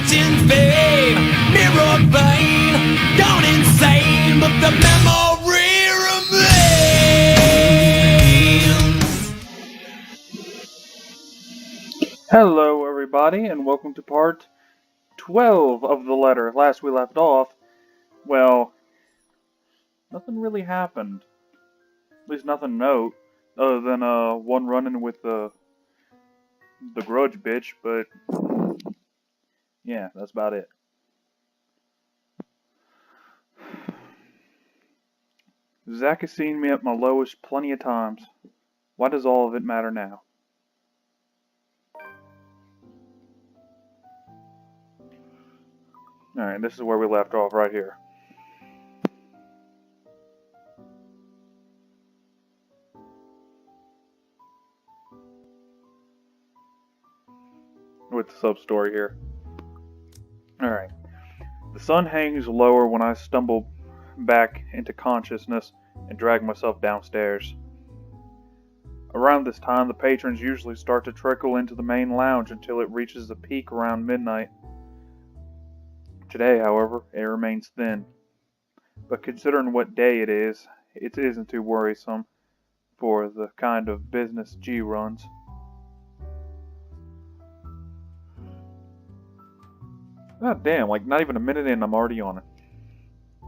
fortune's fame, mirror vein, gone insane, but the memory remains. Hello everybody, and welcome to part 12 of the letter. Last we left off, well, nothing really happened. At least nothing note, other than one run-in with the grudge bitch, but yeah, that's about it. Zach has seen me at my lowest plenty of times. Why does all of it matter now? Alright, this is where we left off, right here. With the sub-story here. Alright. The sun hangs lower when I stumble back into consciousness and drag myself downstairs. Around this time, the patrons usually start to trickle into the main lounge until it reaches a peak around midnight. Today, however, it remains thin. But considering what day it isn't too worrisome for the kind of business G runs. God damn, like not even a minute in, I'm already on it.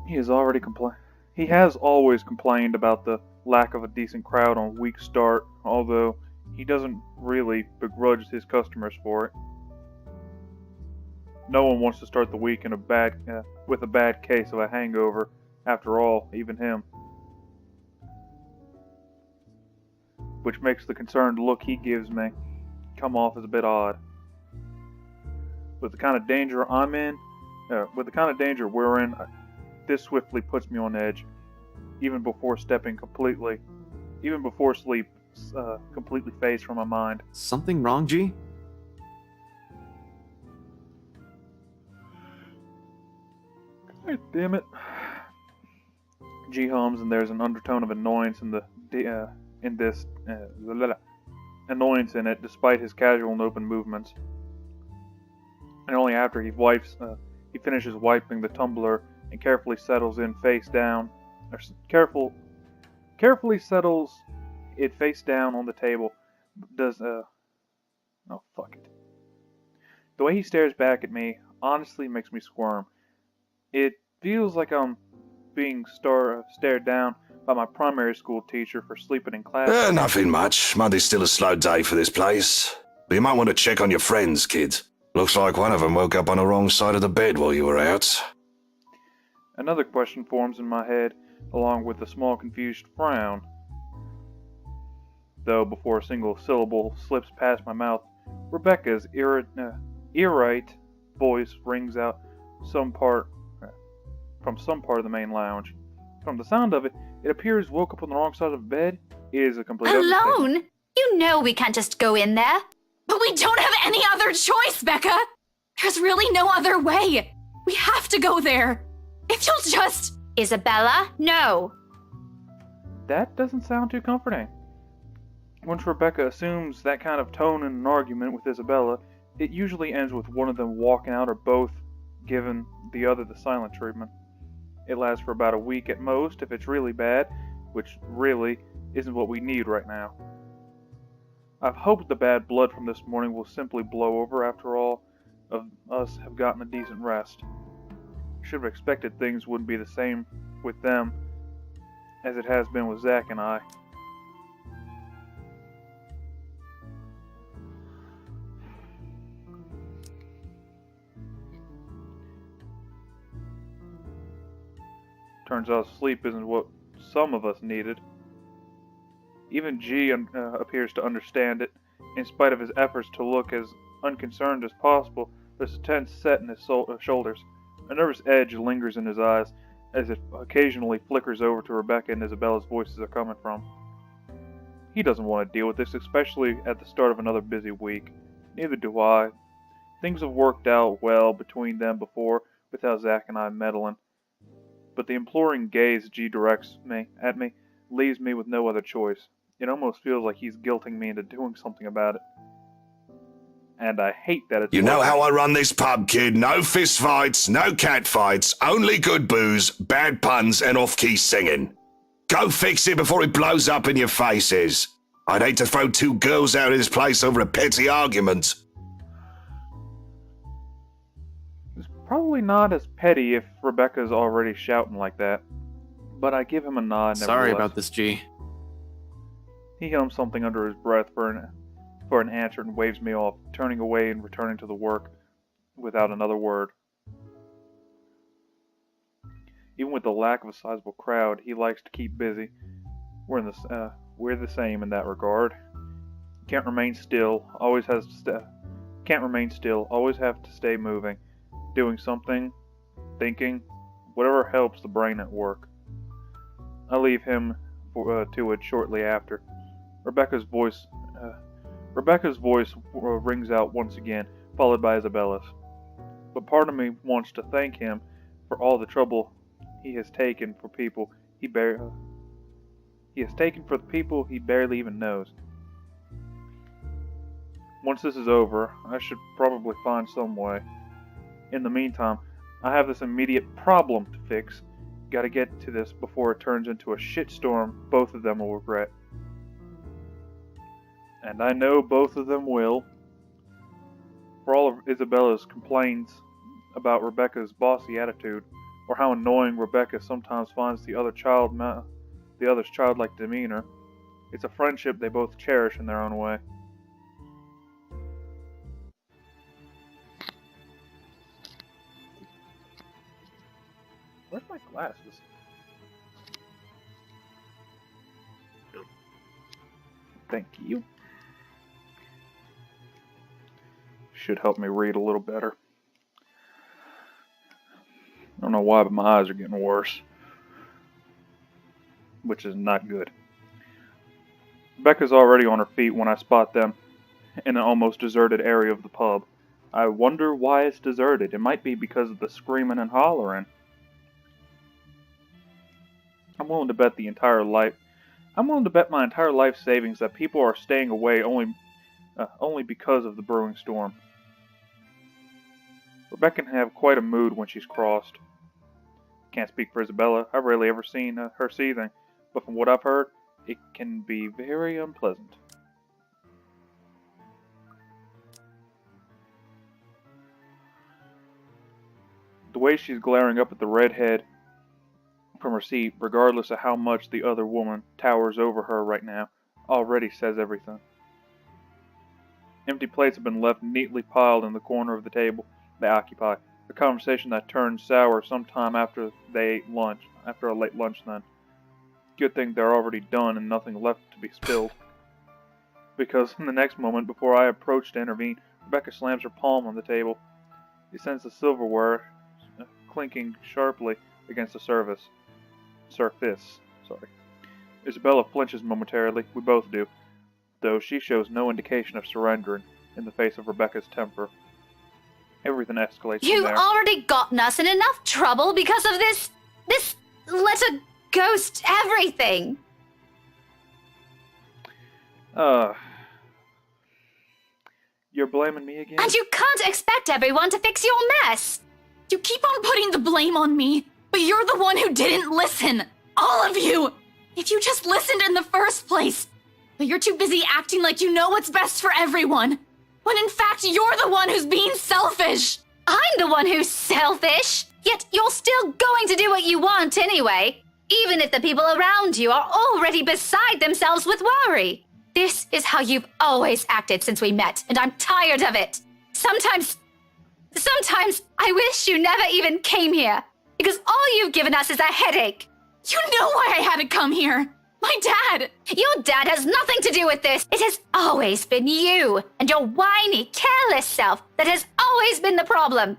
He has always complained about the lack of a decent crowd on week start, although he doesn't really begrudge his customers for it. No one wants to start the week with a bad case of a hangover, after all, even him. Which makes the concerned look he gives me come off as a bit odd. With the kind of danger we're in, this swiftly puts me on edge, even before sleep completely fades from my mind. Something wrong, G? God damn it. G hums, and there's an undertone of annoyance annoyance in it, despite his casual and open movements. And only after he finishes wiping the tumbler and carefully settles it face down on the table, fuck it. The way he stares back at me honestly makes me squirm. It feels like I'm being stared down by my primary school teacher for sleeping in class. Nothing much. Monday's still a slow day for this place. But you might want to check on your friends, kid. Looks like one of them woke up on the wrong side of the bed while you were out. Another question forms in my head, along with a small confused frown. Though before a single syllable slips past my mouth, Rebecca's irate voice rings out from some part of the main lounge. From the sound of it, it appears woke up on the wrong side of the bed is a complete Alone? You know we can't just go in there. But we don't have any other choice, Becca! There's really no other way! We have to go there! If you'll just... Isabella, no! That doesn't sound too comforting. Once Rebecca assumes that kind of tone in an argument with Isabella, it usually ends with one of them walking out or both giving the other the silent treatment. It lasts for about a week at most if it's really bad, which really isn't what we need right now. I've hoped the bad blood from this morning will simply blow over after all of us have gotten a decent rest. Should have expected things wouldn't be the same with them as it has been with Zach and I. Turns out sleep isn't what some of us needed. Even G appears to understand it. In spite of his efforts to look as unconcerned as possible, there's a tense set in his shoulders. A nervous edge lingers in his eyes, as it occasionally flickers over to Rebecca and Isabella's voices are coming from. He doesn't want to deal with this, especially at the start of another busy week. Neither do I. Things have worked out well between them before, without Zach and I meddling. But the imploring gaze G directs at me leaves me with no other choice. It almost feels like he's guilting me into doing something about it. and I hate that it's You know working. how I run this pub, kid. No fist fights, no cat fights, only good booze, bad puns, and off-key singing. Go fix it before it blows up in your faces. I'd hate to throw two girls out of this place over a petty argument. It's probably not as petty if Rebecca's already shouting like that, but I give him a nod. Sorry nevertheless. about this, G. He hums something under his breath for an answer and waves me off, turning away and returning to the work without another word. Even with the lack of a sizable crowd, he likes to keep busy. We're the same in that regard. Can't remain still. Always have to stay moving, doing something, thinking, whatever helps the brain at work. I leave him to it shortly after. Rebecca's voice rings out once again, followed by Isabella's. But part of me wants to thank him for all the trouble he has taken for people he barely even knows. Once this is over, I should probably find some way. In the meantime, I have this immediate problem to fix. Gotta get to this before it turns into a shitstorm both of them will regret. And I know both of them will. For all of Isabella's complaints about Rebecca's bossy attitude, or how annoying Rebecca sometimes finds the other's childlike demeanor, it's a friendship they both cherish in their own way. Where's my glasses? Thank you. Should help me read a little better. I don't know why, but my eyes are getting worse. Which is not good. Becca's already on her feet when I spot them in an almost deserted area of the pub. I wonder why it's deserted. It might be because of the screaming and hollering. I'm willing to bet my entire life savings that people are staying away only because of the brewing storm. Rebecca can have quite a mood when she's crossed. Can't speak for Isabella. I've rarely ever seen her seething, but from what I've heard, it can be very unpleasant. The way she's glaring up at the redhead from her seat, regardless of how much the other woman towers over her right now, already says everything. Empty plates have been left neatly piled in the corner of the table they occupy, a conversation that turned sour sometime after they ate lunch, after a late lunch then. Good thing they're already done and nothing left to be spilled. Because in the next moment, before I approach to intervene, Rebecca slams her palm on the table. He sends the silverware clinking sharply against the surface. Isabella flinches momentarily. We both do, though she shows no indication of surrendering in the face of Rebecca's temper. Everything escalates from You've there. already gotten us in enough trouble because of this let a ghost everything. You're blaming me again? And you can't expect everyone to fix your mess. You keep on putting the blame on me, but you're the one who didn't listen. All of you! If you just listened in the first place. But you're too busy acting like you know what's best for everyone, when in fact you're the one who's being selfish. I'm the one who's selfish, yet you're still going to do what you want anyway, even if the people around you are already beside themselves with worry. This is how you've always acted since we met, and I'm tired of it. Sometimes I wish you never even came here, because all you've given us is a headache. You know why I had to come here. My dad. Your dad has nothing to do with this. It has always been you and your whiny, careless self that has always been the problem.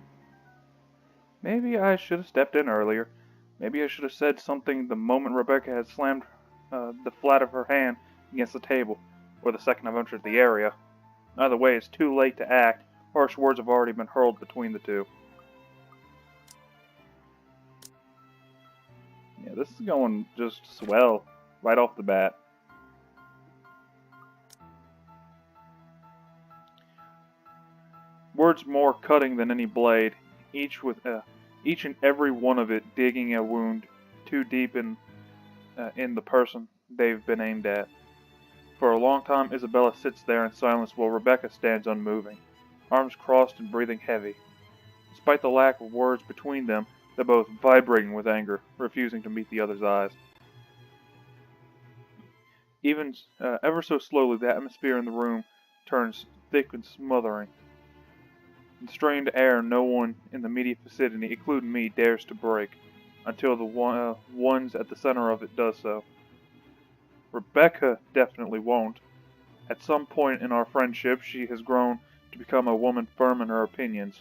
Maybe I should have stepped in earlier. Maybe I should have said something the moment Rebecca had slammed the flat of her hand against the table, or the second I've entered the area. Either way, it's too late to act. Harsh words have already been hurled between the two. Yeah, this is going just swell right off the bat. words more cutting than any blade, each and every one of it digging a wound too deep in the person they've been aimed at. For a long time, Isabella sits there in silence while Rebecca stands unmoving, arms crossed and breathing heavy. Despite the lack of words between them, they're both vibrating with anger, refusing to meet the other's eyes. Even ever so slowly, the atmosphere in the room turns thick and smothering. The strained air no one in the immediate vicinity, including me, dares to break, until the ones at the center of it does so. Rebecca definitely won't. At some point in our friendship, she has grown to become a woman firm in her opinions.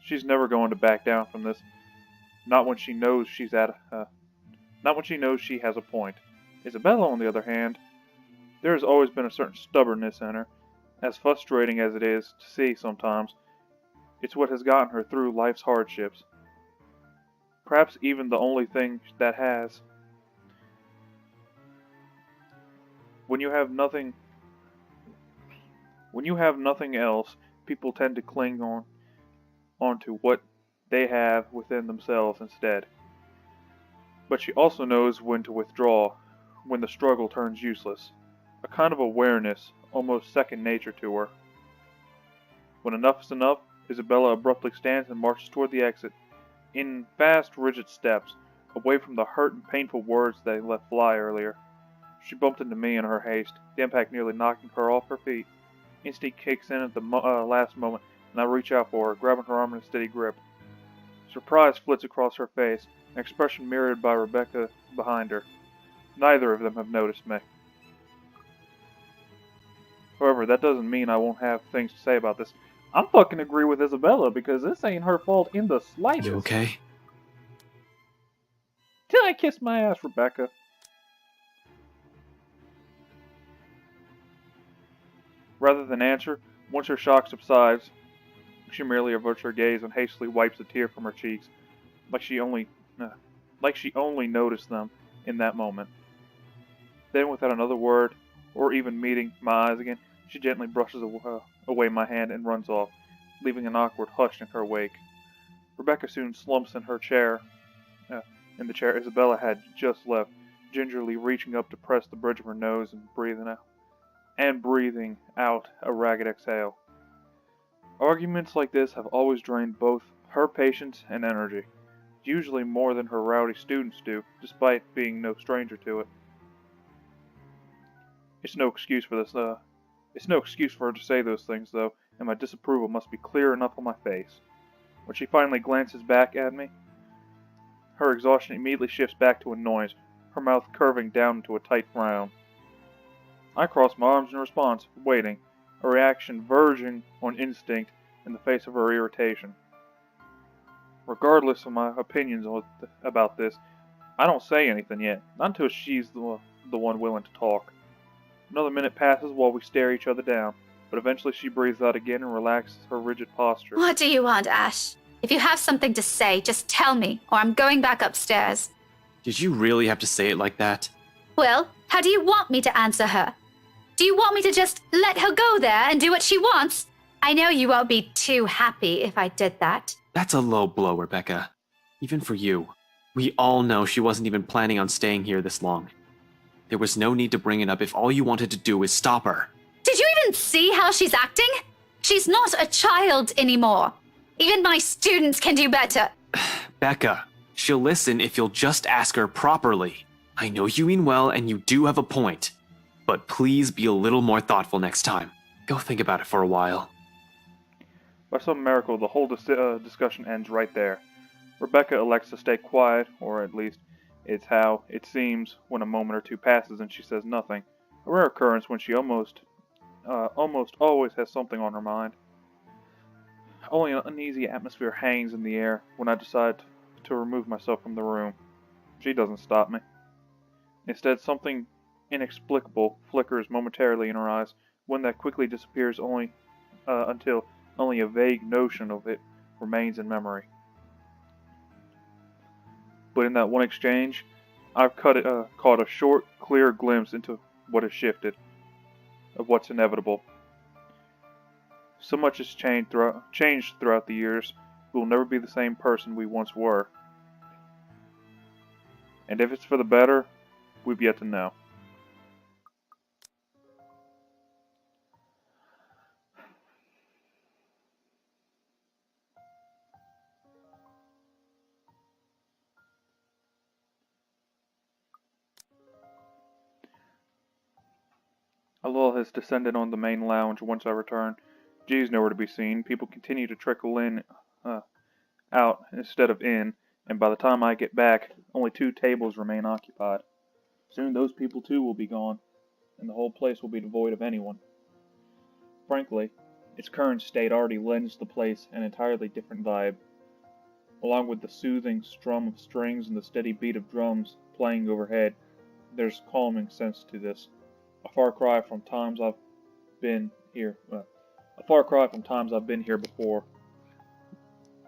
She's never going to back down from this. Not when she knows she has a point. Isabella, on the other hand, there has always been a certain stubbornness in her. As frustrating as it is to see sometimes, it's what has gotten her through life's hardships. Perhaps even the only thing that has. When you have nothing else, people tend to cling onto what they have within themselves instead. But she also knows when to withdraw, when the struggle turns useless. A kind of awareness, almost second nature to her. When enough is enough, Isabella abruptly stands and marches toward the exit, in fast, rigid steps, away from the hurt and painful words they let fly earlier. She bumped into me in her haste, the impact nearly knocking her off her feet. Instinct kicks in at the last moment, and I reach out for her, grabbing her arm in a steady grip. Surprise flits across her face, an expression mirrored by Rebecca behind her. Neither of them have noticed me. However, that doesn't mean I won't have things to say about this. I'm fucking agree with Isabella, because this ain't her fault in the slightest. You okay? Till I kiss my ass, Rebecca. Rather than answer, once her shock subsides, she merely averts her gaze and hastily wipes a tear from her cheeks, like she only noticed them in that moment. Then, without another word, or even meeting my eyes again, she gently brushes away my hand and runs off, leaving an awkward hush in her wake. Rebecca soon slumps in her chair, in the chair Isabella had just left, gingerly reaching up to press the bridge of her nose and breathing out a ragged exhale. Arguments like this have always drained both her patience and energy, usually more than her rowdy students do, despite being no stranger to it. It's no excuse for her to say those things, though, and my disapproval must be clear enough on my face. When she finally glances back at me, her exhaustion immediately shifts back to annoyance, her mouth curving down into a tight frown. I cross my arms in response, waiting, a reaction verging on instinct in the face of her irritation. Regardless of my opinions about this, I don't say anything yet, not until she's the one willing to talk. Another minute passes while we stare each other down, but eventually she breathes out again and relaxes her rigid posture. What do you want, Ash? If you have something to say, just tell me, or I'm going back upstairs. Did you really have to say it like that? Well, how do you want me to answer her? Do you want me to just let her go there and do what she wants? I know you won't be too happy if I did that. That's a low blow, Rebecca. Even for you. We all know she wasn't even planning on staying here this long. There was no need to bring it up if all you wanted to do is stop her. Did you even see how she's acting? She's not a child anymore. Even my students can do better. Becca, she'll listen if you'll just ask her properly. I know you mean well and you do have a point. But please be a little more thoughtful next time. Go think about it for a while. By some miracle, the whole discussion ends right there. Rebecca elects to stay quiet, or at least it's how it seems when a moment or two passes and she says nothing. A rare occurrence when she almost always has something on her mind. Only an uneasy atmosphere hangs in the air when I decide to remove myself from the room. She doesn't stop me. Instead, something inexplicable flickers momentarily in her eyes, one that quickly disappears until only a vague notion of it remains in memory. But in that one exchange, I've caught a short, clear glimpse into what has shifted, of what's inevitable. So much has changed throughout the years. We will never be the same person we once were. And if it's for the better, we've yet to know. A lull has descended on the main lounge once I return. G's nowhere to be seen. People continue to trickle in, out instead of in, and by the time I get back, only 2 tables remain occupied. Soon those people too will be gone, and the whole place will be devoid of anyone. Frankly, its current state already lends the place an entirely different vibe. Along with the soothing strum of strings and the steady beat of drums playing overhead, there's calming sense to this. A far cry from times I've been here. A far cry from times I've been here before.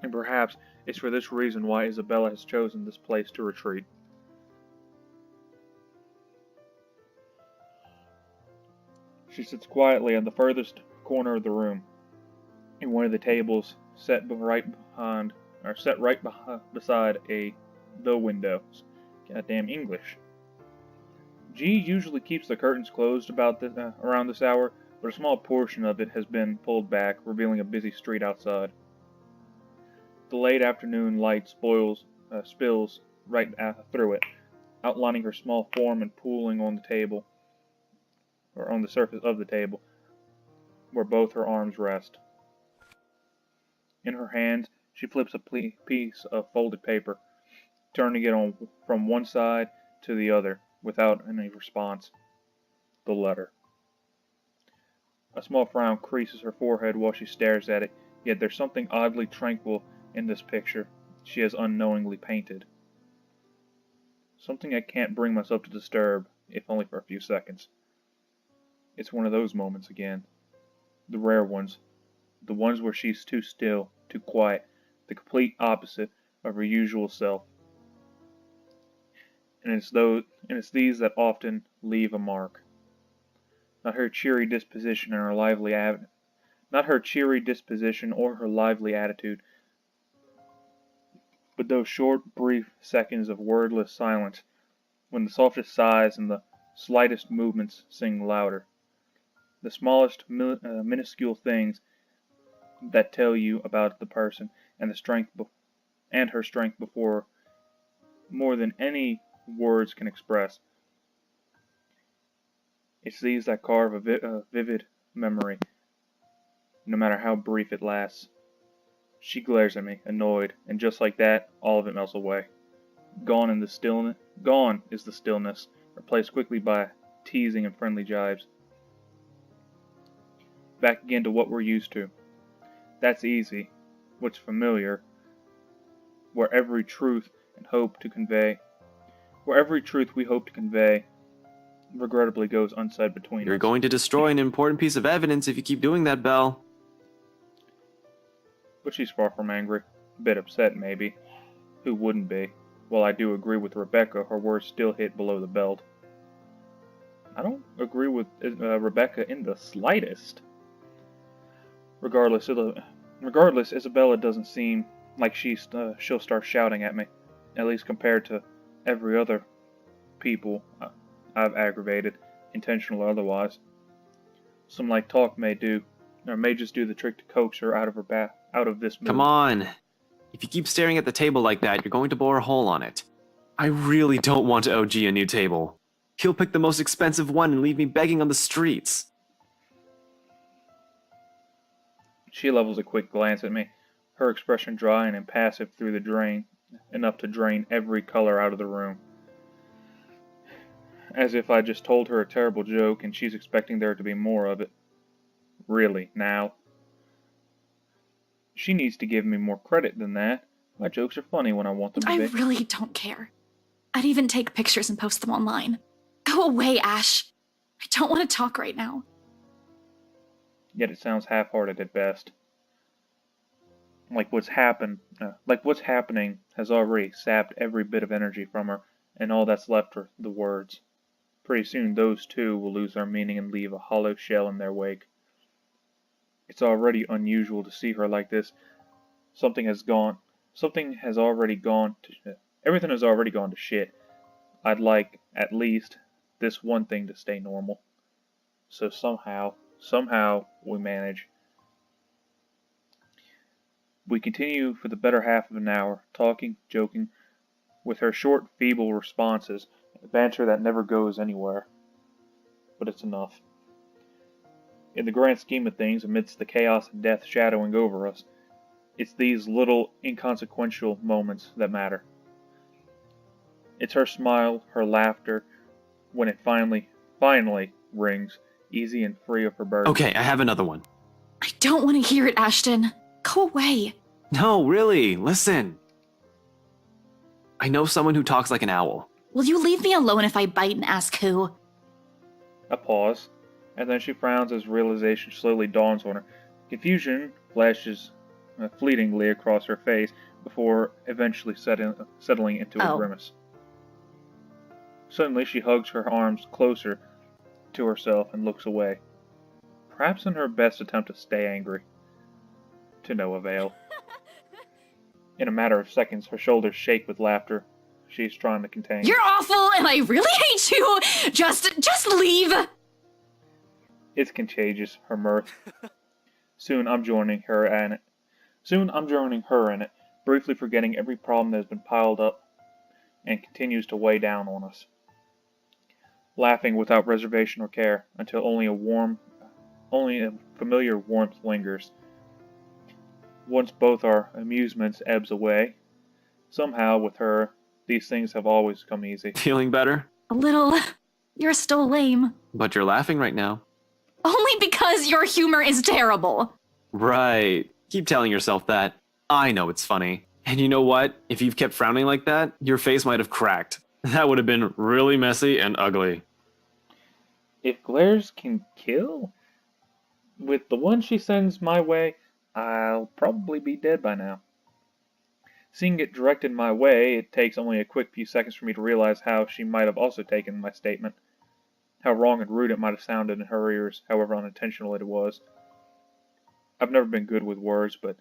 And perhaps it's for this reason why Isabella has chosen this place to retreat. She sits quietly in the furthest corner of the room, in one of the tables set right beside the window. Goddamn English. G usually keeps the curtains closed around this hour, but a small portion of it has been pulled back, revealing a busy street outside. The late afternoon light spills right through it, outlining her small form and pooling on the table, or on the surface of the table, where both her arms rest. In her hands, she flips a piece of folded paper, turning it from one side to the other, without any response. The letter. A small frown creases her forehead while she stares at it, yet there's something oddly tranquil in this picture she has unknowingly painted. Something I can't bring myself to disturb, if only for a few seconds. It's one of those moments again. The rare ones. The ones where she's too still, too quiet, the complete opposite of her usual self. And it's these that often leave a mark. Not her cheery disposition or her lively attitude, but those short, brief seconds of wordless silence, when the softest sighs and the slightest movements sing louder. The smallest, minuscule things that tell you about the person and her strength before more than any words can express. It's these that carve a vivid memory, no matter how brief it lasts. She glares at me, annoyed, and just like that, all of it melts away. Gone is the stillness, replaced quickly by teasing and friendly jibes. Back again to what we're used to. That's easy, what's familiar, where every truth we hope to convey, regrettably goes unsaid between You're us. going to destroy an important piece of evidence if you keep doing that, Belle. But she's far from angry. A bit upset, maybe. Who wouldn't be? While I do agree with Rebecca, her words still hit below the belt. I don't agree with Rebecca in the slightest. Regardless, Isabella doesn't seem like she'll start shouting at me, at least compared to every other people I've aggravated, intentional or otherwise. Some light talk may just do the trick to coax her out of this mood. Come on. If you keep staring at the table like that, you're going to bore a hole on it. I really don't want OG a new table. He'll pick the most expensive one and leave me begging on the streets. She levels a quick glance at me, her expression dry and impassive through the drain, enough to drain every color out of the room. As if I just told her a terrible joke and she's expecting there to be more of it. Really, now? She needs to give me more credit than that. My jokes are funny when I want them to I be. really don't care. I'd even take pictures and post them online. Go away, Ash. I don't want to talk right now. Yet it sounds half-hearted at best. Like what's happening has already sapped every bit of energy from her, and all that's left are the words. Pretty soon those too will lose their meaning and leave a hollow shell in their wake. It's already unusual to see her like this. Something has already gone to, everything has already gone to shit. I'd like, at least, this one thing to stay normal. So somehow, we manage. We continue for the better half of an hour, talking, joking, with her short, feeble responses, banter that never goes anywhere. But it's enough. In the grand scheme of things, amidst the chaos and death shadowing over us, it's these little, inconsequential moments that matter. It's her smile, her laughter, when it finally rings, easy and free of her burden. Okay, I have another one. I don't want to hear it, Ashton. Go away. No, really, listen. I know someone who talks like an owl. Will you leave me alone if I bite and ask who? A pause, and then she frowns as realization slowly dawns on her. Confusion flashes fleetingly across her face before eventually settling into a grimace. Suddenly, she hugs her arms closer to herself and looks away, perhaps in her best attempt to stay angry. To no avail. In a matter of seconds, her shoulders shake with laughter she's trying to contain. You're awful, and I really hate you. Just leave. It's contagious, her mirth. Soon I'm joining her in it, briefly forgetting every problem that has been piled up and continues to weigh down on us. Laughing without reservation or care, until only a familiar warmth lingers. Once both our amusements ebbs away, somehow with her, these things have always come easy. Feeling better? A little. You're still lame. But you're laughing right now. Only because your humor is terrible. Right. Keep telling yourself that. I know it's funny. And you know what? If you've kept frowning like that, your face might have cracked. That would have been really messy and ugly. If glares can kill, with the one she sends my way, I'll probably be dead by now. Seeing it directed my way, it takes only a quick few seconds for me to realize how she might have also taken my statement. How wrong and rude it might have sounded in her ears, however unintentional it was. I've never been good with words, but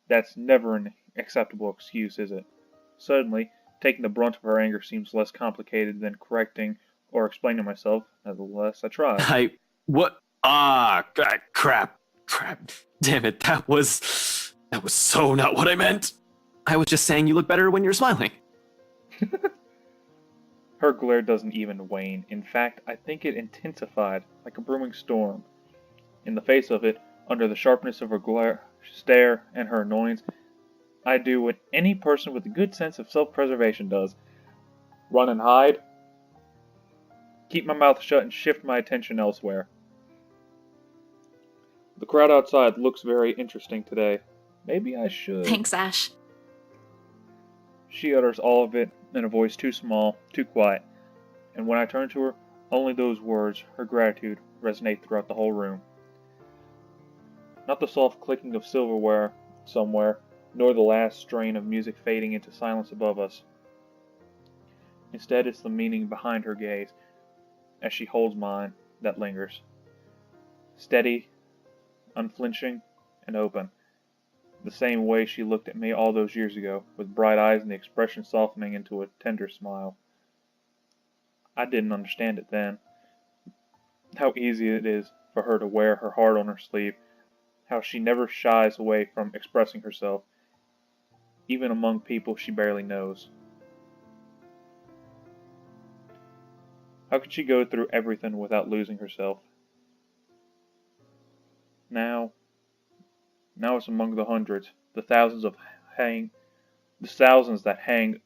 that's never an acceptable excuse, is it? Suddenly, taking the brunt of her anger seems less complicated than correcting or explaining myself. Nevertheless, I try. What? Crap. Damn it, that was so not what I meant. I was just saying you look better when you're smiling. Her glare doesn't even wane. In fact, I think it intensified, like a brewing storm. In the face of it, under the sharpness of her stare and her annoyance, I do what any person with a good sense of self-preservation does. Run and hide. Keep my mouth shut and shift my attention elsewhere. The crowd outside looks very interesting today. Maybe I should. Thanks, Ash. She utters all of it in a voice too small, too quiet, and when I turn to her, only those words, her gratitude, resonate throughout the whole room. Not the soft clicking of silverware somewhere, nor the last strain of music fading into silence above us. Instead, it's the meaning behind her gaze, as she holds mine, that lingers. Steady, unflinching, and open. The same way she looked at me all those years ago, with bright eyes and the expression softening into a tender smile. I didn't understand it then. How easy it is for her to wear her heart on her sleeve, how she never shies away from expressing herself, even among people she barely knows. How could she go through everything without losing herself? Now it's among the hundreds, the thousands that hang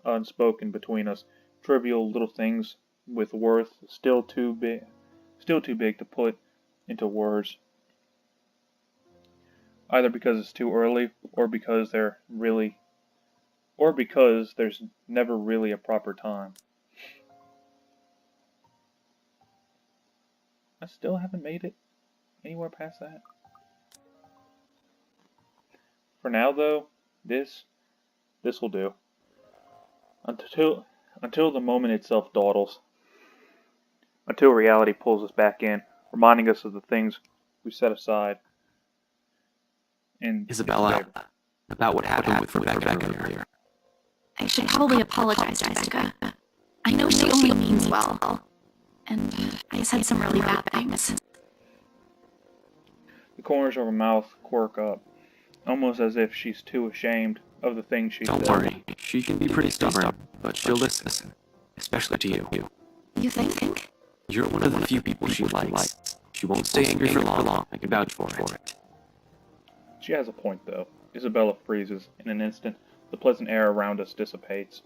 unspoken between us, trivial little things with worth still too big to put into words. Either because it's too early, or because there's never really a proper time. I still haven't made it anywhere past that. For now, though, this will do. Until the moment itself dawdles. Until reality pulls us back in, reminding us of the things we set aside in his Isabella, favor. about what happened with Rebecca earlier. I should probably apologize to Becca. I know she only means well. And I said some really bad things. The corners of her mouth quirk up, almost as if she's too ashamed of the things she Don't said. worry, she can be pretty stubborn, but she'll listen, especially to you. You think? You're one of the few people she likes. She won't stay angry for long. I can vouch for it. She has a point, though. Isabella freezes. In an instant, the pleasant air around us dissipates.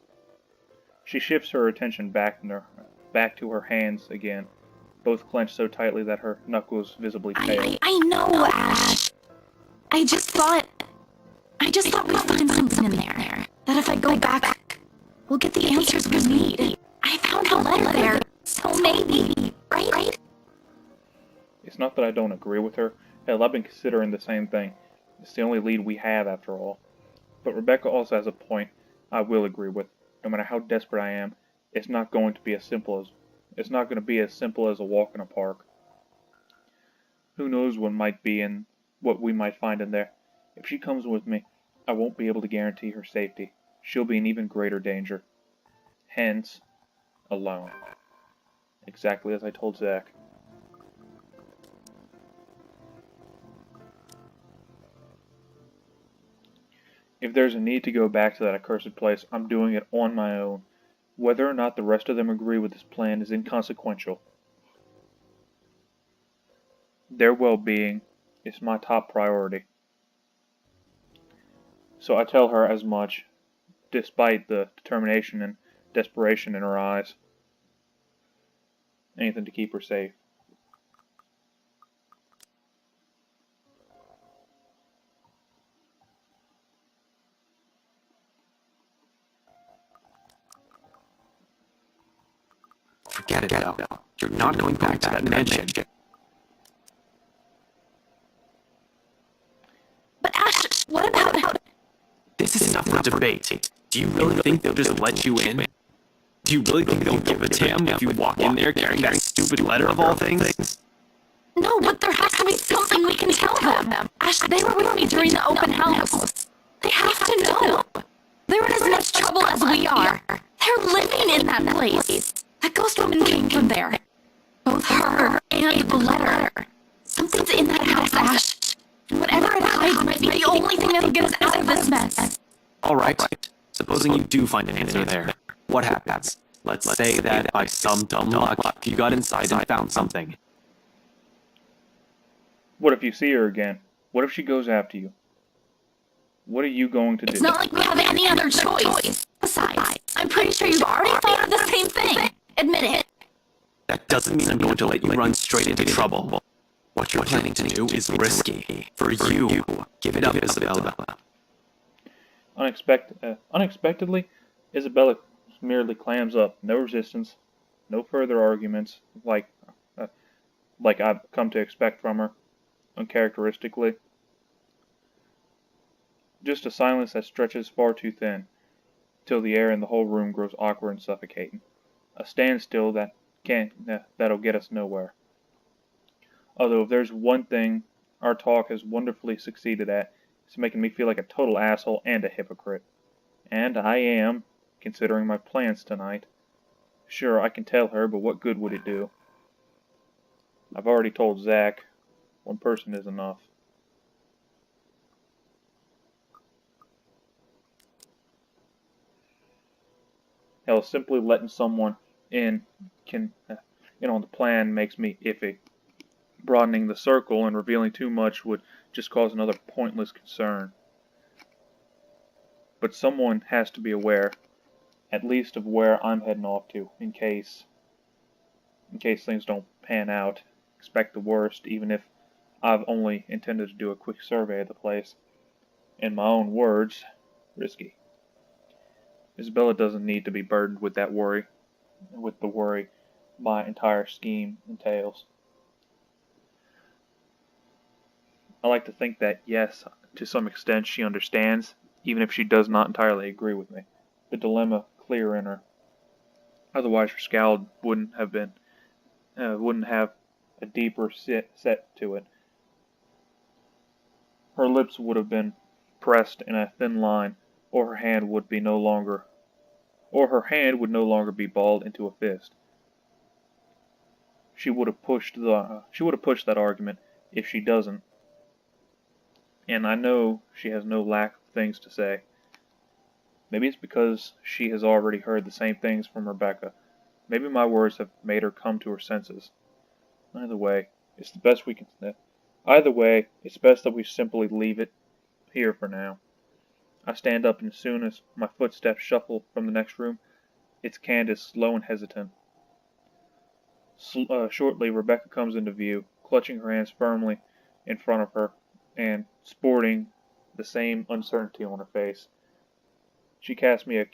She shifts her attention back to her hands again, both clenched so tightly that her knuckles visibly pale. I know, Ash. I just thought we'd find something in there. That if I go back, we'll get the answers we need. I found a letter there, so maybe, right? It's not that I don't agree with her. Hell, I've been considering the same thing. It's the only lead we have, after all. But Rebecca also has a point I will agree with. No matter how desperate I am, it's not going to be as simple as a walk in a park. Who knows what we might find in there. If she comes with me, I won't be able to guarantee her safety. She'll be in even greater danger. Hence, alone. Exactly as I told Zach. If there's a need to go back to that accursed place, I'm doing it on my own. Whether or not the rest of them agree with this plan is inconsequential. Their well-being is my top priority. So I tell her as much, despite the determination and desperation in her eyes. Anything to keep her safe. Forget it, though. You're not going back to that mansion. But Ash, what about... This is enough for debate. Do you really think they'll just let you in? Do you really think they'll give a damn if you walk in there carrying that stupid letter of all things? No, but there has to be something we can tell them. Ash, they were with me during the open house. They have to know. They're in as much trouble as we are. They're living in that place. That ghost woman came from there. Both her and the letter. Something's in that house, Ash. And whatever it hides might be the only thing that'll get us out of this mess. Alright, supposing you do find an answer there, what happens? Let's say that by some dumb luck, you got inside and found something. What if you see her again? What if she goes after you? What are you going to do? It's not like we have any other choice. Besides, I'm pretty sure you've already thought of the same thing. Admit it. That doesn't mean I'm going to let you run straight into trouble. What you're planning to do is risky. For you. Give it up, Isabella. Unexpectedly, Isabella merely clams up. No resistance. No further arguments, like I've come to expect from her, uncharacteristically. Just a silence that stretches far too thin, till the air in the whole room grows awkward and suffocating. A standstill that'll get us nowhere. Although if there's one thing our talk has wonderfully succeeded at, it's making me feel like a total asshole and a hypocrite. And I am, considering my plans tonight. Sure, I can tell her, but what good would it do? I've already told Zach. One person is enough. Hell, simply letting someone in the plan makes me iffy. Broadening the circle and revealing too much would just cause another pointless concern. But someone has to be aware, at least of where I'm heading off to, in case things don't pan out. Expect the worst, even if I've only intended to do a quick survey of the place. In my own words, risky. Isabella doesn't need to be burdened with the worry my entire scheme entails. I like to think that, yes, to some extent she understands, even if she does not entirely agree with me. The dilemma clear in her. Otherwise her scowl wouldn't have a deeper set to it. Her lips would have been pressed in a thin line, or her hand would no longer be balled into a fist. She would have pushed that argument if she doesn't. And I know she has no lack of things to say. Maybe it's because she has already heard the same things from Rebecca. Maybe my words have made her come to her senses. Either way, it's best that we simply leave it here for now. I stand up, and as soon as my footsteps shuffle from the next room, it's Candace, slow and hesitant. Shortly, Rebecca comes into view, clutching her hands firmly in front of her and sporting the same uncertainty on her face. She casts me a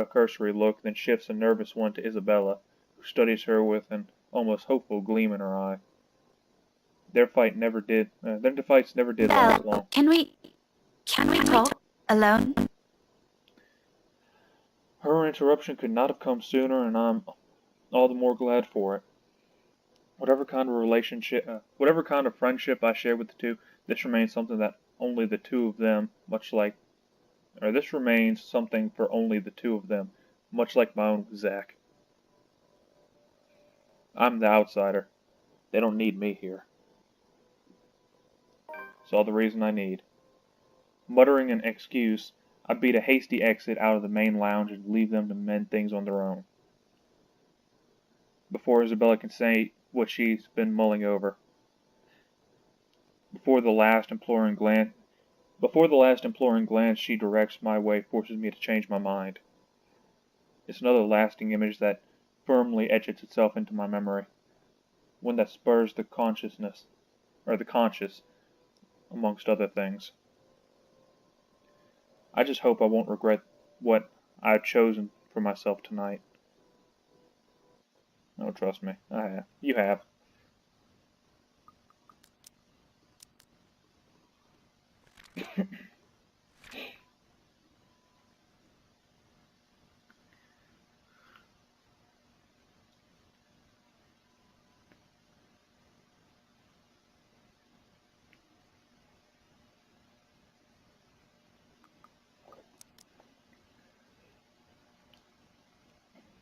cursory look, then shifts a nervous one to Isabella, who studies her with an almost hopeful gleam in her eye. Their fights never did last long. Can we talk alone? Her interruption could not have come sooner, and I'm all the more glad for it. Whatever kind of friendship I share with the two, this remains something that only the two of them, this remains something for only the two of them, much like my own with Zach. I'm the outsider. They don't need me here. It's all the reason I need. Muttering an excuse, I beat a hasty exit out of the main lounge and leave them to mend things on their own. Before Isabella can say what she's been mulling over. Before the last imploring glance she directs my way forces me to change my mind. It's another lasting image that firmly etches itself into my memory. One that spurs the conscious, amongst other things. I just hope I won't regret what I've chosen for myself tonight. Oh, trust me, I have. You have.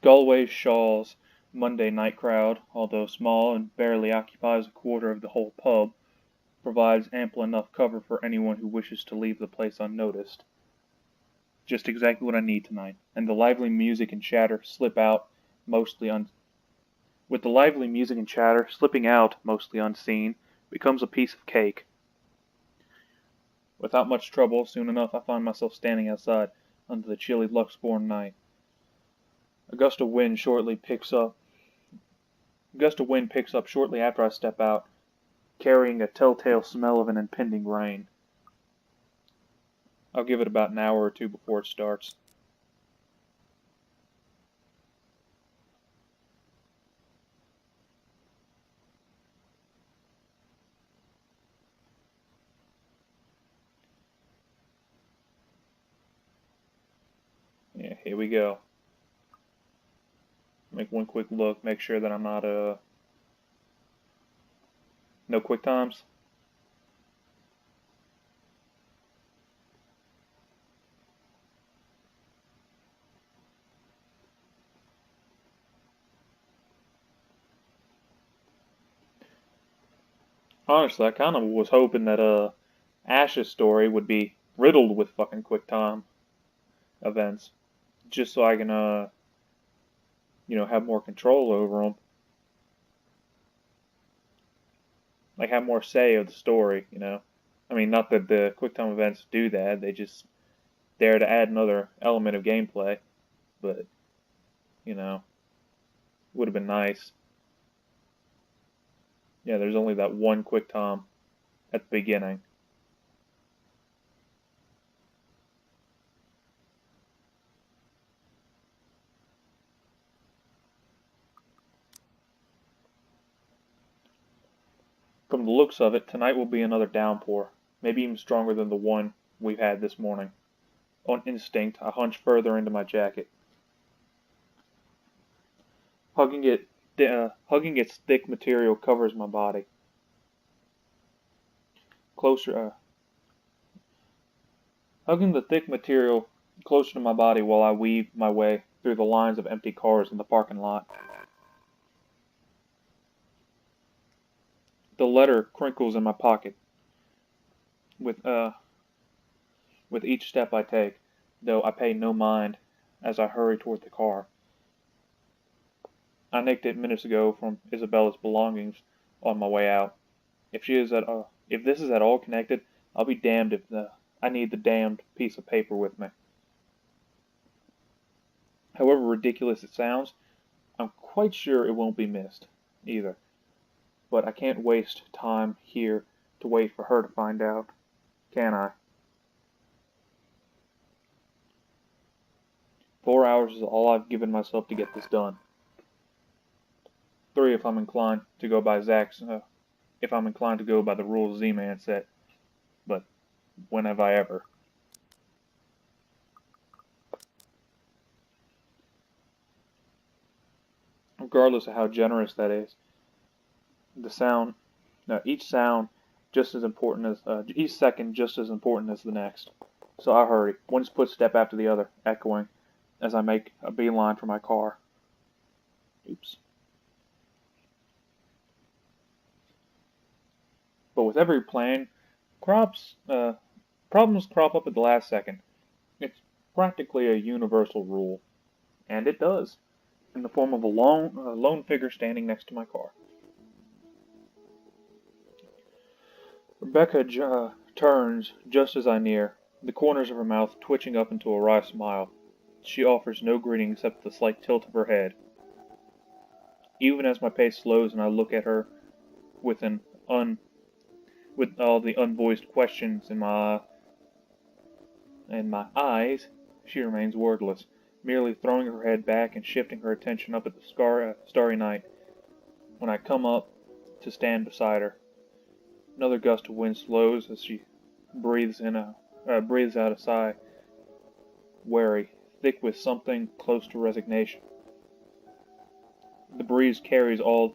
Galway Shaw's Monday night crowd, although small and barely occupies a quarter of the whole pub, provides ample enough cover for anyone who wishes to leave the place unnoticed. Just exactly what I need tonight, and the lively music and chatter slipping out mostly unseen, becomes a piece of cake. Without much trouble, soon enough I find myself standing outside under the chilly Luxborn night. A gust of wind picks up shortly after I step out, carrying a telltale smell of an impending rain. I'll give it about an hour or two before it starts. Yeah, here we go. Make one quick look, make sure that I'm not, no quick times. Honestly, I kind of was hoping that, Ash's story would be riddled with fucking quick time events. Just so I can, have more control over them. Like, have more say of the story, I mean, not that the QuickTime events do that, they just there to add another element of gameplay, but, would have been nice. Yeah, there's only that one QuickTime at the beginning. From the looks of it, tonight will be another downpour, maybe even stronger than the one we've had this morning. On instinct, I hunch further into my jacket. Hugging its thick material covers my body. hugging the thick material closer to my body while I weave my way through the lines of empty cars in the parking lot. The letter crinkles in my pocket with each step I take, though I pay no mind as I hurry toward the car. I nicked it minutes ago from Isabella's belongings on my way out. If this is at all connected, I'll be damned if I need the damned piece of paper with me. However ridiculous it sounds, I'm quite sure it won't be missed, either. But I can't waste time here to wait for her to find out, can I? 4 hours is all I've given myself to get this done. 3 if I'm inclined to go by the rules Z-Man set. But when have I ever? Regardless of how generous that is, each sound just as important as each second just as important as the next. So I hurry, one footstep after the other, echoing as I make a beeline for my car. Oops. But with every plan, problems crop up at the last second. It's practically a universal rule, and it does, in the form of a lone figure standing next to my car. Rebecca turns just as I near, the corners of her mouth twitching up into a wry smile. She offers no greeting except the slight tilt of her head. Even as my pace slows and I look at her with all the unvoiced questions in my eyes, she remains wordless, merely throwing her head back and shifting her attention up at the starry night. When I come up to stand beside her, another gust of wind slows as she breathes out a sigh, wary, thick with something close to resignation. The breeze carries all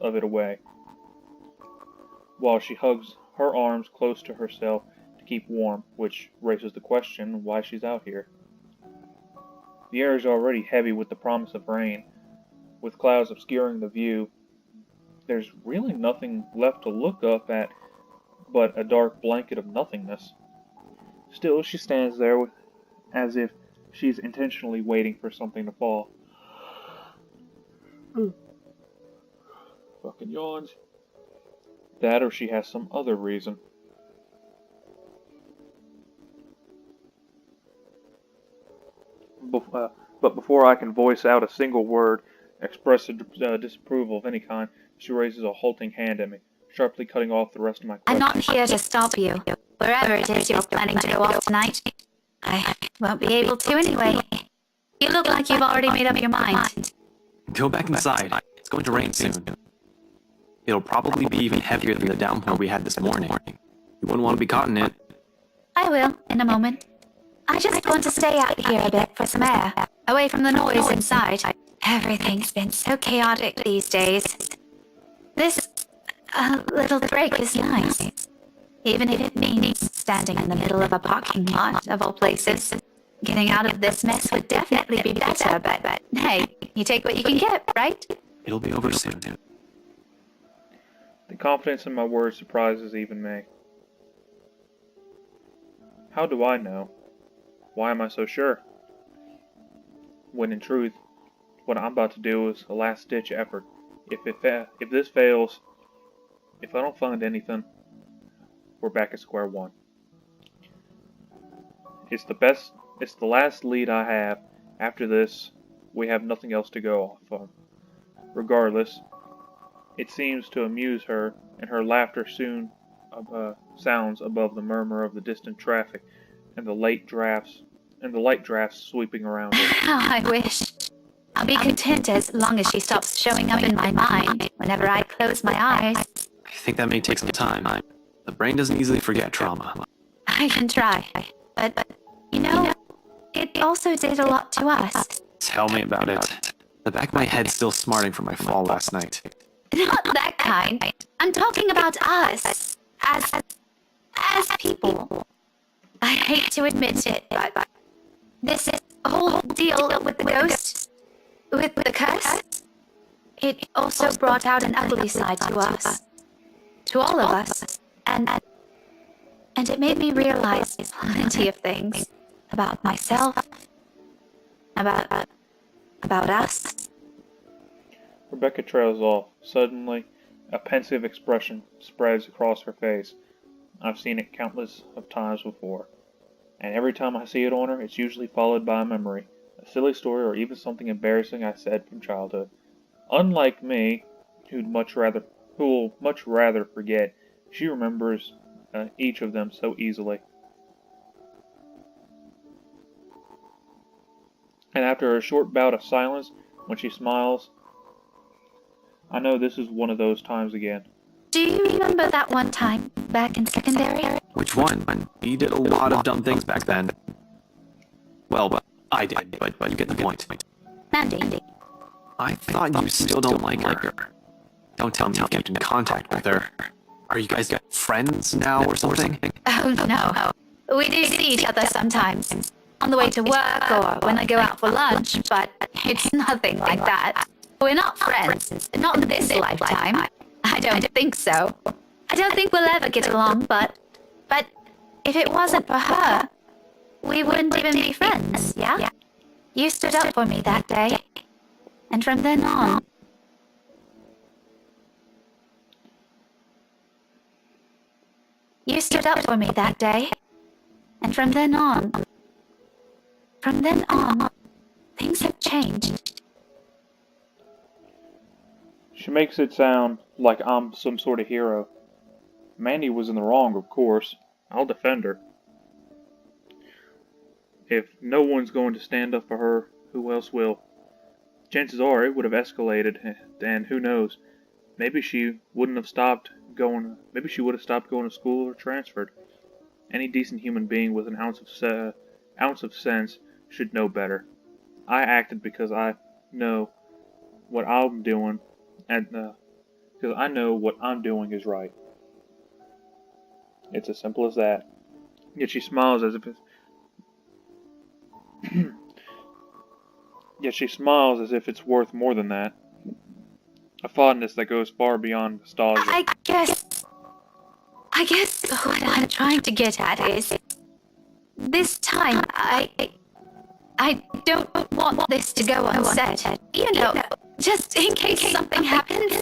of it away, while she hugs her arms close to herself to keep warm, which raises the question why she's out here. The air is already heavy with the promise of rain. With clouds obscuring the view, there's really nothing left to look up at but a dark blanket of nothingness. Still, she stands there as if she's intentionally waiting for something to fall. Fucking yawns. That or she has some other reason. But before I can voice out a single word, express disapproval of any kind, she raises a halting hand at me, sharply cutting off the rest of my I'm questions. not here to stop you. Wherever it is you're planning to go off tonight, I won't be able to anyway. You look like you've already made up your mind. Go back inside. It's going to rain soon. It'll probably be even heavier than the downpour we had this morning. You wouldn't want to be caught in it. I will, in a moment. I just want to stay out here a bit for some air, away from the noise inside. Everything's been so chaotic these days. This little break is nice. Even if it means standing in the middle of a parking lot, of all places. Getting out of this mess would definitely be better, but hey, you take what you can get, right? It'll be over soon. The confidence in my words surprises even me. How do I know? Why am I so sure? When in truth, what I'm about to do is a last-ditch effort. If this fails, if I don't find anything, we're back at square one. It's the last lead I have. After this, we have nothing else to go off of. Regardless, it seems to amuse her, and her laughter soon sounds above the murmur of the distant traffic and the light drafts sweeping around her. How I wish. I'll be content as long as she stops showing up in my mind whenever I close my eyes. I think that may take some time. The brain doesn't easily forget trauma. I can try, but you know, it also did a lot to us. Tell me about it. The back of my head's still smarting from my fall last night. Not that kind. I'm talking about us. as people, I hate to admit it, but this whole deal with the ghost, with the curse, it also brought out an ugly side to us, to all of us, and it made me realize plenty of things about myself, about us. Rebecca trails off. Suddenly, a pensive expression spreads across her face. I've seen it countless of times before, and every time I see it on her, it's usually followed by a memory, a silly story, or even something embarrassing I said from childhood. Unlike me, who'll much rather forget, she remembers each of them so easily. And after a short bout of silence, when she smiles, I know this is one of those times again. Do you remember that one time back in secondary? Which one? We did a lot of dumb things back then. Well, I did, but you get the point. Mandy. I thought you still don't like her. Don't tell me you kept in contact with her. Are you guys friends now or something? Oh no. We do see each other sometimes. On the way to work or when I go out for lunch, but it's nothing like that. We're not friends. Not in this lifetime. I don't think so. I don't think we'll ever get along, but if it wasn't for her, we wouldn't even be friends, yeah? You stood up for me that day. And from then on... You stood up for me that day. And from then on... things have changed. She makes it sound like I'm some sort of hero. Mandy was in the wrong, of course. I'll defend her. If no one's going to stand up for her, who else will? Chances are it would have escalated, and who knows, maybe she would have stopped going to school or transferred. Any decent human being with an ounce of sense should know better. I acted because I know what I'm doing, and because I know what I'm doing is right. It's as simple as that. Yet she smiles as if it's Yet she smiles as if it's worth more than that. A fondness that goes far beyond nostalgia. I guess what I'm trying to get at is... This time, I don't want this to go unsaid. You know, just in case something happens,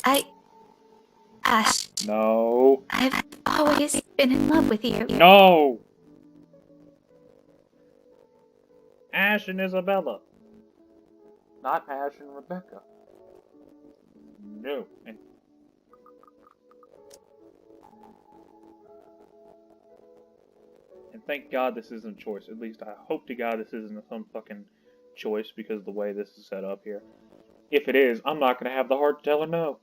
Ash, No. I've always been in love with you. No! Ash and Isabella. Not Ash and Rebecca. No. And thank God this isn't a choice. At least I hope to God this isn't some fucking choice because of the way this is set up here. If it is, I'm not going to have the heart to tell her no.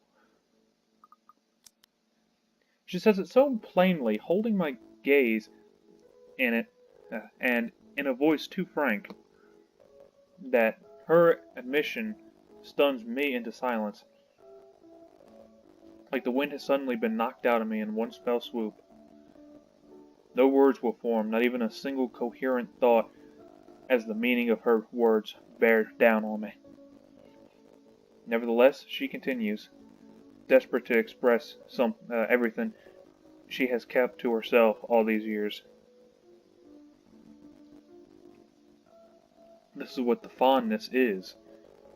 She says it so plainly, holding my gaze in it, and in a voice too frank, that her admission stuns me into silence. Like the wind has suddenly been knocked out of me in one fell swoop. No words will form, not even a single coherent thought, as the meaning of her words bears down on me. Nevertheless, she continues, desperate to express everything she has kept to herself all these years. This is what the fondness is.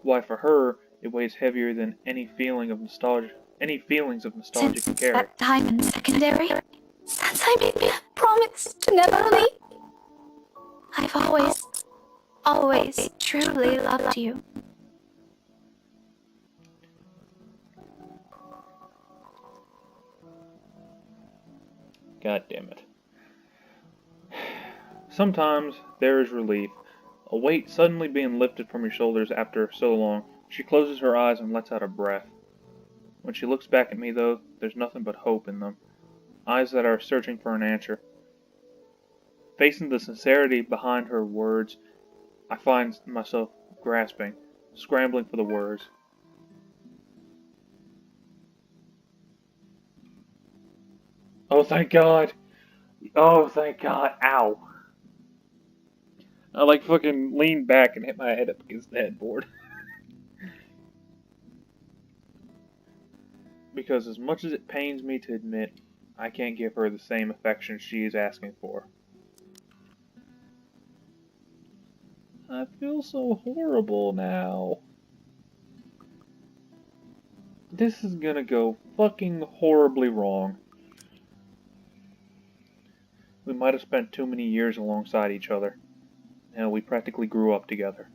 Why, for her, it weighs heavier than any feelings of nostalgia can carry. That time in secondary, since I made a promise to never leave, I've always truly loved you. God damn it. Sometimes there is relief, a weight suddenly being lifted from your shoulders after so long. She closes her eyes and lets out a breath. When she looks back at me, though, there's nothing but hope in them. Eyes that are searching for an answer. Facing the sincerity behind her words, I find myself grasping, scrambling for the words. Oh, thank God! Oh, thank God. Ow. I like fucking leaned back and hit my head up against the headboard. Because as much as it pains me to admit, I can't give her the same affection she is asking for. I feel so horrible now. This is gonna go fucking horribly wrong. We might have spent too many years alongside each other, and we practically grew up together.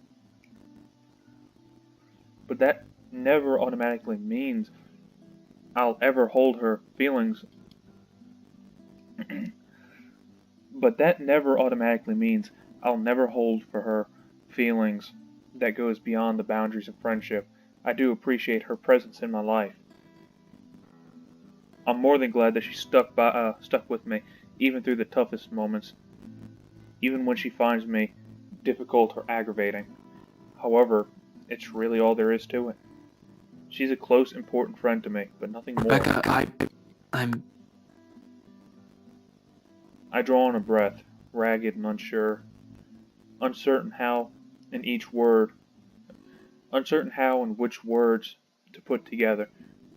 But that never automatically means I'll ever hold her feelings. But that never automatically means I'll never hold for her feelings that goes beyond the boundaries of friendship. I do appreciate her presence in my life. I'm more than glad that she stuck with me, even through the toughest moments, even when she finds me difficult or aggravating. However, it's really all there is to it. She's a close, important friend to me, but nothing more. Rebecca, I draw on a breath, ragged and unsure, uncertain how and which words to put together,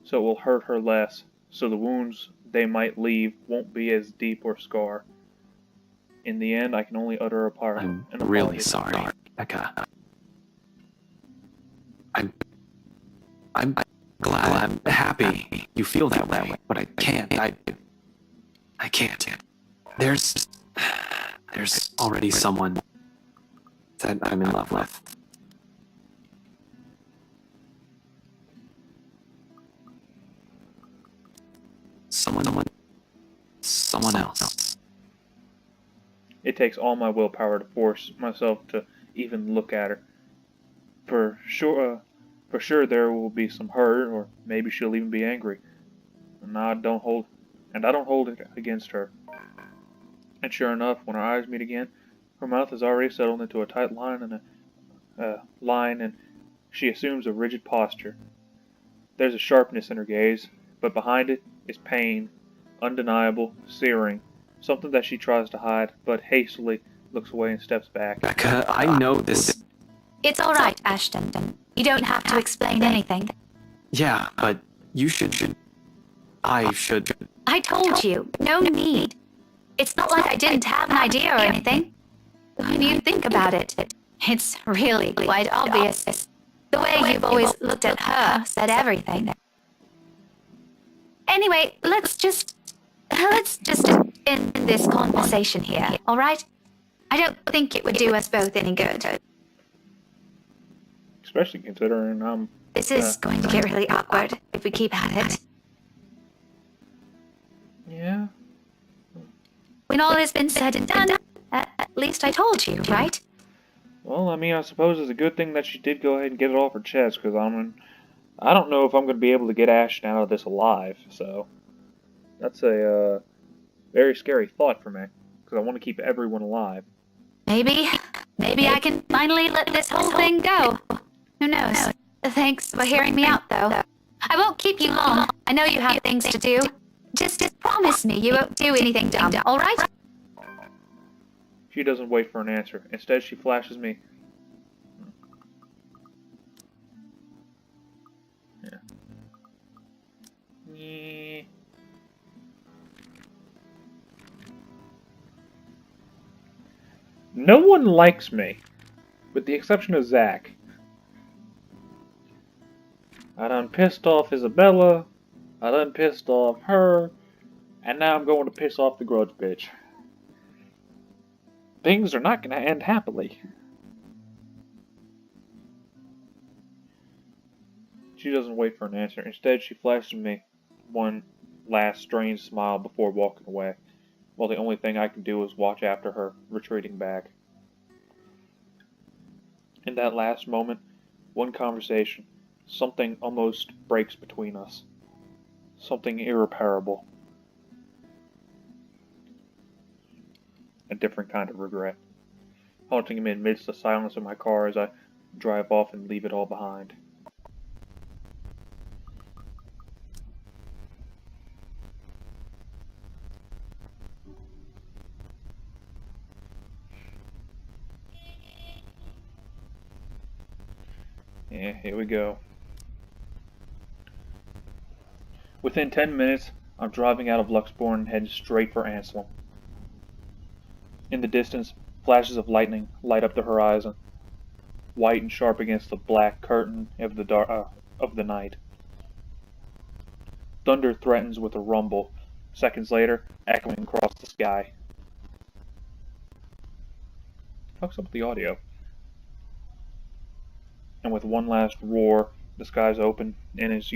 so it will hurt her less, so the wounds they might leave won't be as deep or scar. In the end, I can only utter I'm really sorry, Rebecca. I'm glad, I'm happy you feel that way, but I can't. I can't. There's already someone that I'm in love with. Someone else. It takes all my willpower to force myself to even look at her. For sure there will be some hurt, or maybe she'll even be angry. And I don't hold it against her. And sure enough, when our eyes meet again, her mouth has already settled into a tight line and she assumes a rigid posture. There's a sharpness in her gaze, but behind it is pain, undeniable, searing, something that she tries to hide, but hastily looks away and steps back. Rebecca, I know this. It's all right, Ashton. You don't have to explain anything. Yeah, but you should. I should. I told you, no need. It's not like I didn't have an idea or anything. When you think about it, it's really quite obvious. The way you've always looked at her said everything. Anyway, let's just end this conversation here, all right? I don't think it would do us both any good. Especially considering This is going to get really awkward if we keep at it. yeah. When all has been said and done, at least I told you, right? Well, I mean, I suppose it's a good thing that she did go ahead and get it off her chest, because I don't know if I'm going to be able to get Ashton out of this alive, so that's a very scary thought for me, because I want to keep everyone alive. Maybe I can finally let this whole thing go. Who knows? Thanks for hearing me out, though. I won't keep you long. I know you have things to do. Just promise me you won't do anything dumb, all right? She doesn't wait for an answer. Instead, she flashes me. Yeah. No one likes me, with the exception of Zach. I done pissed off Isabella, I done pissed off her, and now I'm going to piss off the grudge bitch. Things are not going to end happily. She doesn't wait for an answer. Instead, she flashes me one last strange smile before walking away, while the only thing I can do is watch after her, retreating back. In that last moment, one conversation, something almost breaks between us. Something irreparable. A different kind of regret, haunting me amidst the silence of my car as I drive off and leave it all behind. Yeah, here we go. Within 10 minutes, I'm driving out of Luxborn and heading straight for Anselm. In the distance, flashes of lightning light up the horizon, white and sharp against the black curtain of the night. Thunder threatens with a rumble, seconds later, echoing across the sky. Fucks up the audio. And with one last roar, the skies open in its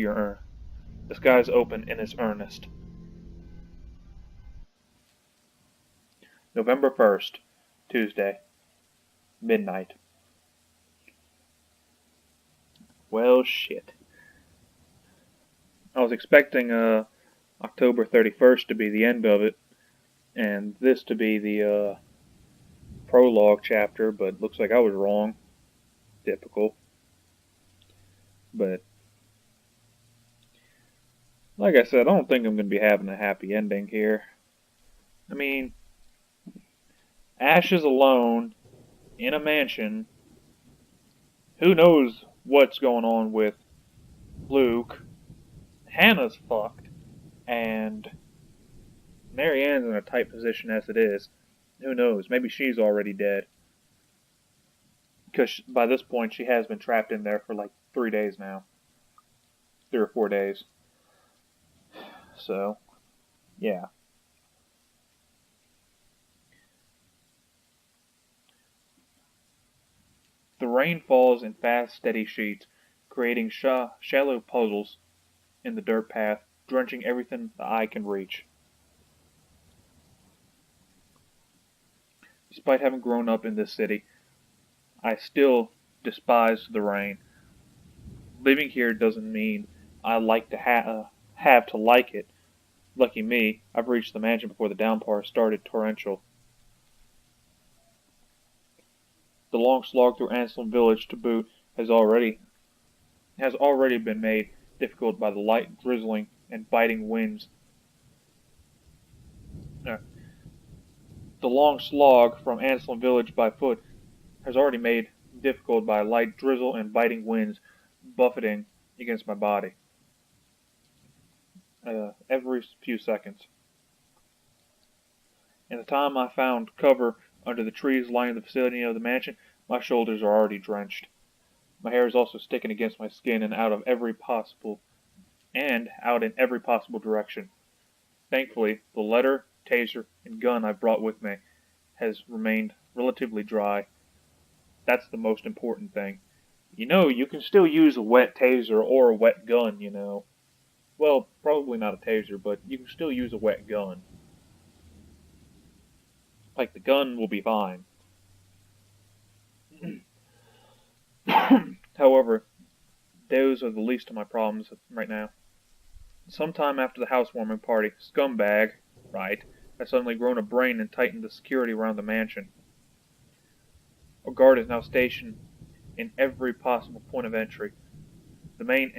earnest. November 1st, Tuesday, midnight. Well, shit. I was expecting October 31st to be the end of it, and this to be the prologue chapter, but looks like I was wrong. Typical. But, like I said, I don't think I'm going to be having a happy ending here. I mean, Ash is alone in a mansion. Who knows what's going on with Luke? Hannah's fucked, and Marianne's in a tight position as it is. Who knows? Maybe she's already dead. Because by this point, she has been trapped in there for like 3 days now. 3 or 4 days. So, yeah. The rain falls in fast, steady sheets, creating shallow puddles in the dirt path, drenching everything the eye can reach. Despite having grown up in this city, I still despise the rain. Living here doesn't mean I like to have to like it. Lucky me, I've reached the mansion before the downpour started torrential. The long slog through Anselm village to boot has already been made difficult by the light drizzling and biting winds. The long slog from Anselm village by foot has already made difficult by light drizzle and biting winds buffeting against my body every few seconds. In the time I found cover under the trees lining the vicinity of the mansion, my shoulders are already drenched. My hair is also sticking against my skin and out in every possible direction. Thankfully, the letter, taser, and gun I brought with me has remained relatively dry. That's the most important thing. You know, you can still use a wet taser or a wet gun, you know. Well, probably not a taser, but you can still use a wet gun. Like, the gun will be fine. However, those are the least of my problems right now. Sometime after the housewarming party, Scumbag, right, has suddenly grown a brain and tightened the security around the mansion. A guard is now stationed in every possible point of entry. The main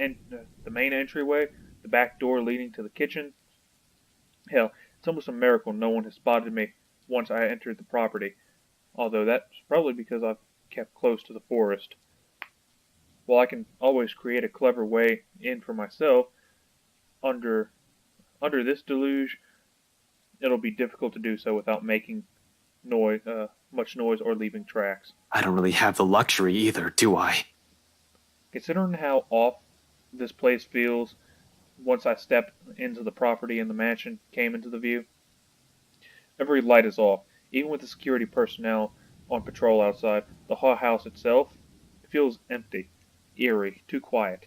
entryway, the back door leading to the kitchen. Hell, it's almost a miracle no one has spotted me once I entered the property, although that's probably because I've kept close to the forest. While I can always create a clever way in for myself, under this deluge, it'll be difficult to do so without making much noise or leaving tracks. I don't really have the luxury either, do I? Considering how off this place feels once I stepped into the property and the mansion came into the view, every light is off, even with the security personnel on patrol outside. The house itself feels empty, eerie, too quiet.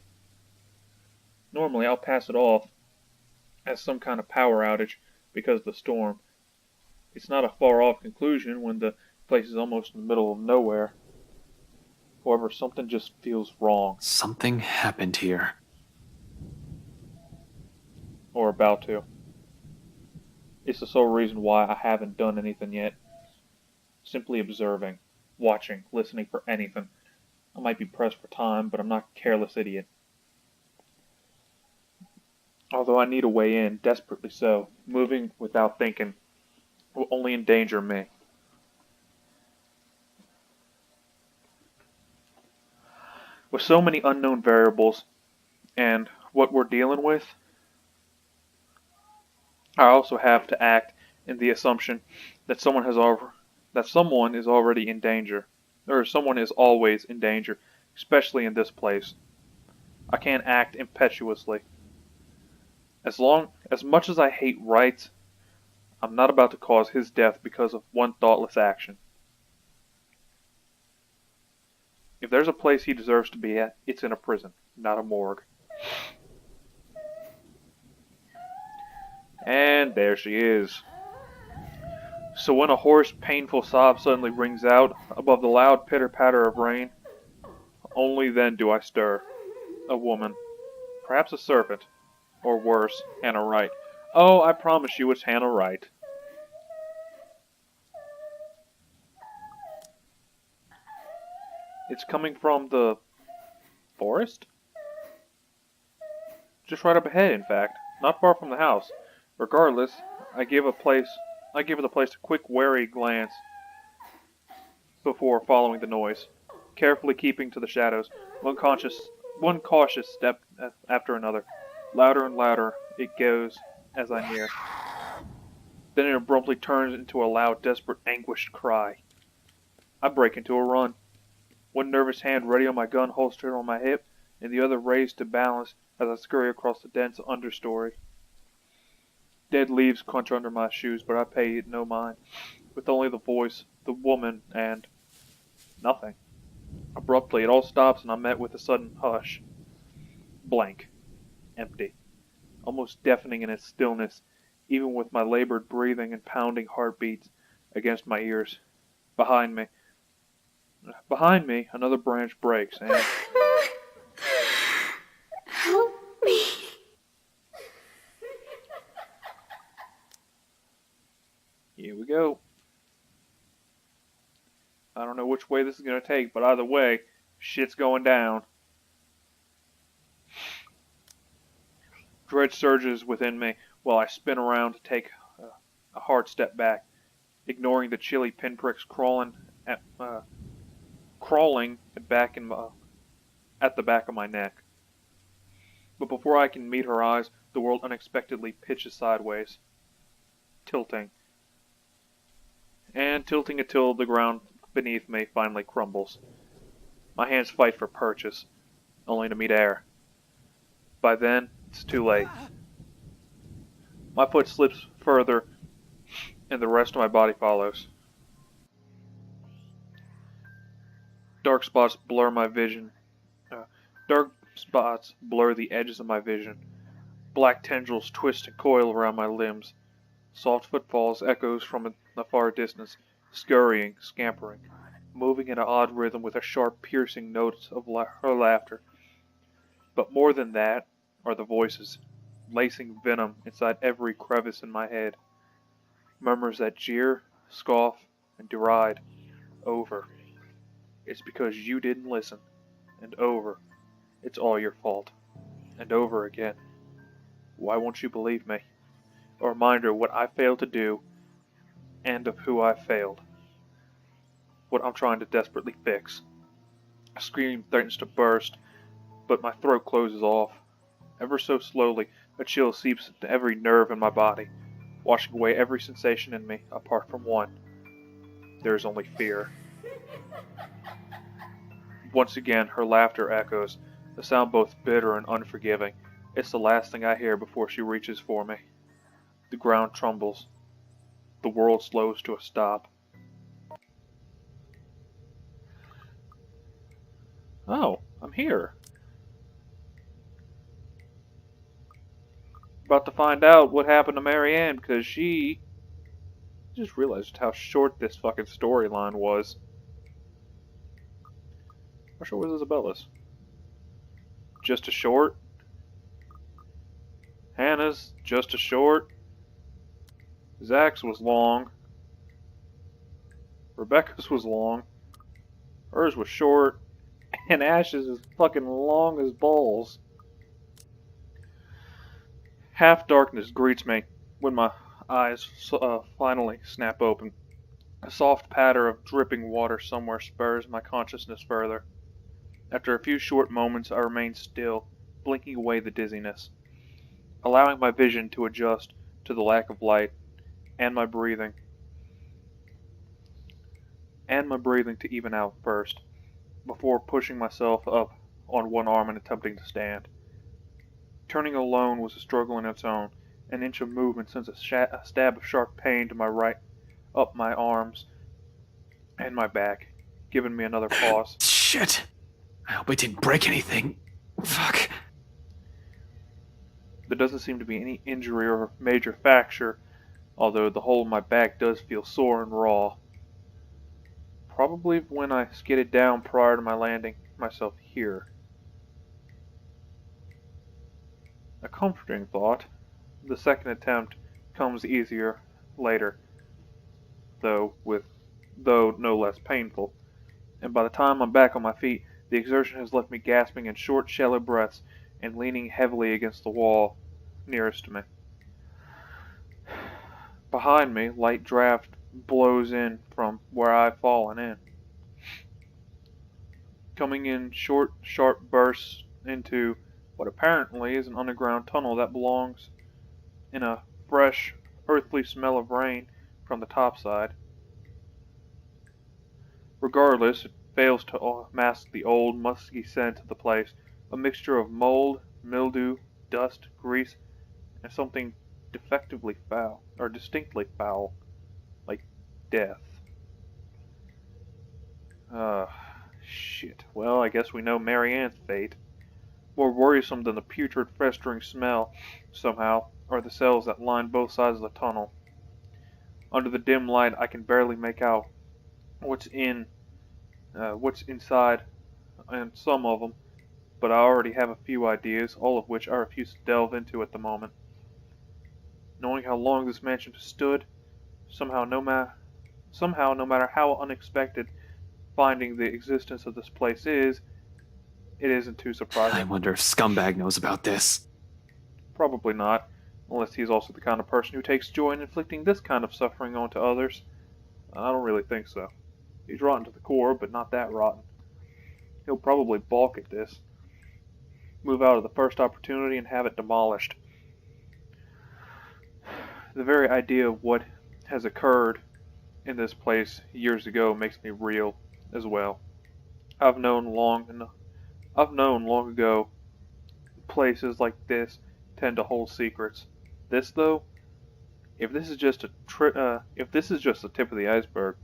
Normally, I'll pass it off as some kind of power outage because of the storm. It's not a far-off conclusion when the place is almost in the middle of nowhere. However, something just feels wrong. Something happened here. Or about to. It's the sole reason why I haven't done anything yet. Simply observing, watching, listening for anything. I might be pressed for time, but I'm not a careless idiot. Although I need a way in, desperately so, moving without thinking will only endanger me. With so many unknown variables and what we're dealing with, I also have to act in the assumption that someone is already in danger, or someone is always in danger, especially in this place. I can't act impetuously. As much as I hate Wright, I'm not about to cause his death because of one thoughtless action. If there's a place he deserves to be at, it's in a prison, not a morgue. And there she is. So when a hoarse, painful sob suddenly rings out above the loud pitter-patter of rain, only then do I stir. A woman. Perhaps a serpent. Or worse, Hannah Wright. Oh, I promise you it's Hannah Wright. It's coming from the forest? Just right up ahead, in fact. Not far from the house. Regardless, I give the place a quick, wary glance before following the noise, carefully keeping to the shadows, one cautious step after another. Louder and louder it goes as I near. Then it abruptly turns into a loud, desperate, anguished cry. I break into a run. One nervous hand ready on my gun holstered on my hip, and the other raised to balance as I scurry across the dense understory. Dead leaves crunch under my shoes, but I pay it no mind, with only the voice, the woman, and nothing. Abruptly, it all stops, and I'm met with a sudden hush. Blank. Empty. Almost deafening in its stillness, even with my labored breathing and pounding heartbeats against my ears. Behind me, another branch breaks, and... Help me. Here we go. I don't know which way this is going to take, but either way, shit's going down. Dread surges within me while I spin around to take a hard step back, ignoring the chilly pinpricks crawling at the back of my neck. But before I can meet her eyes, the world unexpectedly pitches sideways, tilting. And tilting until the ground beneath me finally crumbles. My hands fight for purchase, only to meet air. By then, it's too late. My foot slips further, and the rest of my body follows. Dark spots blur my vision. Dark spots blur the edges of my vision. Black tendrils twist and coil around my limbs. Soft footfalls echoes from the far distance, scurrying, scampering, moving in an odd rhythm with a sharp, piercing note of her laughter. But more than that are the voices, lacing venom inside every crevice in my head. Murmurs that jeer, scoff, and deride. Over. It's because you didn't listen. And over. It's all your fault. And over again. Why won't you believe me? A reminder of what I failed to do, and of who I failed. What I'm trying to desperately fix. A scream threatens to burst, but my throat closes off. Ever so slowly, a chill seeps into every nerve in my body, washing away every sensation in me, apart from one. There is only fear. Once again, her laughter echoes, a sound both bitter and unforgiving. It's the last thing I hear before she reaches for me. The ground trembles. The world slows to a stop. Oh, I'm here. About to find out what happened to Marianne because she just realized how short this fucking storyline was. How short was Isabella's? Just a short? Hannah's just a short? Zach's was long. Rebecca's was long. Hers was short. And Ash's is fucking long as balls. Half darkness greets me when my eyes finally snap open. A soft patter of dripping water somewhere spurs my consciousness further. After a few short moments, I remained still, blinking away the dizziness, allowing my vision to adjust to the lack of light, and my breathing to even out first, before pushing myself up on one arm and attempting to stand. Turning alone was a struggle in its own. An inch of movement sends a stab of sharp pain to my right, up my arms and my back, giving me another pause. Shit! I hope I didn't break anything. Fuck. There doesn't seem to be any injury or major fracture, although the whole of my back does feel sore and raw. Probably when I skidded down prior to my landing myself here. A comforting thought. The second attempt comes easier later, though no less painful. And by the time I'm back on my feet, the exertion has left me gasping in short, shallow breaths and leaning heavily against the wall nearest to me. Behind me, light draft blows in from where I've fallen in, coming in short, sharp bursts into what apparently is an underground tunnel that belongs in a fresh, earthly smell of rain from the topside. Regardless, it fails to mask the old, musky scent of the place, a mixture of mold, mildew, dust, grease, and something distinctly foul, like death. Shit. Well, I guess we know Marianne's fate. More worrisome than the putrid, festering smell, somehow, are the cells that line both sides of the tunnel. Under the dim light, I can barely make out what's inside, and some of them, but I already have a few ideas, all of which I refuse to delve into at the moment. Knowing how long this mansion has stood, somehow, no matter how unexpected finding the existence of this place is, it isn't too surprising. I wonder if Scumbag knows about this. Probably not, unless he's also the kind of person who takes joy in inflicting this kind of suffering onto others. I don't really think so. He's rotten to the core, but not that rotten. He'll probably balk at this, move out at the first opportunity, and have it demolished. The very idea of what has occurred in this place years ago makes me reel as well. I've known long ago places like this tend to hold secrets. This, though, if this is just the tip of the iceberg,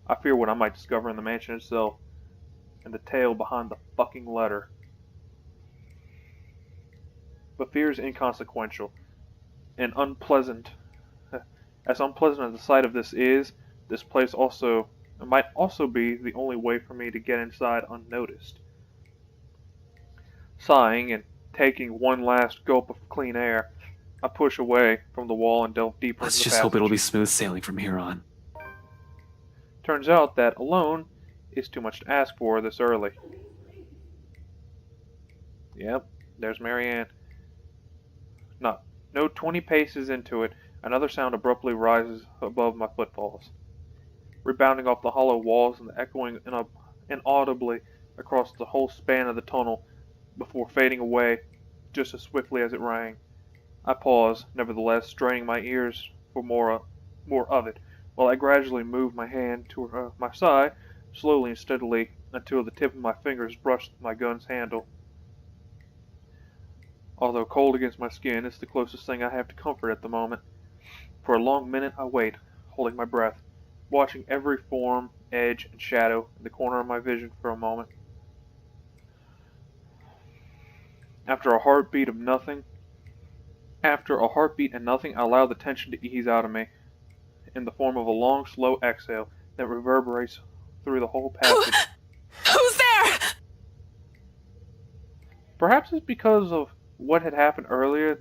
I fear what I might discover in the mansion itself and the tale behind the fucking letter. But fear is inconsequential and unpleasant. As unpleasant as the sight of this is, this place might also be the only way for me to get inside unnoticed. Sighing and taking one last gulp of clean air, I push away from the wall and delve deeper Let's into the just hope it'll be passage. smooth sailing from here on. Turns out that alone is too much to ask for this early. Yep, there's Marianne. No 20 paces into it, another sound abruptly rises above my footfalls, rebounding off the hollow walls and echoing inaudibly across the whole span of the tunnel before fading away just as swiftly as it rang. I pause, nevertheless, straining my ears for more of it, while I gradually move my hand to my side, slowly and steadily, until the tip of my fingers brush my gun's handle. Although cold against my skin, it's the closest thing I have to comfort at the moment. For a long minute I wait, holding my breath, watching every form, edge, and shadow in the corner of my vision for a moment. After a heartbeat and nothing, I allow the tension to ease out of me in the form of a long, slow exhale that reverberates through the whole passage. Who's there? Perhaps it's because of what had happened earlier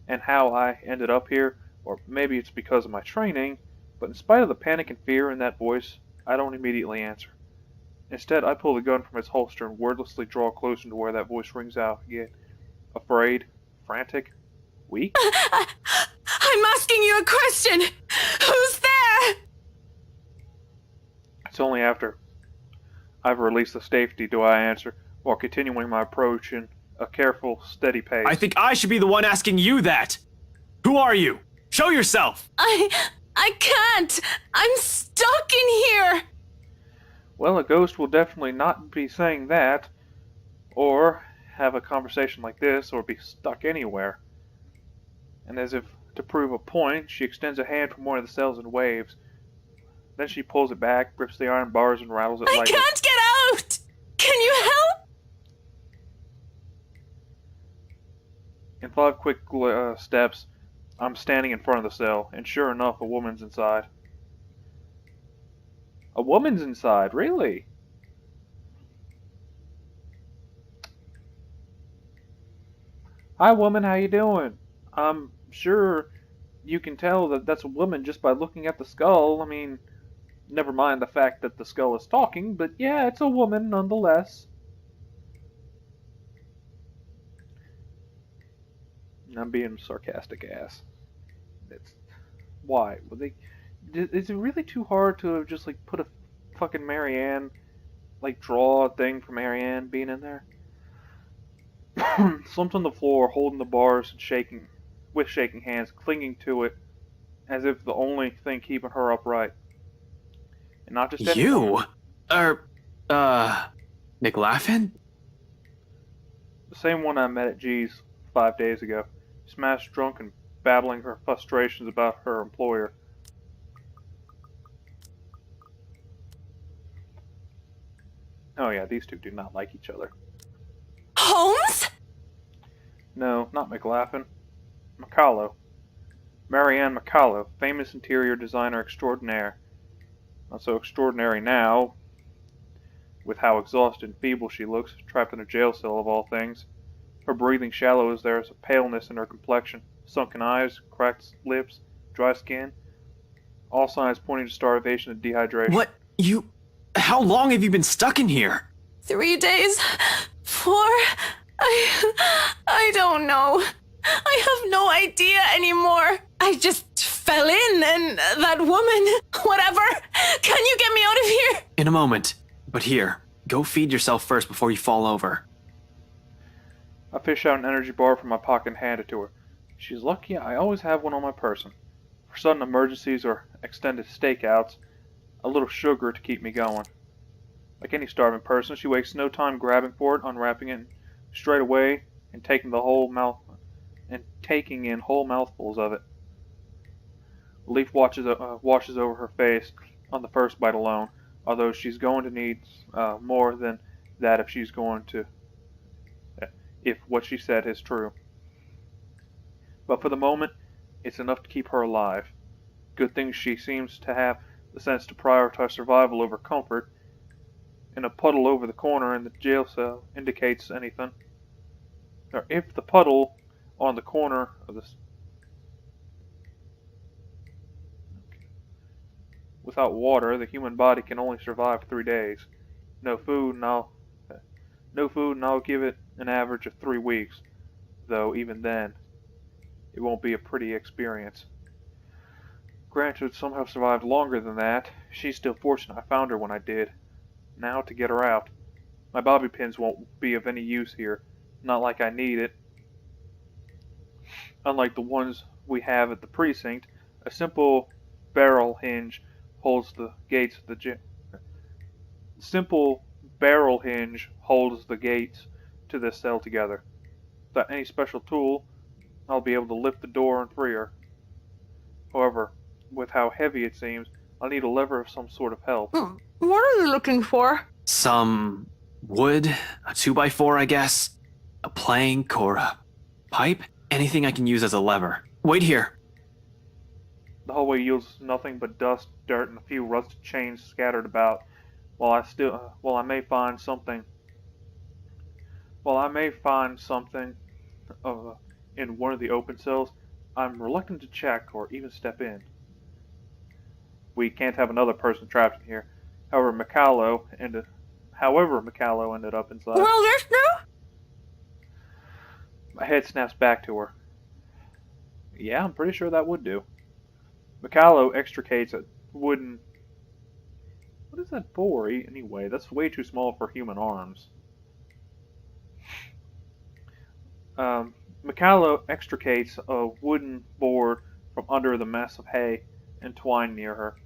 and how I ended up here, or maybe it's because of my training, but in spite of the panic and fear in that voice, I don't immediately answer. Instead, I pull the gun from its holster and wordlessly draw closer to where that voice rings out again. Afraid, frantic, weak? I'm asking you a question. Who's there? It's only after I've released the safety do I answer, while continuing my approach in a careful, steady pace. I think I should be the one asking you that. Who are you? Show yourself! I can't! I'm stuck in here! Well, a ghost will definitely not be saying that, or have a conversation like this, or be stuck anywhere. And as if to prove a point, she extends a hand from one of the cells and waves. Then she pulls it back, grips the iron bars, and rattles it I lightly. can't get out! Can you help? In 5 quick steps, I'm standing in front of the cell, and sure enough, a woman's inside. A woman's inside, really? Hi, woman, how you doing? I'm sure you can tell that that's a woman just by looking at the skull. I mean, never mind the fact that the skull is talking, but yeah, it's a woman nonetheless. I'm being sarcastic ass. It's why? Would they? Is it really too hard to have just like put a fucking Marianne, like draw a thing for Marianne being in there? Slumped on the floor, holding the bars and shaking, with shaking hands, clinging to it, as if the only thing keeping her upright. And not just anyone. You? McLaughlin? The same one I met at G's 5 days ago. Smashed drunk and battling her frustrations about her employer. Oh yeah, these two do not like each other. Holmes? No, not McLaughlin. Macallo. Marianne Macallo, famous interior designer extraordinaire. Not so extraordinary now, with how exhausted and feeble she looks, trapped in a jail cell of all things. Her breathing shallow as there is a paleness in her complexion, sunken eyes, cracked lips, dry skin, all signs pointing to starvation and dehydration. What? How long have you been stuck in here? 3 days? 4? I don't know. I have no idea anymore. I just fell in and that woman, whatever. Can you get me out of here? In a moment. But here, go feed yourself first before you fall over. I fish out an energy bar from my pocket and hand it to her. She's lucky I always have one on my person. For sudden emergencies or extended stakeouts, a little sugar to keep me going. Like any starving person, she wastes no time grabbing for it, unwrapping it straight away, and taking in whole mouthfuls of it. Relief washes over her face on the first bite alone, although she's going to need more than that if what she said is true. But for the moment, it's enough to keep her alive. Good thing she seems to have the sense to prioritize survival over comfort, and a puddle over the corner in the jail cell indicates anything. Or if the puddle on the corner of this without water, the human body can only survive 3 days. No food, and I'll give it an average of 3 weeks. Though even then, it won't be a pretty experience. Granted, some have survived longer than that. She's still fortunate I found her when I did. Now to get her out. My bobby pins won't be of any use here. Not like I need it. Unlike the ones we have at the precinct, a simple barrel hinge holds the gates of the to this cell together. Without any special tool, I'll be able to lift the door and free her. However, with how heavy it seems, I'll need a lever of some sort of help. What are you looking for? Some wood, a 2x4, I guess, a plank or a pipe, anything I can use as a lever. Wait here. The hallway yields nothing but dust, dirt, and a few rusted chains scattered about. While I may find something in one of the open cells, I'm reluctant to check or even step in. We can't have another person trapped in here. However, Macallo ended up inside. Well, there's no... My head snaps back to her. Yeah, I'm pretty sure that would do. Macallo extricates a wooden... What is that for, anyway? That's way too small for human arms. Mikalo extricates a wooden board from under the mass of hay and twine near her.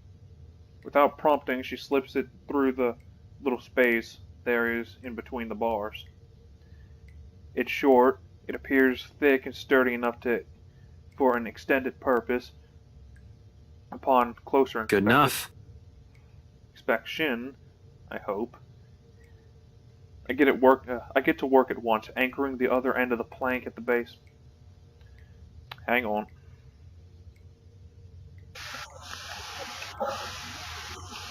Without prompting, she slips it through the little space there is in between the bars. It's short, it appears thick and sturdy enough for an extended purpose. Upon closer Good enough. inspection, I hope, I get to work at once, anchoring the other end of the plank at the base. Hang on.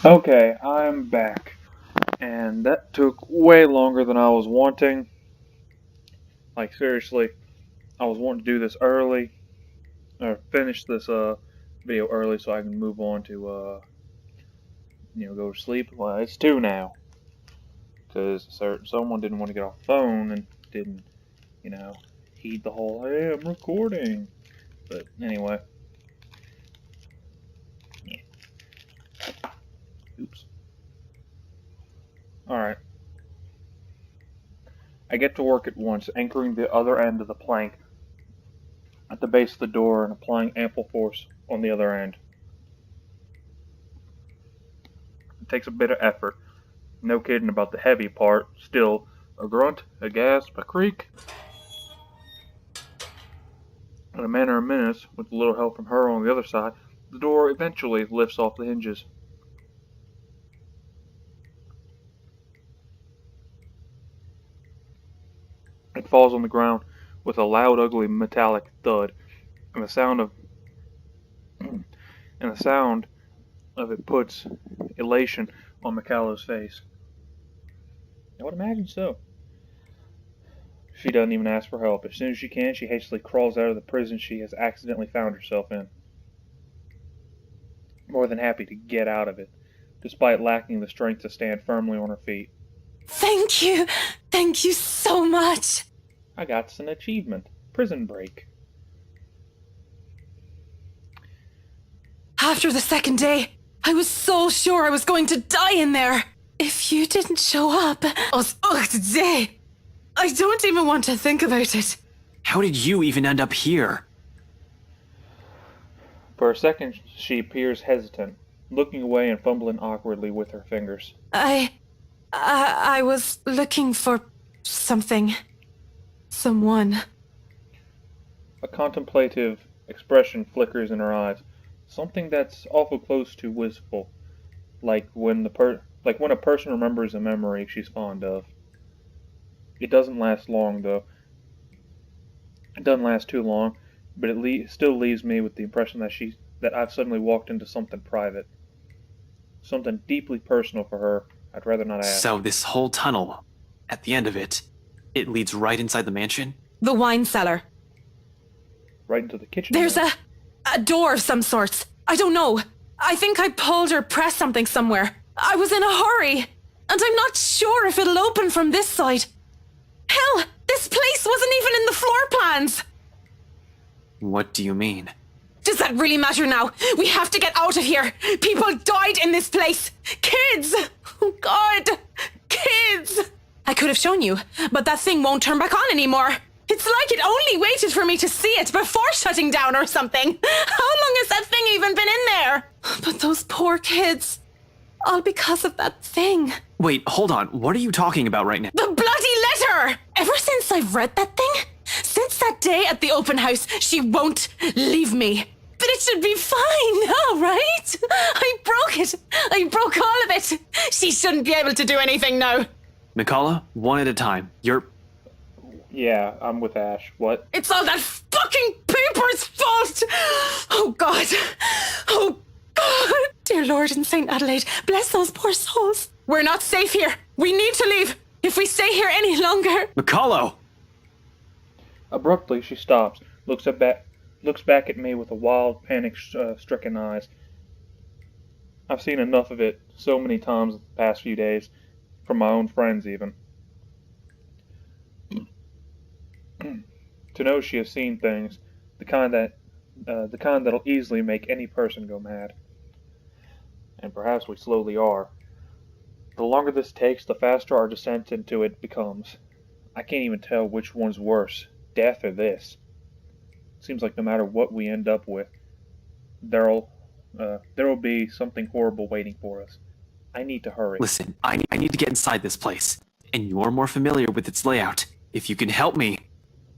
Okay, I'm back. And that took way longer than I was wanting. Like, seriously, I was wanting to do this early, or finish this video early so I can move on to, go to sleep. Well, it's 2 now. Because someone didn't want to get off the phone and didn't, heed the whole, hey, I'm recording. But anyway. Yeah. Oops. Alright. I get to work at once, anchoring the other end of the plank at the base of the door and applying ample force on the other end. It takes a bit of effort. No kidding about the heavy part. Still, a grunt, a gasp, a creak. In a matter of minutes, with a little help from her on the other side, the door eventually lifts off the hinges. It falls on the ground with a loud, ugly, metallic thud, and the sound of it puts elation on Mikalo's face. I would imagine so. She doesn't even ask for help. As soon as she can, she hastily crawls out of the prison she has accidentally found herself in. More than happy to get out of it, despite lacking the strength to stand firmly on her feet. Thank you. Thank you so much. I got an achievement. Prison break. After the second day, I was so sure I was going to die in there. If you didn't show up, I don't even want to think about it. How did you even end up here? For a second, she appears hesitant, looking away and fumbling awkwardly with her fingers. I was looking for something. Someone. A contemplative expression flickers in her eyes, something that's awful close to wistful, like when a person remembers a memory she's fond of. It doesn't last long, though. It doesn't last too long, but it still leaves me with the impression that I've suddenly walked into something private, something deeply personal for her. I'd rather not ask. So this whole tunnel, at the end of it, it leads right inside the mansion? The wine cellar. Right into the kitchen. There's a door of some sorts. I don't know. I think I pulled or pressed something somewhere. I was in a hurry, and I'm not sure if it'll open from this side. Hell, this place wasn't even in the floor plans! What do you mean? Does that really matter now? We have to get out of here! People died in this place! Kids! Oh God! Kids! I could have shown you, but that thing won't turn back on anymore. It's like it only waited for me to see it before shutting down or something. How long has that thing even been in there? But those poor kids. All because of that thing. Wait, hold on. What are you talking about right now? The bloody letter! Ever since I've read that thing, since that day at the open house, she won't leave me. But it should be fine now, right? I broke it. I broke all of it. She shouldn't be able to do anything now. Mikala, one at a time. Yeah, I'm with Ash. What? It's all that fucking paper's fault! Oh God. Oh God. Dear Lord in St. Adelaide, bless those poor souls. We're not safe here. We need to leave. If we stay here any longer... Mikalo! Abruptly, she stops, looks back at me with a wild, panic-stricken eyes. I've seen enough of it so many times the past few days, from my own friends even. To know she has seen things, the kind that'll easily make any person go mad. And perhaps we slowly are. The longer this takes, the faster our descent into it becomes. I can't even tell which one's worse, death or this. Seems like no matter what we end up with, there'll be something horrible waiting for us. I need to hurry. Listen, I need to get inside this place, and you're more familiar with its layout. If you can help me.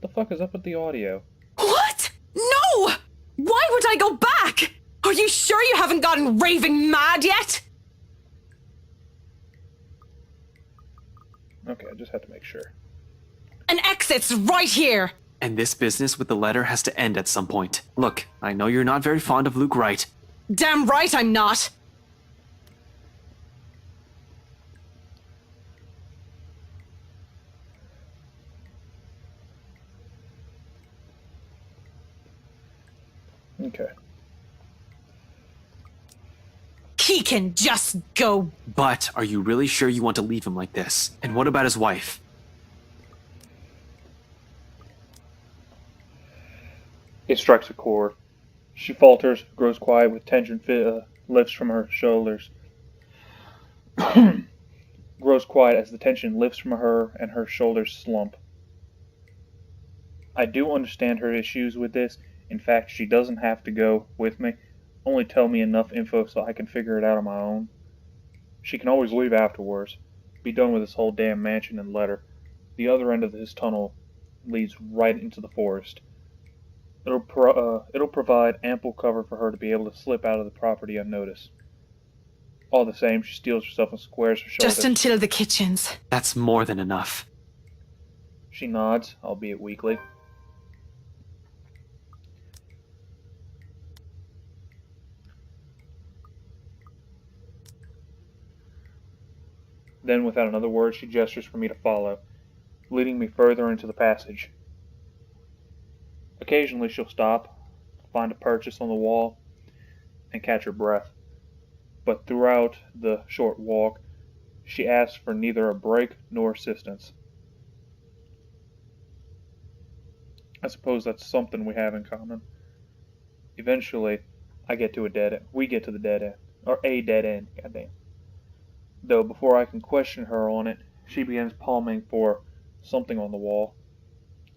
What the fuck is up with the audio? What? No! Why would I go back? Are you sure you haven't gotten raving mad yet? Okay, I just have to make sure. An exit's right here. And this business with the letter has to end at some point. Look, I know you're not very fond of Luke Wright. Damn right I'm not. Okay. He can just go. But are you really sure you want to leave him like this? And what about his wife? It strikes a chord. She falters, grows quiet with tension lifts from her shoulders. Grows quiet as the tension lifts from her and her shoulders slump. I do understand her issues with this. In fact, she doesn't have to go with me. Only tell me enough info so I can figure it out on my own. She can always leave afterwards. Be done with this whole damn mansion and letter. The other end of this tunnel leads right into the forest. It'll provide ample cover for her to be able to slip out of the property unnoticed. All the same, she steels herself and squares her shoulders. Just until the kitchens. That's more than enough. She nods, albeit weakly. Then, without another word, she gestures for me to follow, leading me further into the passage. Occasionally she'll stop, find a purchase on the wall, and catch her breath. But throughout the short walk, she asks for neither a break nor assistance. I suppose that's something we have in common. Eventually, I get to a dead end. We get to the dead end. Or a dead end, goddamn. Though before I can question her on it, she begins palming for something on the wall,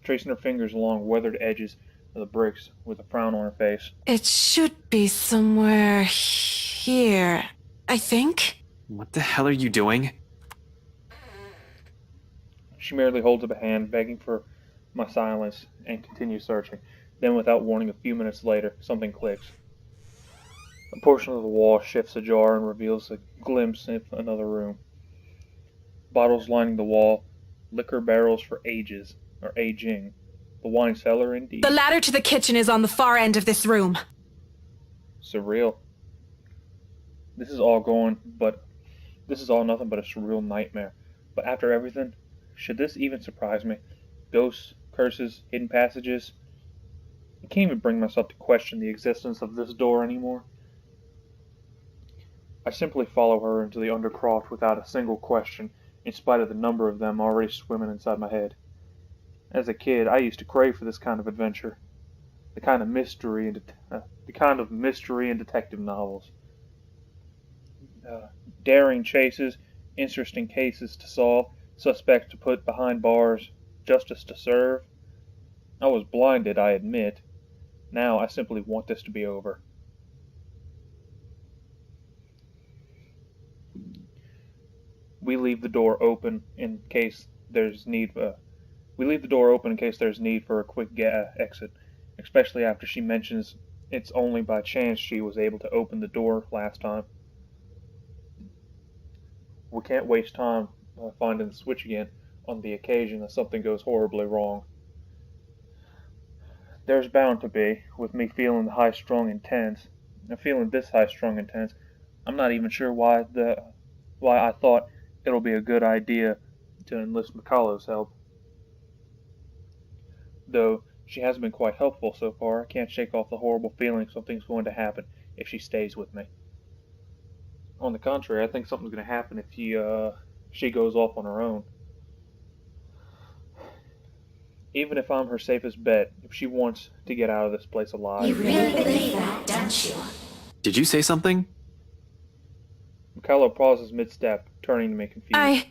tracing her fingers along weathered edges of the bricks with a frown on her face. It should be somewhere here, I think. What the hell are you doing? She merely holds up a hand, begging for my silence, and continues searching. Then, without warning, a few minutes later, something clicks. A portion of the wall shifts ajar and reveals a glimpse of another room. Bottles lining the wall, liquor barrels for ages, or aging. The wine cellar, indeed. The ladder to the kitchen is on the far end of this room. Surreal. This is all nothing but a surreal nightmare. But after everything, should this even surprise me? Ghosts, curses, hidden passages. I can't even bring myself to question the existence of this door anymore. I simply follow her into the undercroft without a single question, in spite of the number of them already swimming inside my head. As a kid, I used to crave for this kind of adventure, the kind of mystery and detective novels. Daring chases, interesting cases to solve, suspects to put behind bars, justice to serve. I was blinded, I admit. Now I simply want this to be over. We leave the door open in case there's need. We leave the door open in case there's need for a quick exit, especially after she mentions it's only by chance she was able to open the door last time. We can't waste time finding the switch again on the occasion that something goes horribly wrong. There's bound to be, with me feeling this high-strung intense. I'm not even sure why I thought it'll be a good idea to enlist Mikalo's help. Though she has been quite helpful so far, I can't shake off the horrible feeling something's going to happen if she stays with me. On the contrary, I think something's going to happen if she goes off on her own. Even if I'm her safest bet, if she wants to get out of this place alive. You really believe that, don't you? Did you say something? Mikalo pauses mid-step, turning to me confused.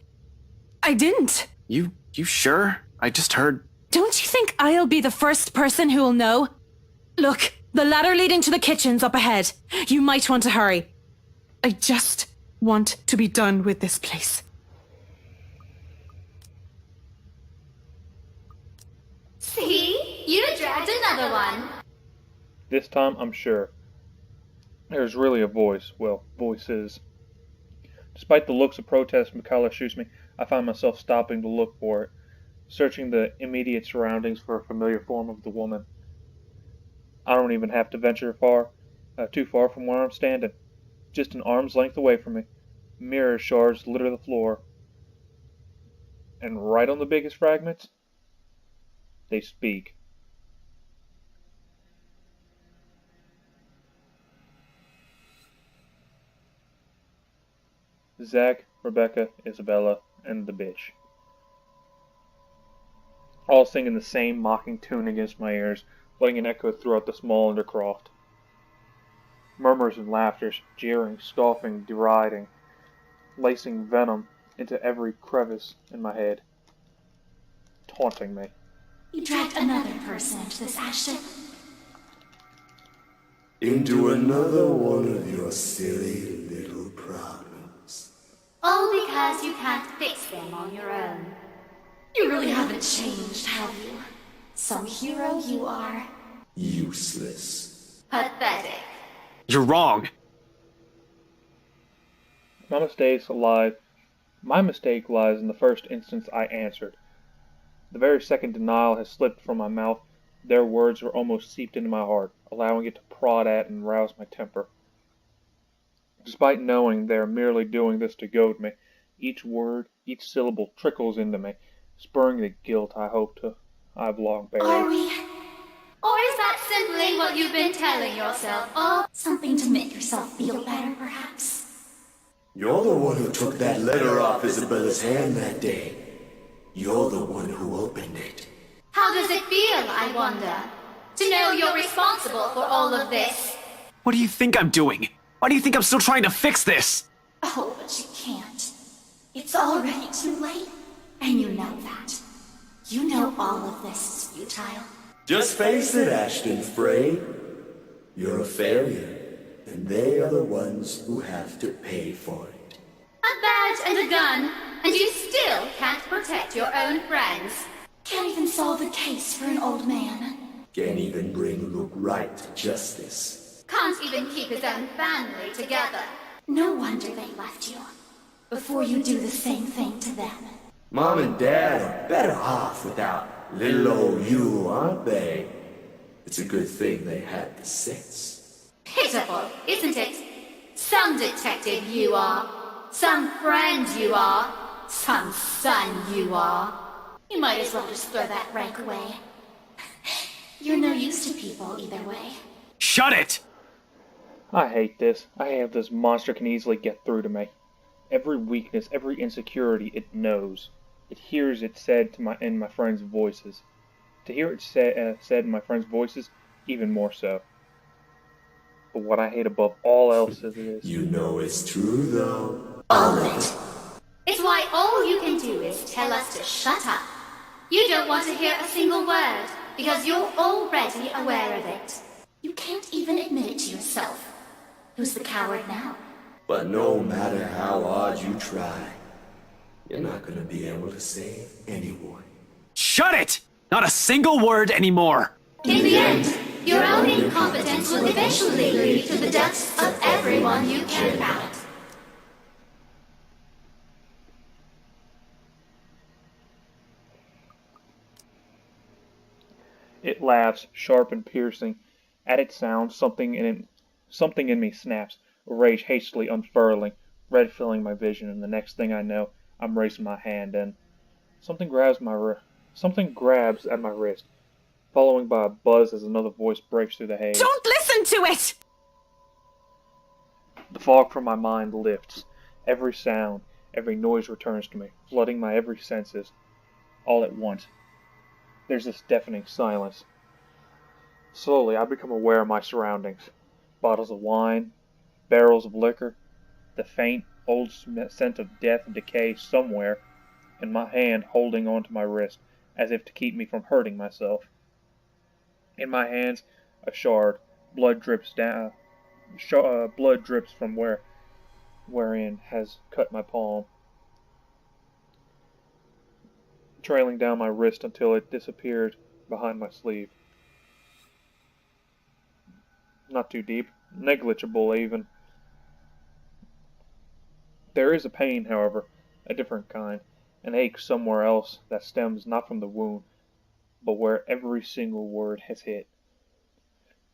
I didn't. You sure? I just heard... Don't you think I'll be the first person who'll know? Look, the ladder leading to the kitchen's up ahead. You might want to hurry. I just want to be done with this place. See? You dragged another one. This time, I'm sure. There's really a voice. Well, voices. Despite the looks of protest Mikhaila shoots me, I find myself stopping to look for it, searching the immediate surroundings for a familiar form of the woman. I don't even have to venture too far from where I'm standing. Just an arm's length away from me, mirror shards litter the floor. And right on the biggest fragments, they speak. Zach, Rebecca, Isabella, and the bitch. All singing the same mocking tune against my ears, letting it echo throughout the small undercroft. Murmurs and laughters, jeering, scoffing, deriding, lacing venom into every crevice in my head, taunting me. You dragged another person into this, Ashton. Into another one of your silly little problems. All because you can't fix them on your own. You really haven't changed, have you? Some hero you are. Useless. Pathetic. You're wrong. My mistake lies in the first instance I answered. The very second denial has slipped from my mouth, their words are almost seeped into my heart, allowing it to prod at and rouse my temper. Despite knowing they are merely doing this to goad me, each word, each syllable trickles into me, spurring the guilt I've long buried. Are we? Or is that simply what you've been telling yourself? Oh, Something to make yourself feel better, perhaps. You're the one who took that letter off Isabella's hand that day. You're the one who opened it. how does it feel, I wonder? To know you're responsible for all of this. What do you think I'm doing? Why do you think I'm still trying to fix this? Oh, but you can't. It's already too late. And you know that. You know all of this is futile. Just face it, Ashton Frey. You're a failure, and they are the ones who have to pay for it. A badge and a gun, and you still can't protect your own friends. Can't even solve a case for an old man. Can't even bring Luke Wright to justice. Can't even keep his own family together. No wonder they left you. Before you do the same thing to them. Mom and Dad are better off without little old you, aren't they? It's a good thing they had the sense. Pitiful, isn't it? Some detective you are. Some friend you are. Some son you are. You might as well just throw that rank away. You're no use to people either way. Shut it! I hate this. I hate how this monster can easily get through to me. Every weakness, every insecurity it knows. It hears it said in my friends' voices. To hear it said in my friends' voices, even more so. But what I hate above all else is this. You know it's true, though. All of it. It's why all you can do is tell us to shut up. You don't want to hear a single word, because you're already aware of it. You can't even admit it to yourself. Who's the coward now? But no matter how hard you try, you're not gonna be able to save anyone. Shut it! Not a single word anymore! In the end, your own incompetence will eventually lead to the deaths of everyone you care about. It laughs, sharp and piercing. At its sound, something in me snaps, rage hastily unfurling, red filling my vision, and the next thing I know, I'm raising my hand and something grabs at my wrist, following by a buzz as another voice breaks through the haze. Don't listen to it! The fog from my mind lifts. Every sound, every noise returns to me, flooding my every senses, all at once. There's this deafening silence. Slowly, I become aware of my surroundings. Bottles of wine, barrels of liquor, the faint, old scent of death and decay somewhere, and my hand holding onto my wrist, as if to keep me from hurting myself. In my hands, a shard. Blood drips down. Blood drips from wherein has cut my palm, trailing down my wrist until it disappeared behind my sleeve. Not too deep, negligible even. There is a pain, however, a different kind, an ache somewhere else that stems not from the wound, but where every single word has hit.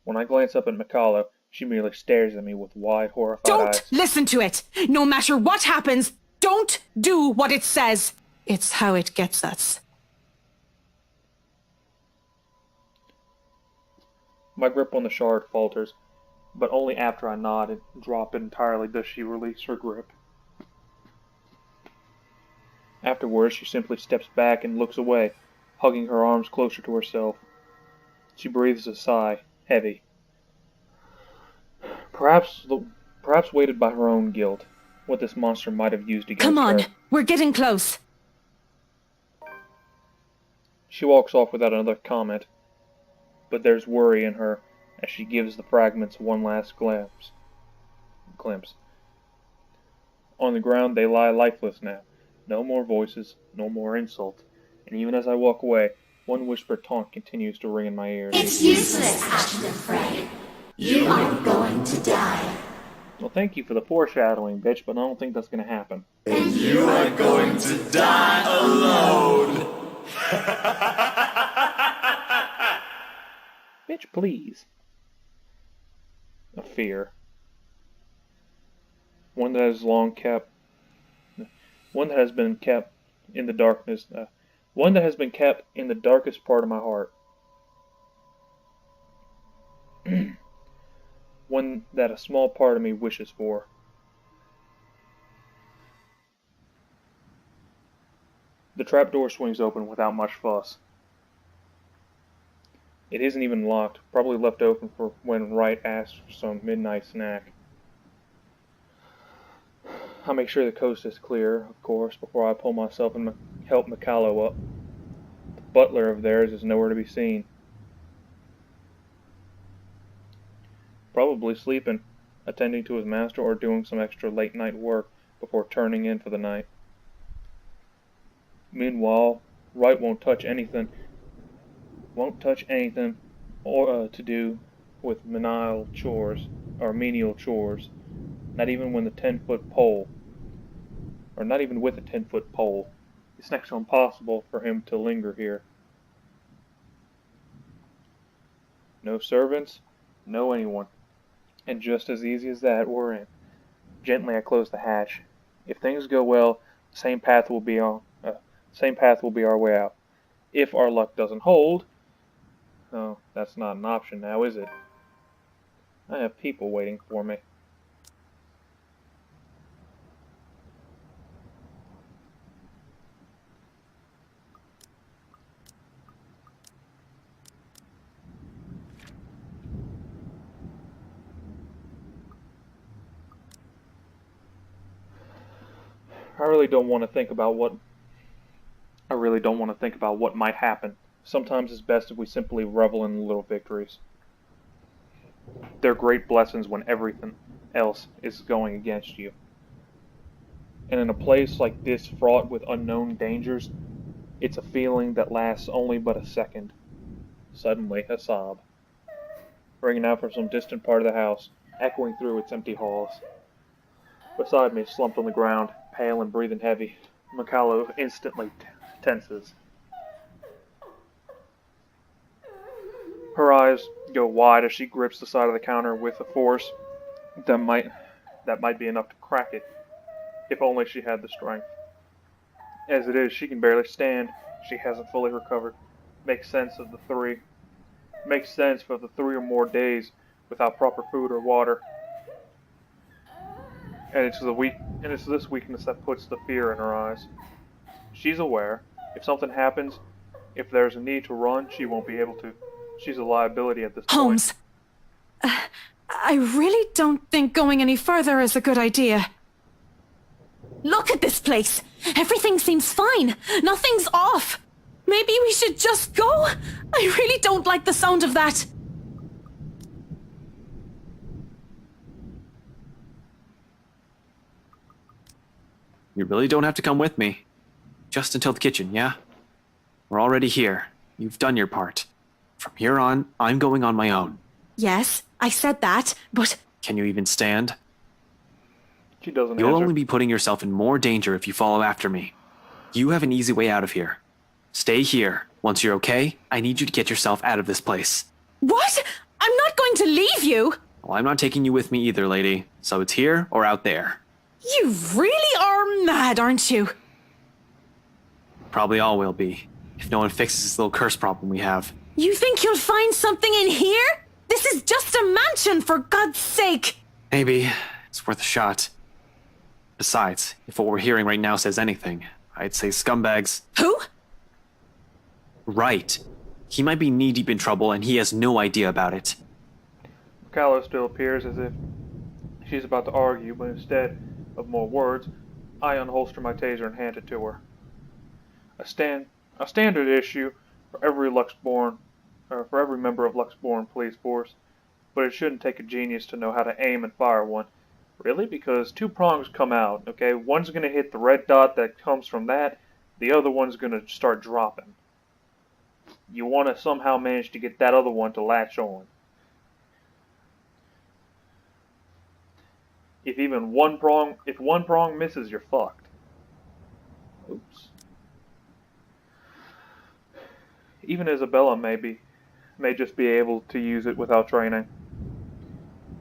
When I glance up at Mikalo, she merely stares at me with wide, horrified Don't eyes. listen to it! No matter what happens, don't do what it says! It's how it gets us. My grip on the shard falters, but only after I nod and drop it entirely does she release her grip. Afterwards, she simply steps back and looks away, hugging her arms closer to herself. She breathes a sigh, heavy. Perhaps weighted by her own guilt, what this monster might have used against her. Come on, we're getting close. She walks off without another comment, but there's worry in her as she gives the fragments one last glimpse. On the ground they lie lifeless now. No more voices, no more insult, and even as I walk away, one whispered taunt continues to ring in my ears. It's useless acting afraid. You aren't going to die. Well, thank you for the foreshadowing, bitch, but I don't think that's gonna happen. And you are going to die alone. Bitch, please. A fear. One that has been kept in the darkness. One that has been kept in the darkest part of my heart. One that a small part of me wishes for. The trapdoor swings open without much fuss. It isn't even locked, probably left open for when Wright asks for some midnight snack. I make sure the coast is clear, of course, before I pull myself and help Mikalo up. The butler of theirs is nowhere to be seen. Probably sleeping, attending to his master, or doing some extra late-night work before turning in for the night. Meanwhile, Wright won't touch anything or to do with menial chores, not even when the 10-foot pole, or not even with a 10-foot pole. It's next to impossible for him to linger here. No servants, no anyone. And just as easy as that, we're in. Gently I close the hatch. If things go well, the same path will be our way out. If our luck doesn't hold, oh, that's not an option now, is it? I have people waiting for me. I really don't want to think about what might happen. Sometimes it's best if we simply revel in the little victories. They're great blessings when everything else is going against you. And in a place like this fraught with unknown dangers, it's a feeling that lasts only but a second. Suddenly, a sob, ringing out from some distant part of the house, echoing through its empty halls. Beside me, slumped on the ground, pale and breathing heavy, Mikalo instantly tenses. Her eyes go wide as she grips the side of the counter with a force that might be enough to crack it, if only she had the strength. As it is, she can barely stand. She hasn't fully recovered. Makes sense for the 3 or more days without proper food or water. And it's this weakness that puts the fear in her eyes. She's aware. If something happens, if there's a need to run, she won't be able to. She's a liability at this point. Holmes, I really don't think going any further is a good idea. Look at this place. Everything seems fine. Nothing's off. maybe we should just go? I really don't like the sound of that. You really don't have to come with me. Just until the kitchen, yeah? We're already here. You've done your part. From here on, I'm going on my own. Yes, I said that, but Can you even stand? She doesn't You'll answer. only be putting yourself in more danger if you follow after me. You have an easy way out of here. Stay here. Once you're okay, I need you to get yourself out of this place. what? I'm not going to leave you. Well, I'm not taking you with me either, lady. So it's here or out there. You really are mad, aren't you? Probably all will be. If no one fixes this little curse problem we have. You think you'll find something in here? This is just a mansion, for God's sake. Maybe. It's worth a shot. Besides, if what we're hearing right now says anything, I'd say scumbags. Who? Right. He might be knee-deep in trouble and he has no idea about it. Mikalo still appears as if she's about to argue, but instead of more words, I unholster my taser and hand it to her. A standard issue for every member of Luxborn police force, but it shouldn't take a genius to know how to aim and fire one. Really? Because two prongs come out, okay? One's going to hit the red dot that comes from that, the other one's going to start dropping. You want to somehow manage to get that other one to latch on. If one prong misses, you're fucked. Oops. Even Isabella may just be able to use it without training.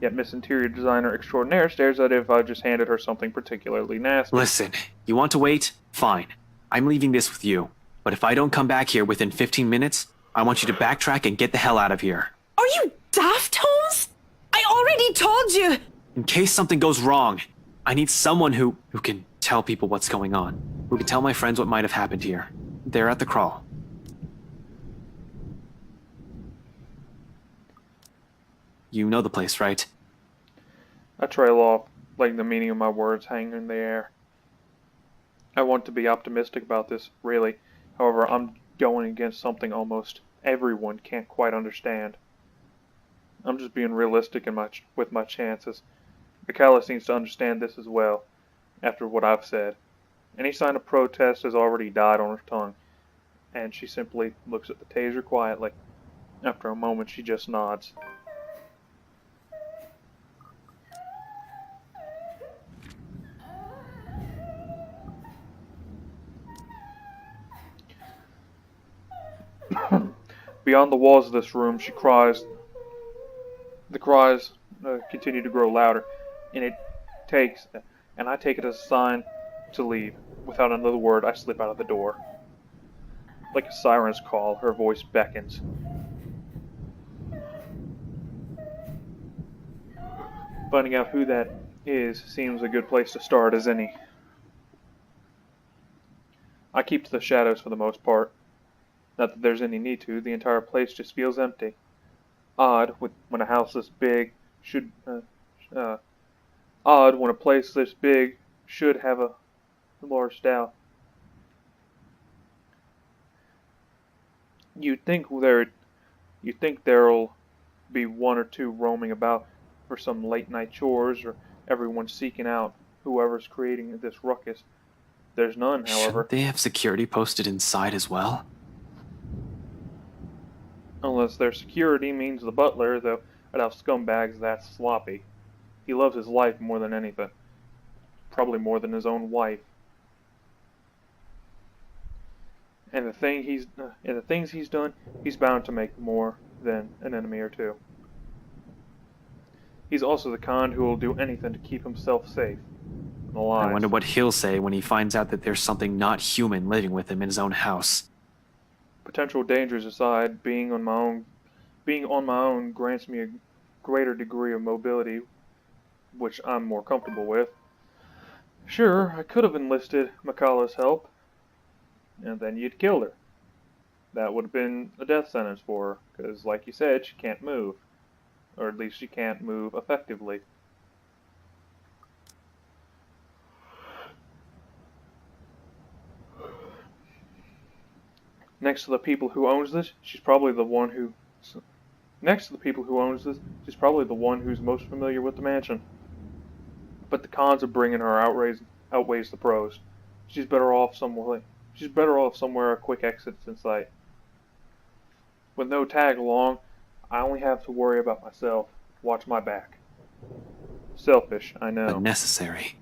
Yet Miss Interior Designer Extraordinaire stares at it if I just handed her something particularly nasty. Listen, you want to wait? Fine. I'm leaving this with you. But if I don't come back here within 15 minutes, I want you to backtrack and get the hell out of here. Are you daft, Holmes? I already told you. In case something goes wrong, I need someone who can tell people what's going on. Who can tell my friends what might have happened here. They're at the crawl. You know the place, right? I trail off, letting the meaning of my words hang in the air. I want to be optimistic about this, really. However, I'm going against something almost everyone can't quite understand. I'm just being realistic with my chances. Mikala seems to understand this as well, after what I've said. Any sign of protest has already died on her tongue, and she simply looks at the taser quietly. After a moment, she just nods. Beyond the walls of this room, she cries. The cries continue to grow louder, and I take it as a sign to leave. Without another word, I slip out of the door. Like a siren's call, her voice beckons. Finding out who that is seems a good place to start as any. I keep to the shadows for the most part. Not that there's any need to, the entire place just feels empty. Odd, when a house this big odd when a place this big should have a large staff. You'd think there'll be one or two roaming about for some late night chores, or everyone seeking out whoever's creating this ruckus. There's none, however. Shouldn't they have security posted inside as well? Unless their security means the butler, though I'd have scumbags that sloppy. He loves his life more than anything. Probably more than his own wife. And the things he's done, he's bound to make more than an enemy or two. He's also the kind who will do anything to keep himself safe and alive. I wonder what he'll say when he finds out that there's something not human living with him in his own house. Potential dangers aside, being on my own grants me a greater degree of mobility, which I'm more comfortable with. Sure, I could have enlisted Mikala's help, and then you'd killed her. That would have been a death sentence for her, because, like you said, she can't move. Or at least she can't move effectively. Next to the people who owns this, she's probably the one who... Next to the people who owns this, she's probably the one who's most familiar with the mansion. But the cons of bringing her outweighs the pros. She's better off somewhere. She's better off somewhere a quick exit's in sight. With no tag along, I only have to worry about myself. Watch my back. Selfish, I know. Unnecessary.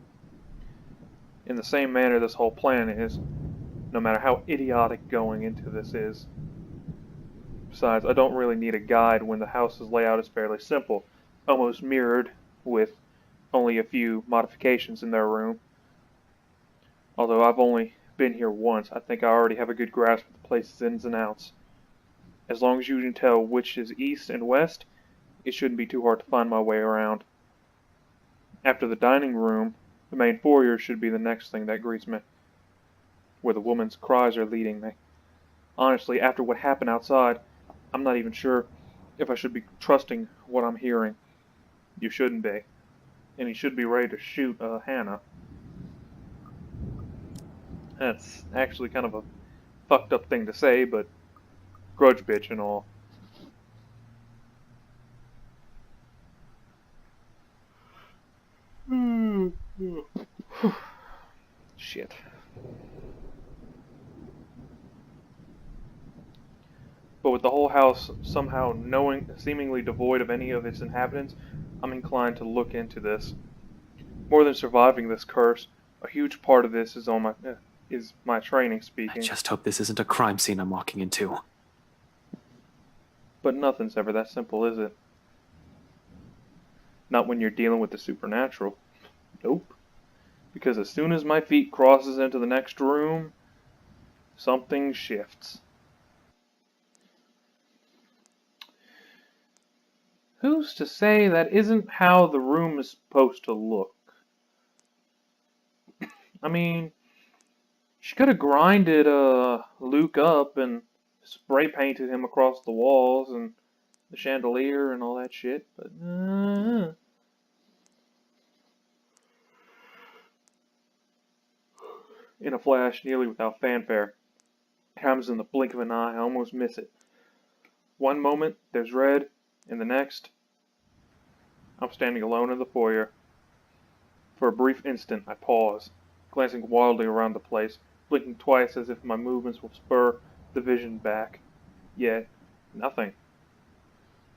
In the same manner this whole plan is, no matter how idiotic going into this is. Besides, I don't really need a guide when the house's layout is fairly simple, almost mirrored, with only a few modifications in their room. Although I've only been here once, I think I already have a good grasp of the place's ins and outs. As long as you can tell which is east and west, it shouldn't be too hard to find my way around. After the dining room, the main foyer should be the next thing that greets me, where the woman's cries are leading me. Honestly, after what happened outside, I'm not even sure if I should be trusting what I'm hearing. You shouldn't be. And he should be ready to shoot Hannah. That's actually kind of a fucked up thing to say, but grudge bitch and all. Shit. But with the whole house somehow seemingly devoid of any of its inhabitants, I'm inclined to look into this. More than surviving this curse, a huge part of this is my training speaking. I just hope this isn't a crime scene I'm walking into. But nothing's ever that simple, is it? Not when you're dealing with the supernatural. Nope. Because as soon as my feet crosses into the next room, something shifts. Who's to say that isn't how the room is supposed to look? I mean, she could have grinded Luke up and spray painted him across the walls and the chandelier and all that shit, but in a flash, nearly without fanfare. It happens in the blink of an eye. I almost miss it. One moment, there's red, and the next, I'm standing alone in the foyer. For a brief instant, I pause, glancing wildly around the place, blinking twice as if my movements will spur the vision back. Yet, nothing.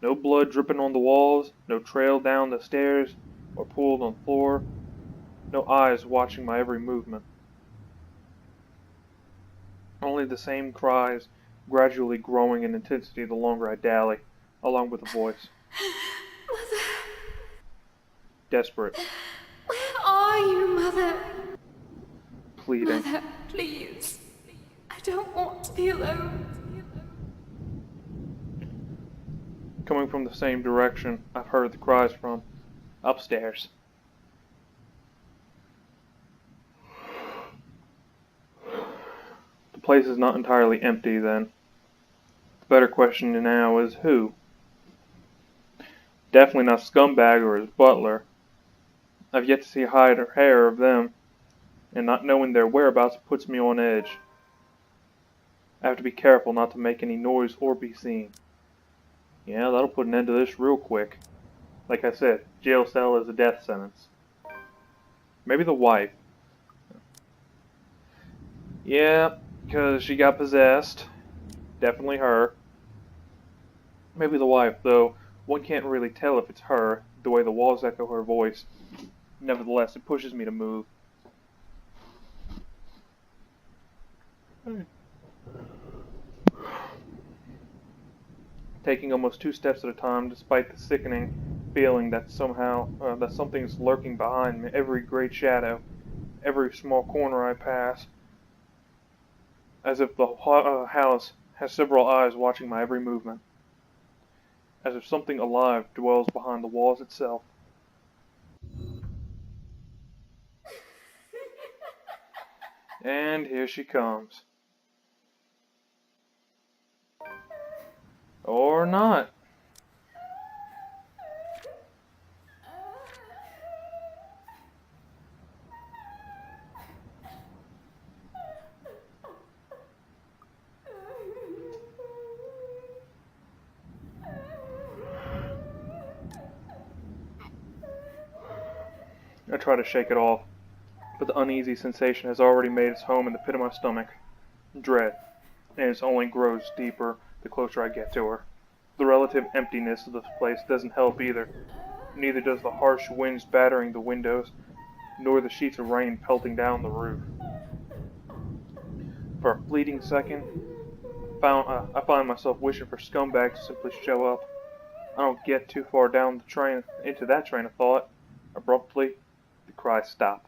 No blood dripping on the walls, no trail down the stairs or pooled on the floor, no eyes watching my every movement. Only the same cries, gradually growing in intensity the longer I dally, along with a voice. Mother, Desperate, where are you, Mother? pleading. Mother, please. I don't want to be alone. Coming from the same direction I've heard the cries from. Upstairs. The place is not entirely empty, then. The better question now is who? Definitely not Scumbag or his butler. I've yet to see hide or hair of them, and not knowing their whereabouts puts me on edge. I have to be careful not to make any noise or be seen. Yeah, that'll put an end to this real quick. Like I said, jail cell is a death sentence. Maybe the wife. Yeah, because she got possessed. Definitely her. Maybe the wife, though one can't really tell if it's her, the way the walls echo her voice. Nevertheless, it pushes me to move. Taking almost 2 steps at a time, despite the sickening feeling that that something's lurking behind me, every great shadow, every small corner I pass, as if the house has several eyes watching my every movement, as if something alive dwells behind the walls itself. And here she comes. Or not. I try to shake it off, but the uneasy sensation has already made its home in the pit of my stomach. Dread, and it only grows deeper the closer I get to her. The relative emptiness of this place doesn't help either. Neither does the harsh winds battering the windows, nor the sheets of rain pelting down the roof. For a fleeting second, I find myself wishing for scumbags to simply show up. I don't get too far down the train into that train of thought. Abruptly, the cries stop,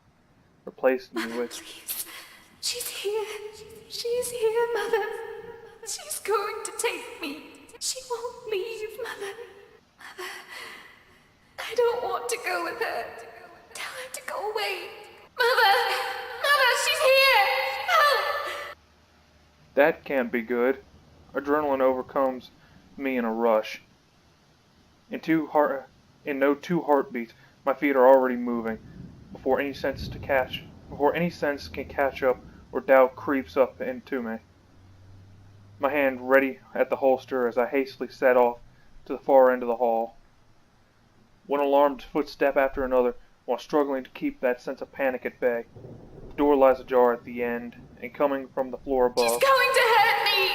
replacing me with, Please. She's here. She's here, Mother. She's going to take me. She won't leave, Mother. Mother. I don't want to go with her. Tell her to go away. Mother! Mother, she's here! Help! That can't be good. Adrenaline overcomes me in a rush. In no two heartbeats, my feet are already moving. Before any sense can catch up or doubt creeps up into me. My hand ready at the holster as I hastily set off to the far end of the hall. One alarmed footstep after another, while struggling to keep that sense of panic at bay. The door lies ajar at the end, and coming from the floor above. She's going to hurt me!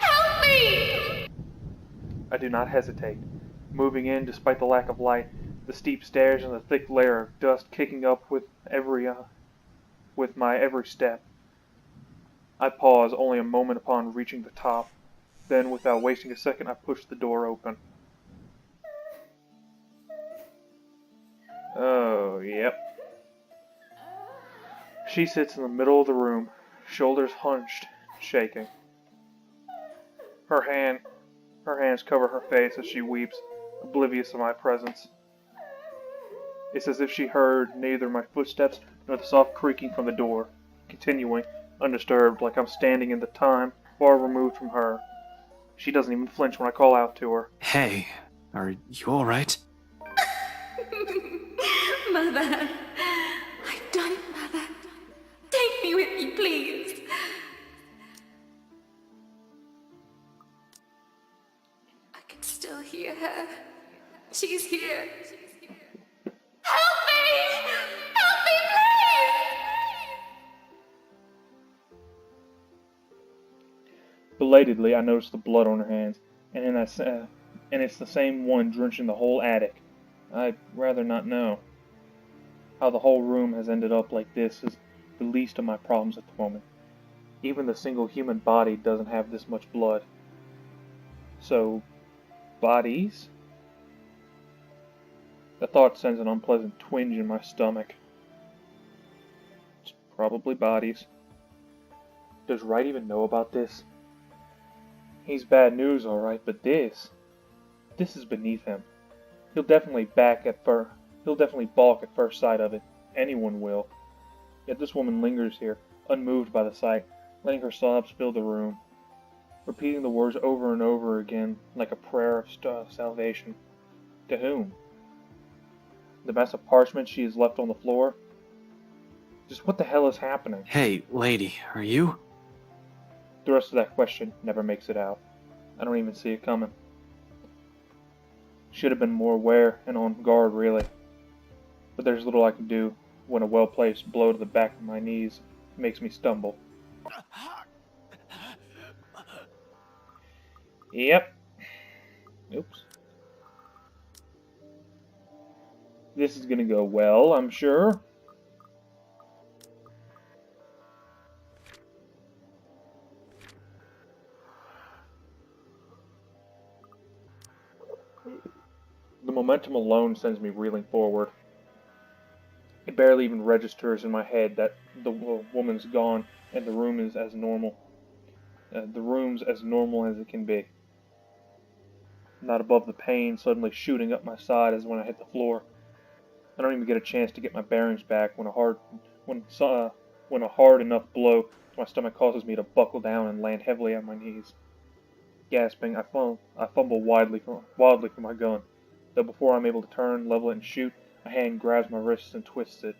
Help me! I do not hesitate, moving in despite the lack of light, the steep stairs and the thick layer of dust kicking up with my every step. I pause only a moment upon reaching the top. Then, without wasting a second, I push the door open. Oh, yep. She sits in the middle of the room, shoulders hunched, shaking. Her hands cover her face as she weeps, oblivious of my presence. It's as if she heard neither my footsteps nor the soft creaking from the door, continuing, undisturbed, like I'm standing in the time, far removed from her. She doesn't even flinch when I call out to her. Hey, are you alright? Mother. I've done it, Mother. Take me with you, please. I can still hear her. She's here. Help me! Help me, please! Belatedly, I notice the blood on her hands, and it's the same one drenching the whole attic. I'd rather not know. How the whole room has ended up like this is the least of my problems at the moment. Even the single human body doesn't have this much blood. So, bodies? The thought sends an unpleasant twinge in my stomach. It's probably bodies. Does Wright even know about this? He's bad news, alright, but this is beneath him. He'll definitely balk at first sight of it. Anyone will. Yet this woman lingers here, unmoved by the sight, letting her sobs fill the room, repeating the words over and over again like a prayer of salvation. To whom? The mess of parchment she has left on the floor? Just what the hell is happening? Hey, lady, are you? The rest of that question never makes it out. I don't even see it coming. Should have been more aware and on guard, really. But there's little I can do when a well-placed blow to the back of my knees makes me stumble. Yep. Oops. This is gonna go well, I'm sure. The momentum alone sends me reeling forward. It barely even registers in my head that the woman's gone and the room is as normal. The room's as normal as it can be. Not above the pain suddenly shooting up my side as when I hit the floor. I don't even get a chance to get my bearings back when a hard enough blow to my stomach causes me to buckle down and land heavily on my knees. Gasping, I fumble wildly for my gun. Though before I'm able to turn, level it, and shoot, a hand grabs my wrists and twists it.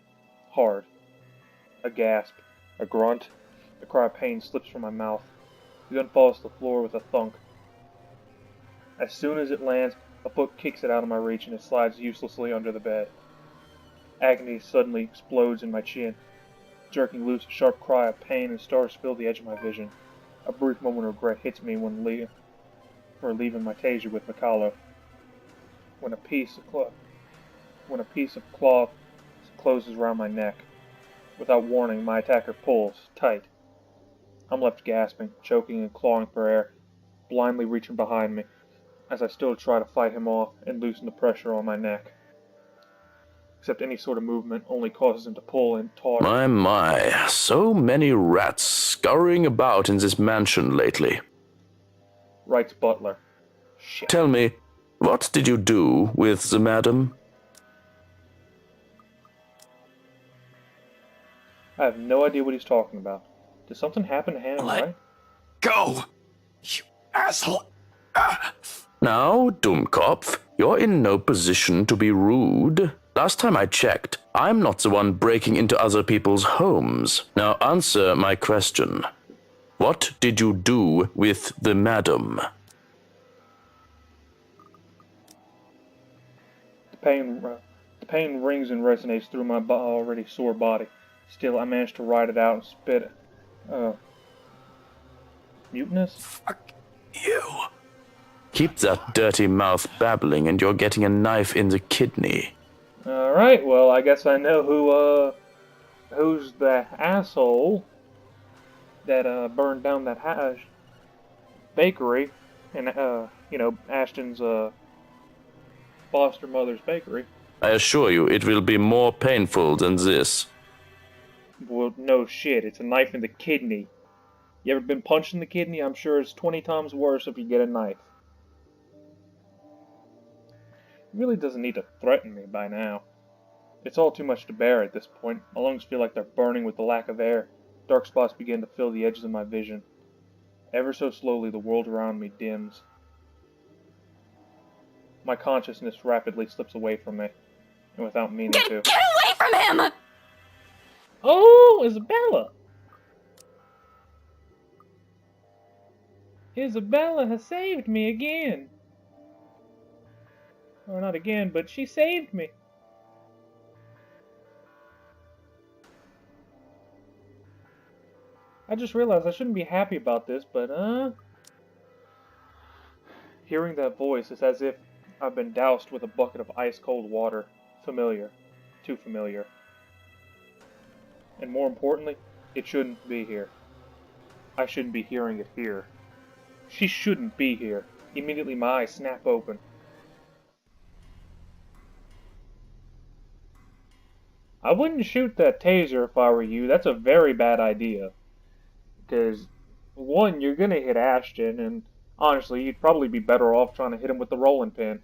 Hard. A gasp. A grunt. A cry of pain slips from my mouth. The gun falls to the floor with a thunk. As soon as it lands, a foot kicks it out of my reach and it slides uselessly under the bed. Agony suddenly explodes in my chin, jerking loose a sharp cry of pain and stars fill the edge of my vision. A brief moment of regret hits me for leaving my taser with Mikalo. When a piece of cloth closes around my neck. Without warning, my attacker pulls, tight. I'm left gasping, choking and clawing for air, blindly reaching behind me, as I still try to fight him off and loosen the pressure on my neck. Except any sort of movement only causes him to pull and taut. My, so many rats scurrying about in this mansion lately. Writes Butler. Shit. Tell me, what did you do with the madam? I have no idea what he's talking about. Did something happen to Hannah, right? Go! You asshole! Now, Doomkopf, you're in no position to be rude. Last time I checked, I'm not the one breaking into other people's homes. Now answer my question. What did you do with the madam? The pain rings and resonates through my already sore body. Still, I managed to ride it out and spit it. Mutinous? Fuck you. Keep that dirty mouth babbling and you're getting a knife in the kidney. Alright, well, I guess I know who's the asshole that, burned down that bakery in, Ashton's, foster mother's bakery. I assure you, it will be more painful than this. Well, no shit, it's a knife in the kidney. You ever been punched in the kidney? I'm sure it's 20 times worse if you get a knife. He really doesn't need to threaten me by now. It's all too much to bear at this point. My lungs feel like they're burning with the lack of air. Dark spots begin to fill the edges of my vision. Ever so slowly, the world around me dims. My consciousness rapidly slips away from me, and without meaning to. Get away from him! Oh, Isabella! Isabella has saved me again. Or not again, but she saved me. I just realized I shouldn't be happy about this, but, hearing that voice is as if I've been doused with a bucket of ice-cold water. Familiar. Too familiar. And more importantly, it shouldn't be here. I shouldn't be hearing it here. She shouldn't be here. Immediately my eyes snap open. I wouldn't shoot that taser if I were you. That's a very bad idea. Because, one, you're gonna hit Ashton, and honestly, you'd probably be better off trying to hit him with the rolling pin.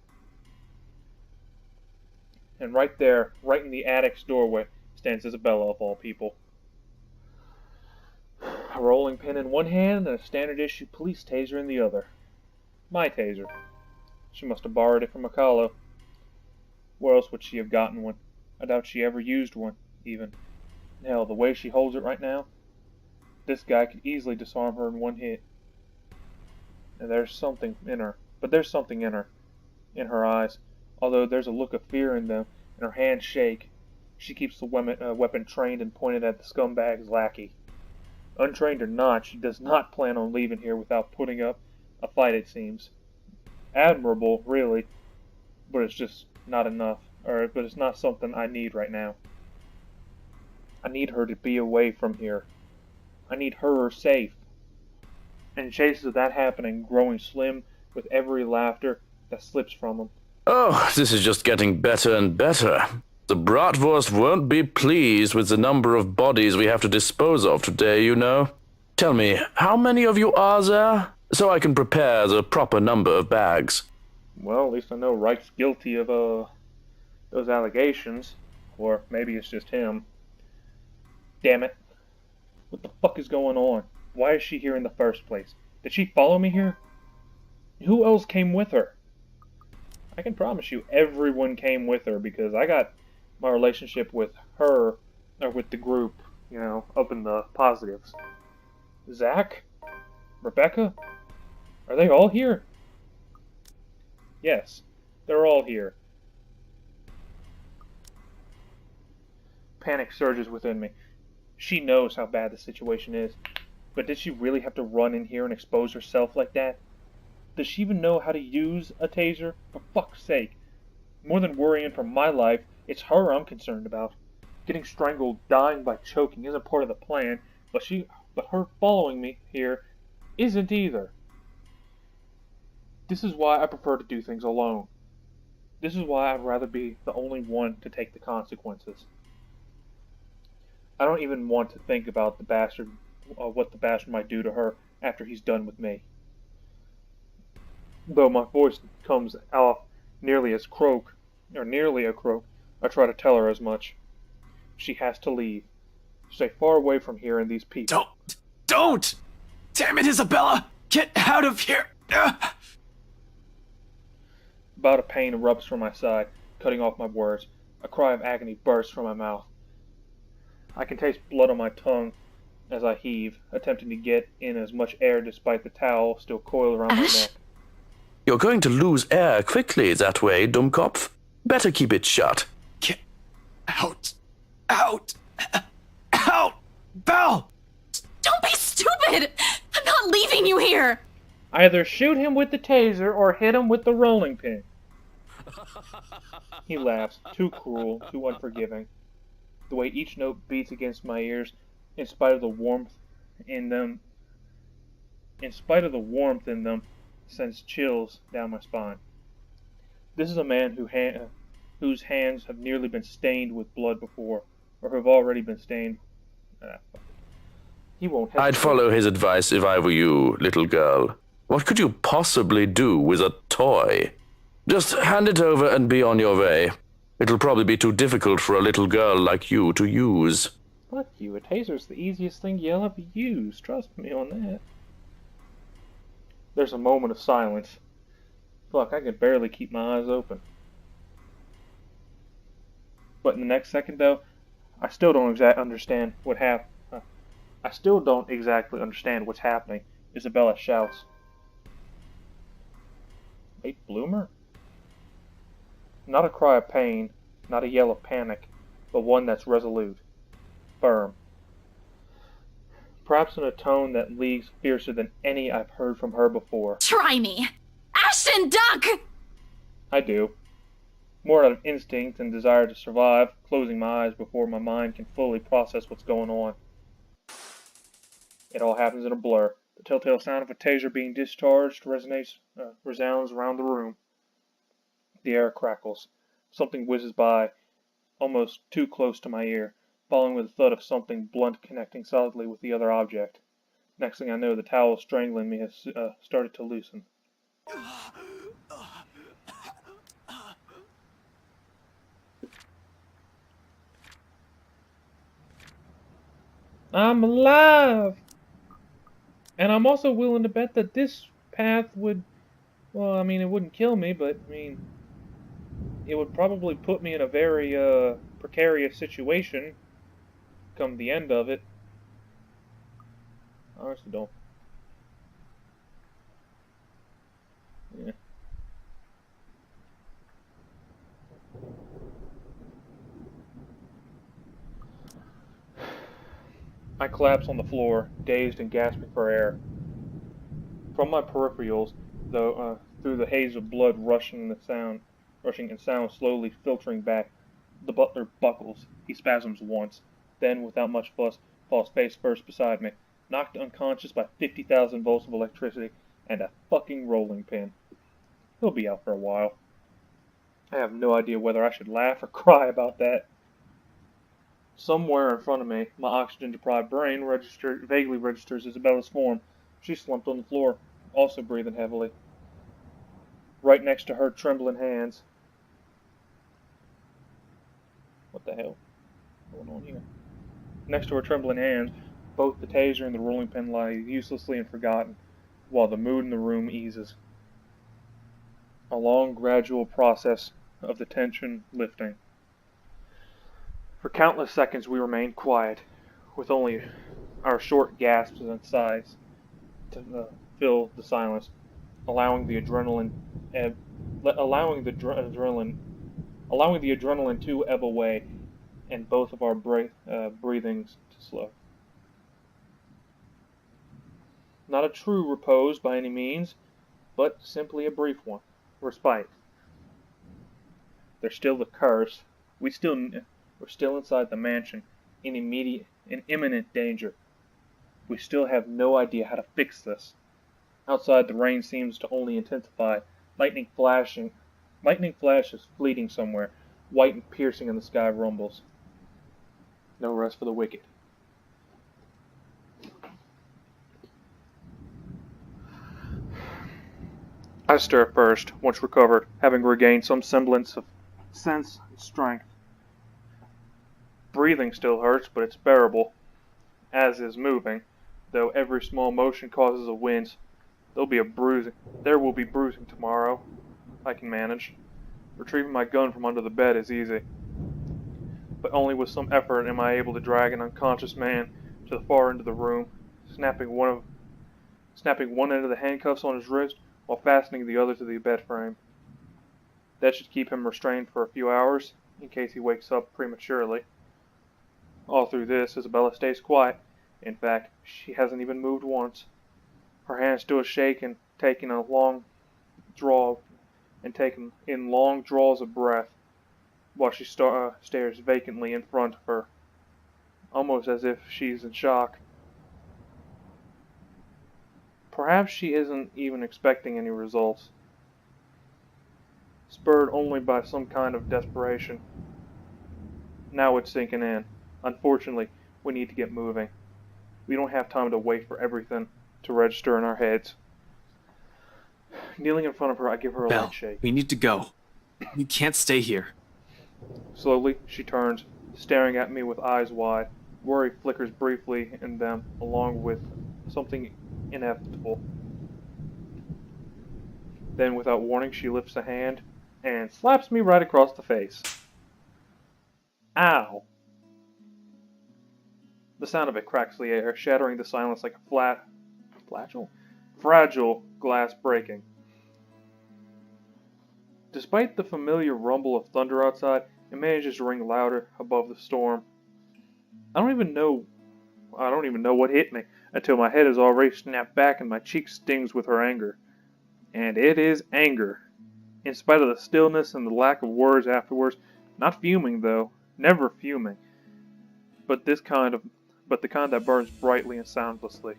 And right there, right in the attic's doorway, stands Isabella of all people. A rolling pin in one hand and a standard issue police taser in the other. My taser. She must have borrowed it from Mikalo. Where else would she have gotten one? I doubt she ever used one, even. Hell, the way she holds it right now, this guy could easily disarm her in one hit. And there's something in her. But there's something in her. In her eyes. Although there's a look of fear in them, and her hands shake. She keeps the weapon trained and pointed at the scumbag's lackey. Untrained or not, she does not plan on leaving here without putting up a fight, it seems. Admirable, really, but it's just not enough. But it's not something I need right now. I need her to be away from here. I need her safe. And chances of that happening growing slim with every laughter that slips from him. Oh, this is just getting better and better. The Bratwurst won't be pleased with the number of bodies we have to dispose of today, you know. Tell me, how many of you are there? So I can prepare the proper number of bags. Well, at least I know Reich's guilty of, those allegations. Or maybe it's just him. Damn it. What the fuck is going on? Why is she here in the first place? Did she follow me here? Who else came with her? I can promise you everyone came with her because I got my relationship with her, or with the group, up in the positives. Zach? Rebecca? Are they all here? Yes, they're all here. Panic surges within me. She knows how bad the situation is, but did she really have to run in here and expose herself like that? Does she even know how to use a taser? For fuck's sake. More than worrying for my life, it's her I'm concerned about. Getting strangled, dying by choking isn't part of the plan, but her following me here isn't either. This is why I prefer to do things alone. This is why I'd rather be the only one to take the consequences. I don't even want to think about the bastard, what the bastard might do to her after he's done with me. Though my voice comes off nearly a croak, I try to tell her as much. She has to leave. Stay far away from here and these people. Don't! Damn it, Isabella! Get out of here! A bout of pain erupts from my side, cutting off my words. A cry of agony bursts from my mouth. I can taste blood on my tongue as I heave, attempting to get in as much air despite the towel still coiled around my neck. You're going to lose air quickly that way, Dummkopf. Better keep it shut. Get out! Out! Out! Belle! Don't be stupid! I'm not leaving you here! Either shoot him with the taser or hit him with the rolling pin. He laughs, too cruel, too unforgiving. The way each note beats against my ears, in spite of the warmth in them, sends chills down my spine. This is a man whose hands have nearly been stained with blood before, or have already been stained. He won't hesitate. I'd follow his advice if I were you, little girl. What could you possibly do with a toy? Just hand it over and be on your way. It'll probably be too difficult for a little girl like you to use. Fuck you, a taser's the easiest thing you'll ever use. Trust me on that. There's a moment of silence. Fuck, I can barely keep my eyes open. But in the next second, though, I still don't understand what happened. I still don't exactly understand what's happening. Isabella shouts. Late bloomer? Not a cry of pain, not a yell of panic, but one that's resolute, firm. Perhaps in a tone that leagues fiercer than any I've heard from her before. Try me! Ashton, duck! I do. More out of instinct and desire to survive, closing my eyes before my mind can fully process what's going on. It all happens in a blur. The telltale sound of a taser being discharged resounds around the room. The air crackles. Something whizzes by, almost too close to my ear, following with the thud of something blunt connecting solidly with the other object. Next thing I know, the towel strangling me has started to loosen. I'm alive! And I'm also willing to bet that this path would, well, I mean, it wouldn't kill me, but, I mean, it would probably put me in a very, precarious situation come the end of it. I honestly don't. Yeah. I collapse on the floor, dazed and gasping for air. From my peripherals, though, through the haze of blood rushing and sound slowly filtering back, the butler buckles. He spasms once, then, without much fuss, falls face first beside me, knocked unconscious by 50,000 volts of electricity and a fucking rolling pin. He'll be out for a while. I have no idea whether I should laugh or cry about that. Somewhere in front of me, my oxygen-deprived brain vaguely registers Isabella's form. She's slumped on the floor, also breathing heavily. Right next to her trembling hands. What the hell? What's going on here? Next to her trembling hands, both the taser and the rolling pin lie uselessly and forgotten, while the mood in the room eases. A long, gradual process of the tension lifting. For countless seconds we remained quiet, with only our short gasps and sighs to fill the silence, allowing the adrenaline to ebb away and both of our breathings to slow. Not a true repose by any means, but simply a brief one. Respite. There's still the curse. We're still inside the mansion, in imminent danger. We still have no idea how to fix this. Outside, the rain seems to only intensify. Lightning flashes fleeting somewhere. White and piercing in the sky rumbles. No rest for the wicked. I stir first, once recovered, having regained some semblance of sense and strength. Breathing still hurts, but it's bearable, as is moving, though every small motion causes a wince. There will be bruising tomorrow. I can manage. Retrieving my gun from under the bed is easy. But only with some effort am I able to drag an unconscious man to the far end of the room, snapping one end of the handcuffs on his wrist while fastening the other to the bed frame. That should keep him restrained for a few hours, in case he wakes up prematurely. All through this, Isabella stays quiet. In fact, she hasn't even moved once. Her hand still shaking, taking in long draws of breath, while she stares vacantly in front of her, almost as if she's in shock. Perhaps she isn't even expecting any results. Spurred only by some kind of desperation. Now it's sinking in. Unfortunately, we need to get moving. We don't have time to wait for everything to register in our heads. Kneeling in front of her, I give her a Belle, light shake. we need to go. You can't stay here. Slowly, she turns, staring at me with eyes wide. Worry flickers briefly in them, along with something inevitable. Then, without warning, she lifts a hand and slaps me right across the face. Ow! The sound of it cracks the air, shattering the silence like a fragile glass breaking. Despite the familiar rumble of thunder outside, it manages to ring louder above the storm. I don't even know what hit me until my head is already snapped back and my cheek stings with her anger. And it is anger. In spite of the stillness and the lack of words afterwards, not fuming though, never fuming, but the kind that burns brightly and soundlessly.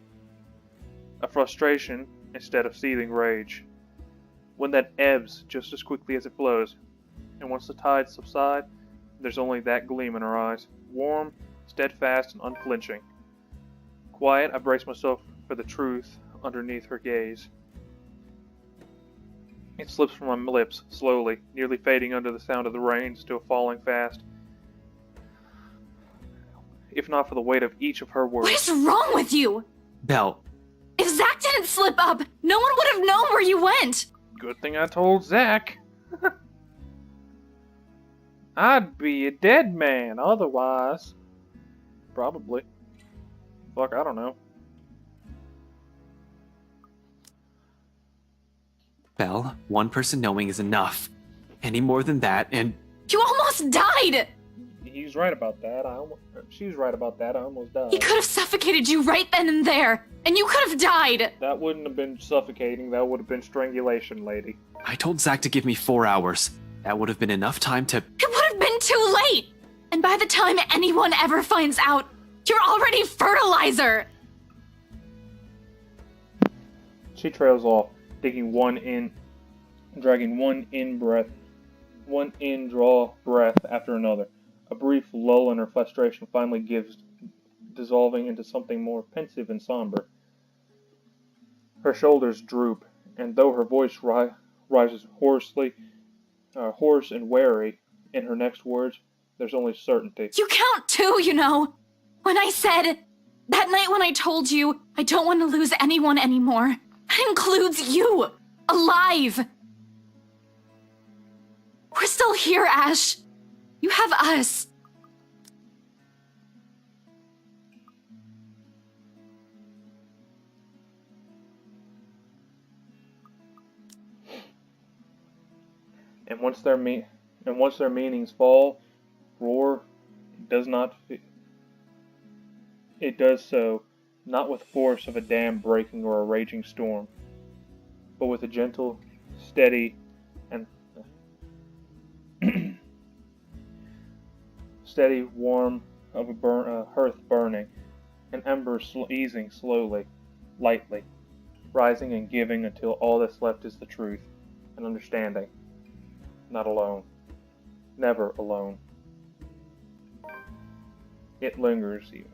A frustration instead of seething rage. One that ebbs just as quickly as it flows, and once the tides subside, there's only that gleam in her eyes, warm, steadfast, and unflinching. Quiet, I brace myself for the truth underneath her gaze. It slips from my lips, slowly, nearly fading under the sound of the rain still falling fast. If not for the weight of each of her words. What is wrong with you? Belle, If Zach didn't slip up, no one would have known where you went. Good thing I told Zach. I'd be a dead man otherwise. Probably. Fuck, I don't know. Belle, one person knowing is enough. Any more than that, and You almost died. He's right about that. She's right about that. I almost died. He could have suffocated you right then and there, and you could have died. That wouldn't have been suffocating. That would have been strangulation, lady. I told Zach to give me 4 hours. That would have been enough time to... It would have been too late. And by the time anyone ever finds out, you're already fertilizer. She trails off, dragging one in draw breath after another. A brief lull in her frustration finally gives, dissolving into something more pensive and somber. Her shoulders droop, and though her voice rises hoarse and wary in her next words, there's only certainty. You count too, you know. When I said, that night when I told you, I don't want to lose anyone anymore, that includes you, alive. We're still here, Ash. You have us. And once their meanings fall, roar, does not. It does so not with force of a dam breaking or a raging storm, but with a gentle, steady, and steady warm of a hearth burning, an ember easing slowly, lightly, rising and giving until all that's left is the truth and understanding. Not alone. Never alone. It lingers even.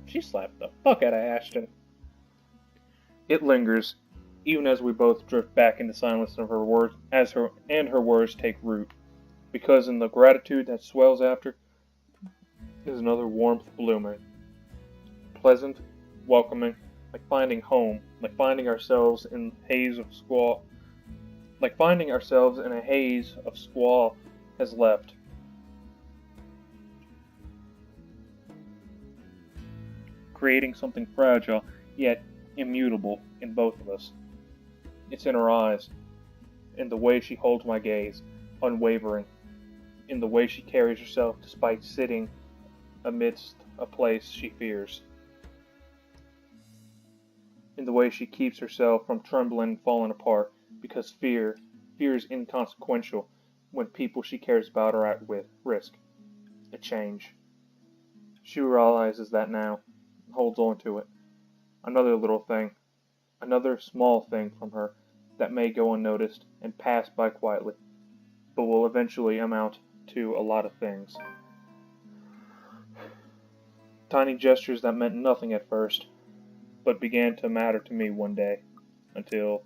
She slapped the fuck out of Ashton. It lingers, even as we both drift back into silence of her words, as her words take root, because in the gratitude that swells after is another warmth blooming, pleasant, welcoming, like finding home, like finding ourselves in a haze of squall has left. Creating something fragile, yet immutable in both of us. It's in her eyes, in the way she holds my gaze, unwavering, in the way she carries herself despite sitting amidst a place she fears, in the way she keeps herself from trembling and falling apart, because fear is inconsequential when people she cares about are at risk. A change. She realizes that now, holds on to it. Another little thing, another small thing from her that may go unnoticed and pass by quietly, but will eventually amount to a lot of things. Tiny gestures that meant nothing at first, but began to matter to me one day, until...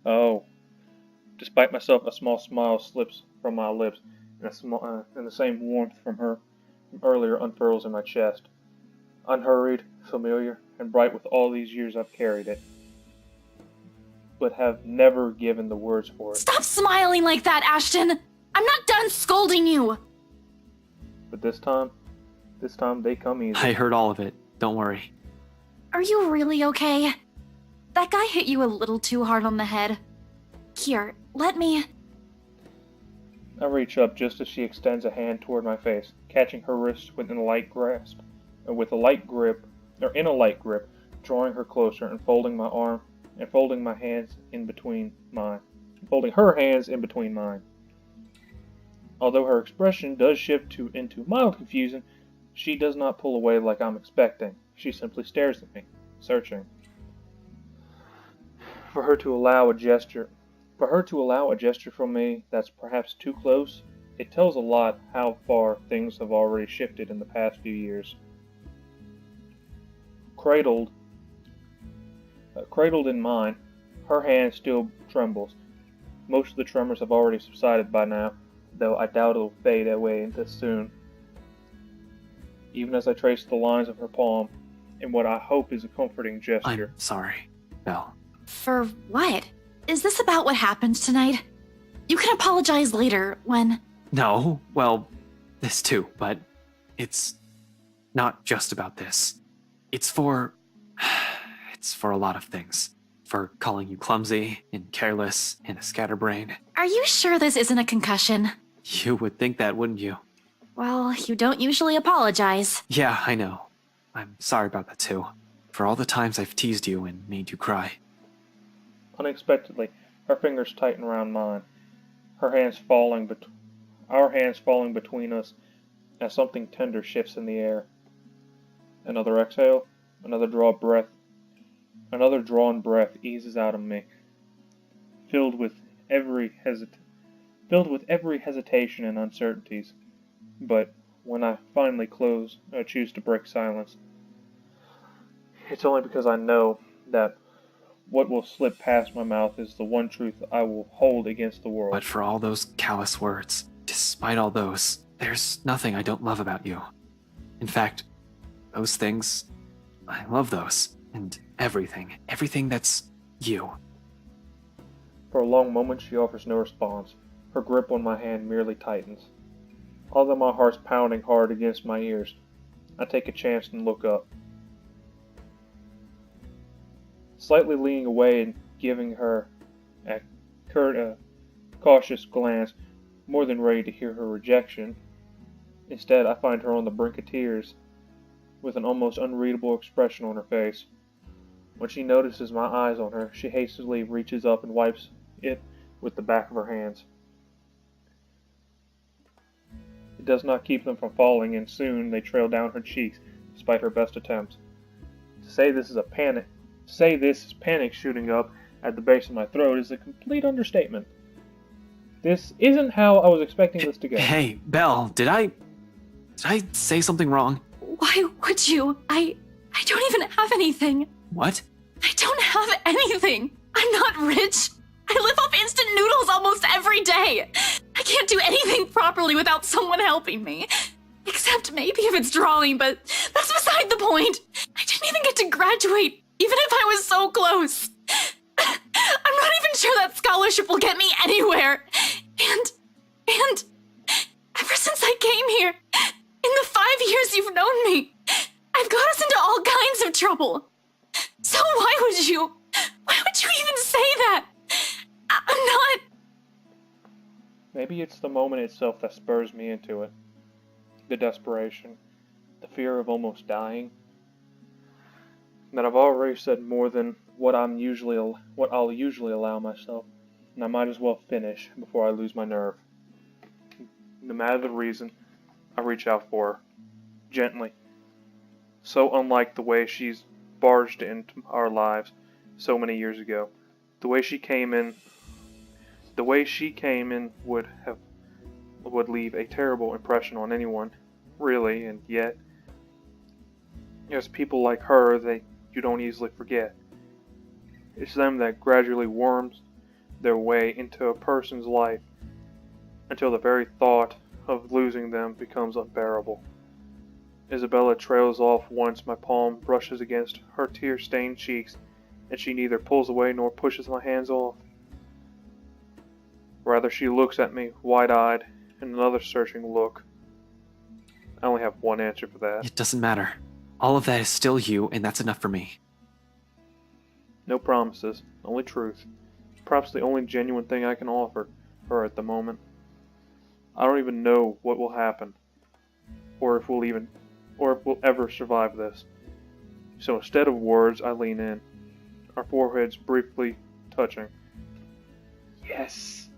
Oh. Despite myself, a small smile slips from my lips, and the same warmth from her from earlier unfurls in my chest. Unhurried, familiar, and bright with all these years I've carried it, but have never given the words for it. Stop smiling like that, Ashton! I'm not done scolding you! But this time they come easy. I heard all of it. Don't worry. Are you really okay? That guy hit you a little too hard on the head. Here, let me... I reach up just as she extends a hand toward my face, catching her wrist within a light grasp, and in a light grip, drawing her closer and folding her hands in between mine. Although her expression does shift into mild confusion, she does not pull away like I'm expecting. She simply stares at me, searching. For her to allow a gesture from me that's perhaps too close, it tells a lot how far things have already shifted in the past few years. Cradled in mine, her hand still trembles. Most of the tremors have already subsided by now, though I doubt it'll fade away this soon. Even as I trace the lines of her palm in what I hope is a comforting gesture. I'm sorry, Belle. For what? Is this about what happened tonight? You can apologize later, when... No, well, this too, but it's not just about this. It's for a lot of things. For calling you clumsy and careless and a scatterbrain. Are you sure this isn't a concussion? You would think that, wouldn't you? Well, you don't usually apologize. Yeah, I know. I'm sorry about that too. For all the times I've teased you and made you cry. Unexpectedly, her fingers tighten around mine, our hands falling between us as something tender shifts in the air. Another exhale, another drawn breath eases out of me, filled with every hesitation and uncertainties. But when I finally choose to break silence, it's only because I know that what will slip past my mouth is the one truth I will hold against the world. But for all those callous words, despite all those, there's nothing I don't love about you. In fact, those things, I love those. And everything that's you. For a long moment she offers no response. Her grip on my hand merely tightens. although my heart's pounding hard against my ears. I take a chance and look up. Slightly leaning away and giving her a cautious glance, more than ready to hear her rejection. Instead, I find her on the brink of tears, with an almost unreadable expression on her face. When she notices my eyes on her, she hastily reaches up and wipes it with the back of her hands. It does not keep them from falling, and soon they trail down her cheeks, despite her best attempts. To say this is panic shooting up at the base of my throat is a complete understatement. This isn't how I was expecting this to go. Hey, Belle, did I say something wrong? Why would you? I don't even have anything. What? I don't have anything. I'm not rich. I live off instant noodles almost every day. I can't do anything properly without someone helping me. Except maybe if it's drawing, but that's beside the point. I didn't even get to graduate, even if I was so close. I'm not even sure that scholarship will get me anywhere. And ever since I came here, in the 5 years you've known me, I've got us into all kinds of trouble. So why would you even say that? I'm not... Maybe it's the moment itself that spurs me into it. The desperation, the fear of almost dying. That I've already said more than what I'll usually allow myself, and I might as well finish before I lose my nerve. No matter the reason, I reach out for her, gently. So unlike the way she's barged into our lives so many years ago. The way she came in would leave a terrible impression on anyone, really, and yet there's people like her that you don't easily forget. It's them that gradually worms their way into a person's life until the very thought of losing them becomes unbearable. Isabella trails off once my palm brushes against her tear-stained cheeks, and she neither pulls away nor pushes my hands off. Rather, she looks at me, wide-eyed, in another searching look. I only have one answer for that. It doesn't matter. All of that is still you, and that's enough for me. No promises, only truth. Perhaps the only genuine thing I can offer her at the moment. I don't even know what will happen, or if we'll ever survive this. So instead of words, I lean in, our foreheads briefly touching. Yes!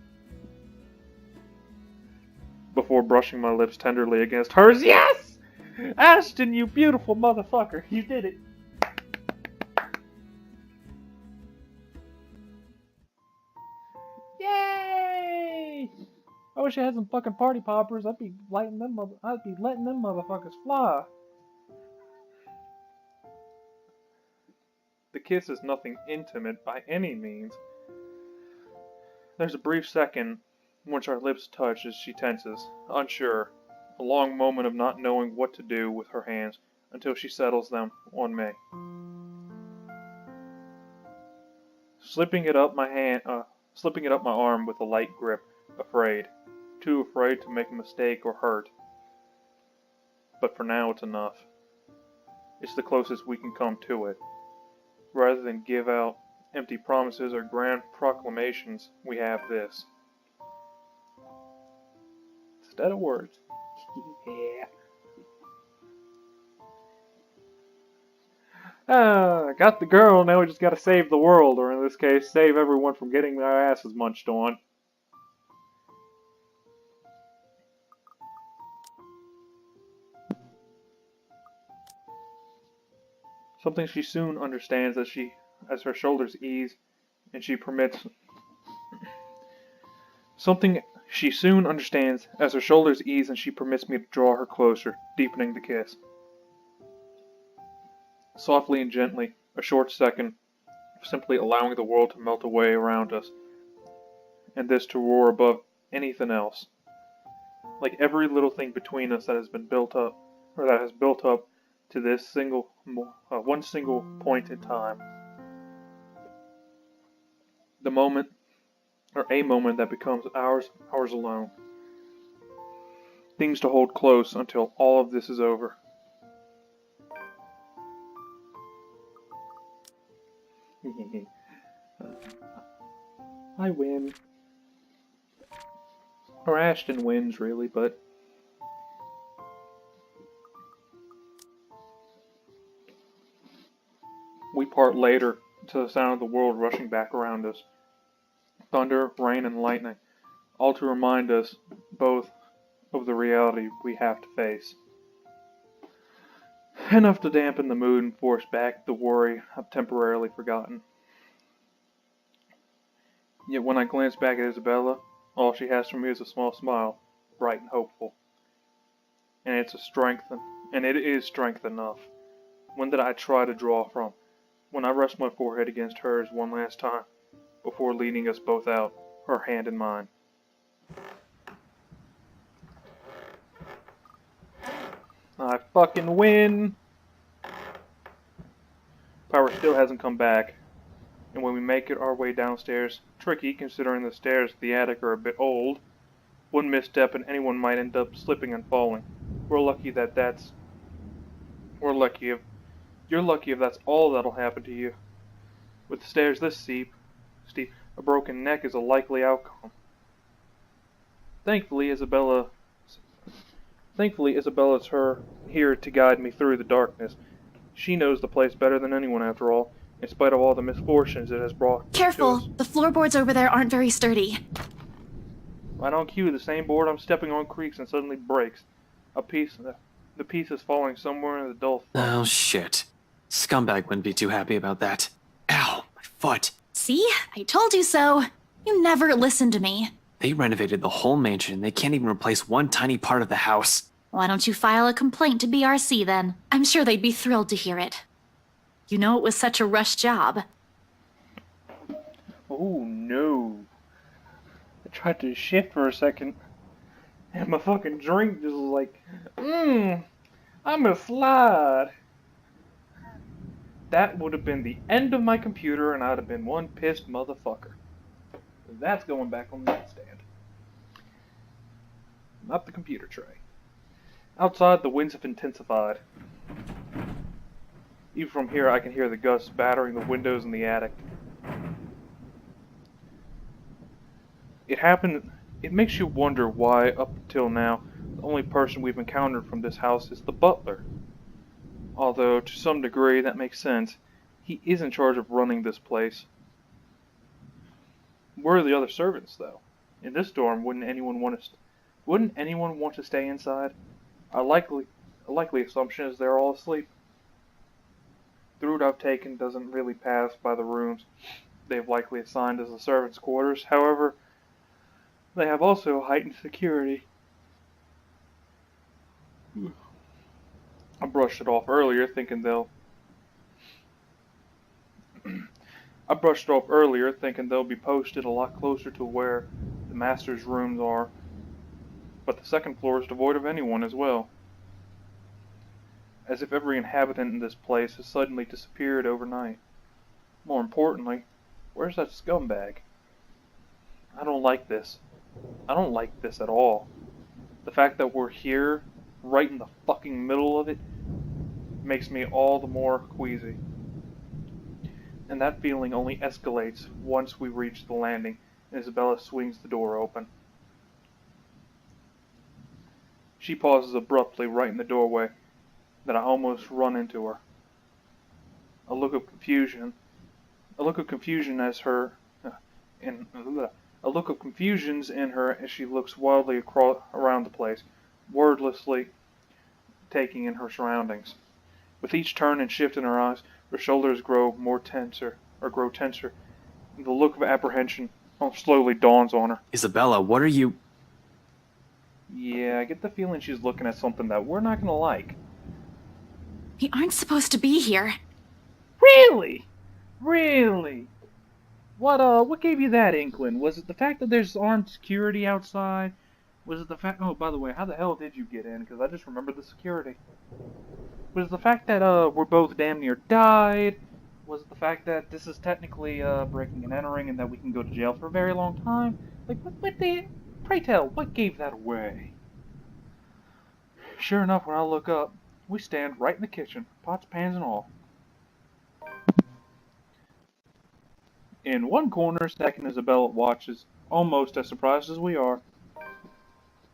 Before brushing my lips tenderly against hers. Yes! Ashton, you beautiful motherfucker, you did it. Yay! I wish I had some fucking party poppers. I'd be letting them motherfuckers fly. The kiss is nothing intimate by any means. There's a brief second in which our lips touch as she tenses, unsure, a long moment of not knowing what to do with her hands until she settles them on me. Slipping it up my arm with a light grip, afraid. Too afraid to make a mistake or hurt. But for now it's enough. It's the closest we can come to it. Rather than give out empty promises or grand proclamations, we have this. Instead of words. Yeah. Got the girl, now we just gotta save the world, or in this case, save everyone from getting their asses munched on. Something she soon understands as her shoulders ease and she permits me to draw her closer, deepening the kiss. Softly and gently, a short second of simply allowing the world to melt away around us, and this to roar above anything else. Like every little thing between us that has built up to this one single point in time. A moment that becomes ours alone. Things to hold close until all of this is over. I win. Or Ashton wins, really, but... We part later to the sound of the world rushing back around us. Thunder, rain, and lightning, all to remind us both of the reality we have to face. Enough to dampen the mood and force back the worry I've temporarily forgotten. Yet when I glance back at Isabella, all she has for me is a small smile, bright and hopeful. And it is strength enough. When did I try to draw from? When I rest my forehead against hers one last time, before leading us both out, her hand in mine. I fucking win! Power still hasn't come back, and when we make it our way downstairs, tricky considering the stairs to the attic are a bit old, one misstep and anyone might end up slipping and falling. You're lucky if that's all that'll happen to you. With the stairs this steep, a broken neck is a likely outcome. Thankfully, Isabella's here to guide me through the darkness. She knows the place better than anyone, after all, in spite of all the misfortunes it has brought. Careful, the floorboards over there aren't very sturdy. Right on cue, the same board I'm stepping on creaks and suddenly breaks. The piece is falling somewhere in the dull front. Oh shit. Scumbag wouldn't be too happy about that. Ow, my foot. See? I told you so. You never listen to me. They renovated the whole mansion. They can't even replace one tiny part of the house. Why don't you file a complaint to BRC then? I'm sure they'd be thrilled to hear it. You know it was such a rushed job. Oh no. I tried to shift for a second, and my fucking drink just was like, I'm a slide. That would have been the end of my computer, and I'd have been one pissed motherfucker. That's going back on the nightstand. Not the computer tray. Outside, the winds have intensified. Even from here, I can hear the gusts battering the windows in the attic. It makes you wonder why, up until now, the only person we've encountered from this house is the butler. Although, to some degree, that makes sense. He is in charge of running this place. Where are the other servants, though? In this dorm, wouldn't anyone want to stay inside? A likely assumption is they're all asleep. The route I've taken doesn't really pass by the rooms they've likely assigned as the servants' quarters. However, they have also heightened security. I brushed it off earlier thinking they'll be posted a lot closer to where the master's rooms are, but the second floor is devoid of anyone as well. As if every inhabitant in this place has suddenly disappeared overnight. More importantly, where's that scumbag? I don't like this. I don't like this at all. The fact that we're here, right in the fucking middle of it, makes me all the more queasy. And that feeling only escalates once we reach the landing and Isabella swings the door open. She pauses abruptly right in the doorway, that I almost run into her. A look of confusion in her as she looks wildly around the place, wordlessly taking in her surroundings. With each turn and shift in her eyes, her shoulders grow tenser. The look of apprehension slowly dawns on her. Isabella, what are you... Yeah, I get the feeling she's looking at something that we're not gonna like. We aren't supposed to be here. Really? Really? What gave you that inkling? Was it the fact that there's armed security outside? Was it the fact... Oh, by the way, how the hell did you get in? Because I just remembered the security. Was it the fact that, we're both damn near died? Was it the fact that this is technically, breaking and entering and that we can go to jail for a very long time? Like, pray tell, what gave that away? Sure enough, when I look up, we stand right in the kitchen, pots, pans, and all. In one corner, Stack and Isabella watches, almost as surprised as we are.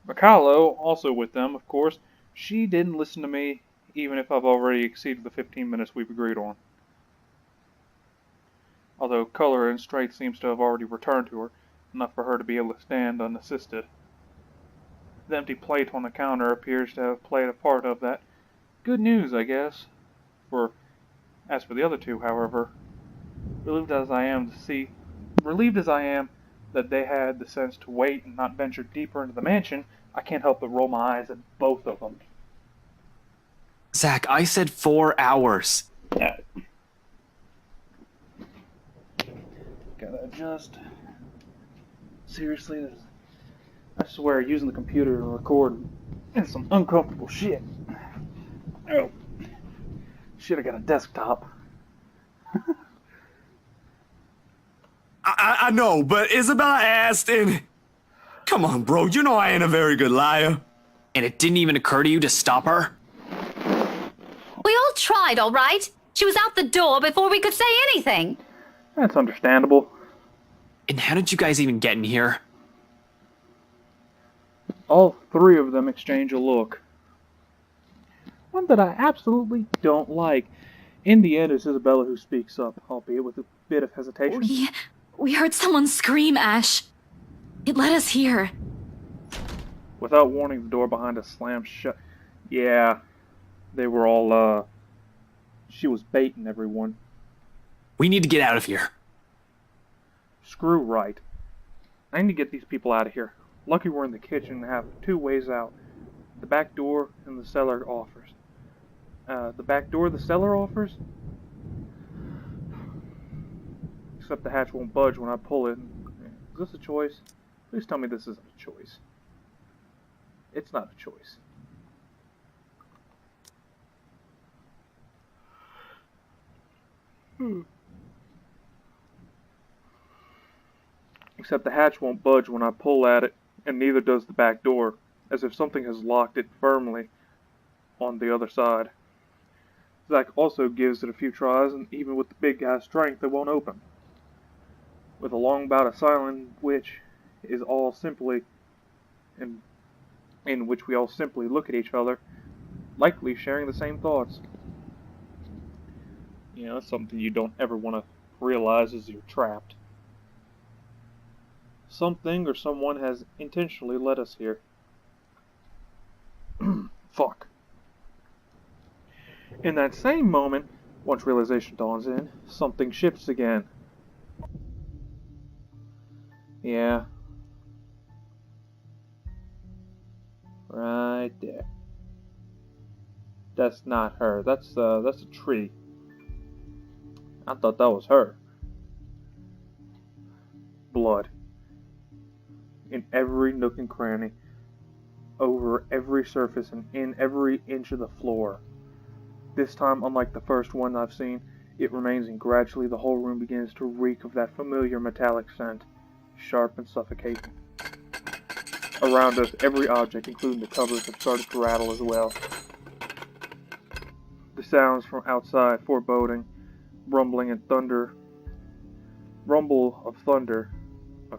Mikalo, also with them, of course, she didn't listen to me, even if I've already exceeded the 15 minutes we've agreed on. Although color and strength seems to have already returned to her, enough for her to be able to stand unassisted. The empty plate on the counter appears to have played a part of that. Good news, I guess. As for the other two, however, relieved as I am that they had the sense to wait and not venture deeper into the mansion, I can't help but roll my eyes at both of them. Zach, I said 4 hours. Yeah. Gotta adjust. Seriously, I swear, using the computer to record is some uncomfortable shit. Oh. Should have got a desktop. I know, but Isabella asked, and... Come on, bro, you know I ain't a very good liar. And it didn't even occur to you to stop her? We all tried, all right? She was out the door before we could say anything. That's understandable. And how did you guys even get in here? All three of them exchange a look. One that I absolutely don't like. In the end, it's Isabella who speaks up, albeit with a bit of hesitation. We heard someone scream, Ash. It led us here. Without warning, the door behind us slammed shut. Yeah, they were all, she was baiting everyone. We need to get out of here. Screw right. I need to get these people out of here. Lucky we're in the kitchen and have 2 ways out. The back door and the cellar offers. The back door the cellar offers? Except the hatch won't budge when I pull it. Is this a choice? Please tell me this isn't a choice. It's not a choice. Except the hatch won't budge when I pull at it, and neither does the back door, as if something has locked it firmly on the other side. Zach also gives it a few tries, and even with the big guy's strength, it won't open. With a long bout of silence, which is all simply, in which we all simply look at each other, likely sharing the same thoughts. You know, that's something you don't ever want to realize is you're trapped. Something or someone has intentionally led us here. Fuck. In that same moment, once realization dawns in, something shifts again. Yeah. Right there. That's not her. That's a tree. I thought that was her. Blood. In every nook and cranny, over every surface, and in every inch of the floor. This time, unlike the first one I've seen, it remains, and gradually the whole room begins to reek of that familiar metallic scent, sharp and suffocating. Around us, every object, including the covers, have started to rattle as well. The sounds from outside, foreboding, rumbling and thunder,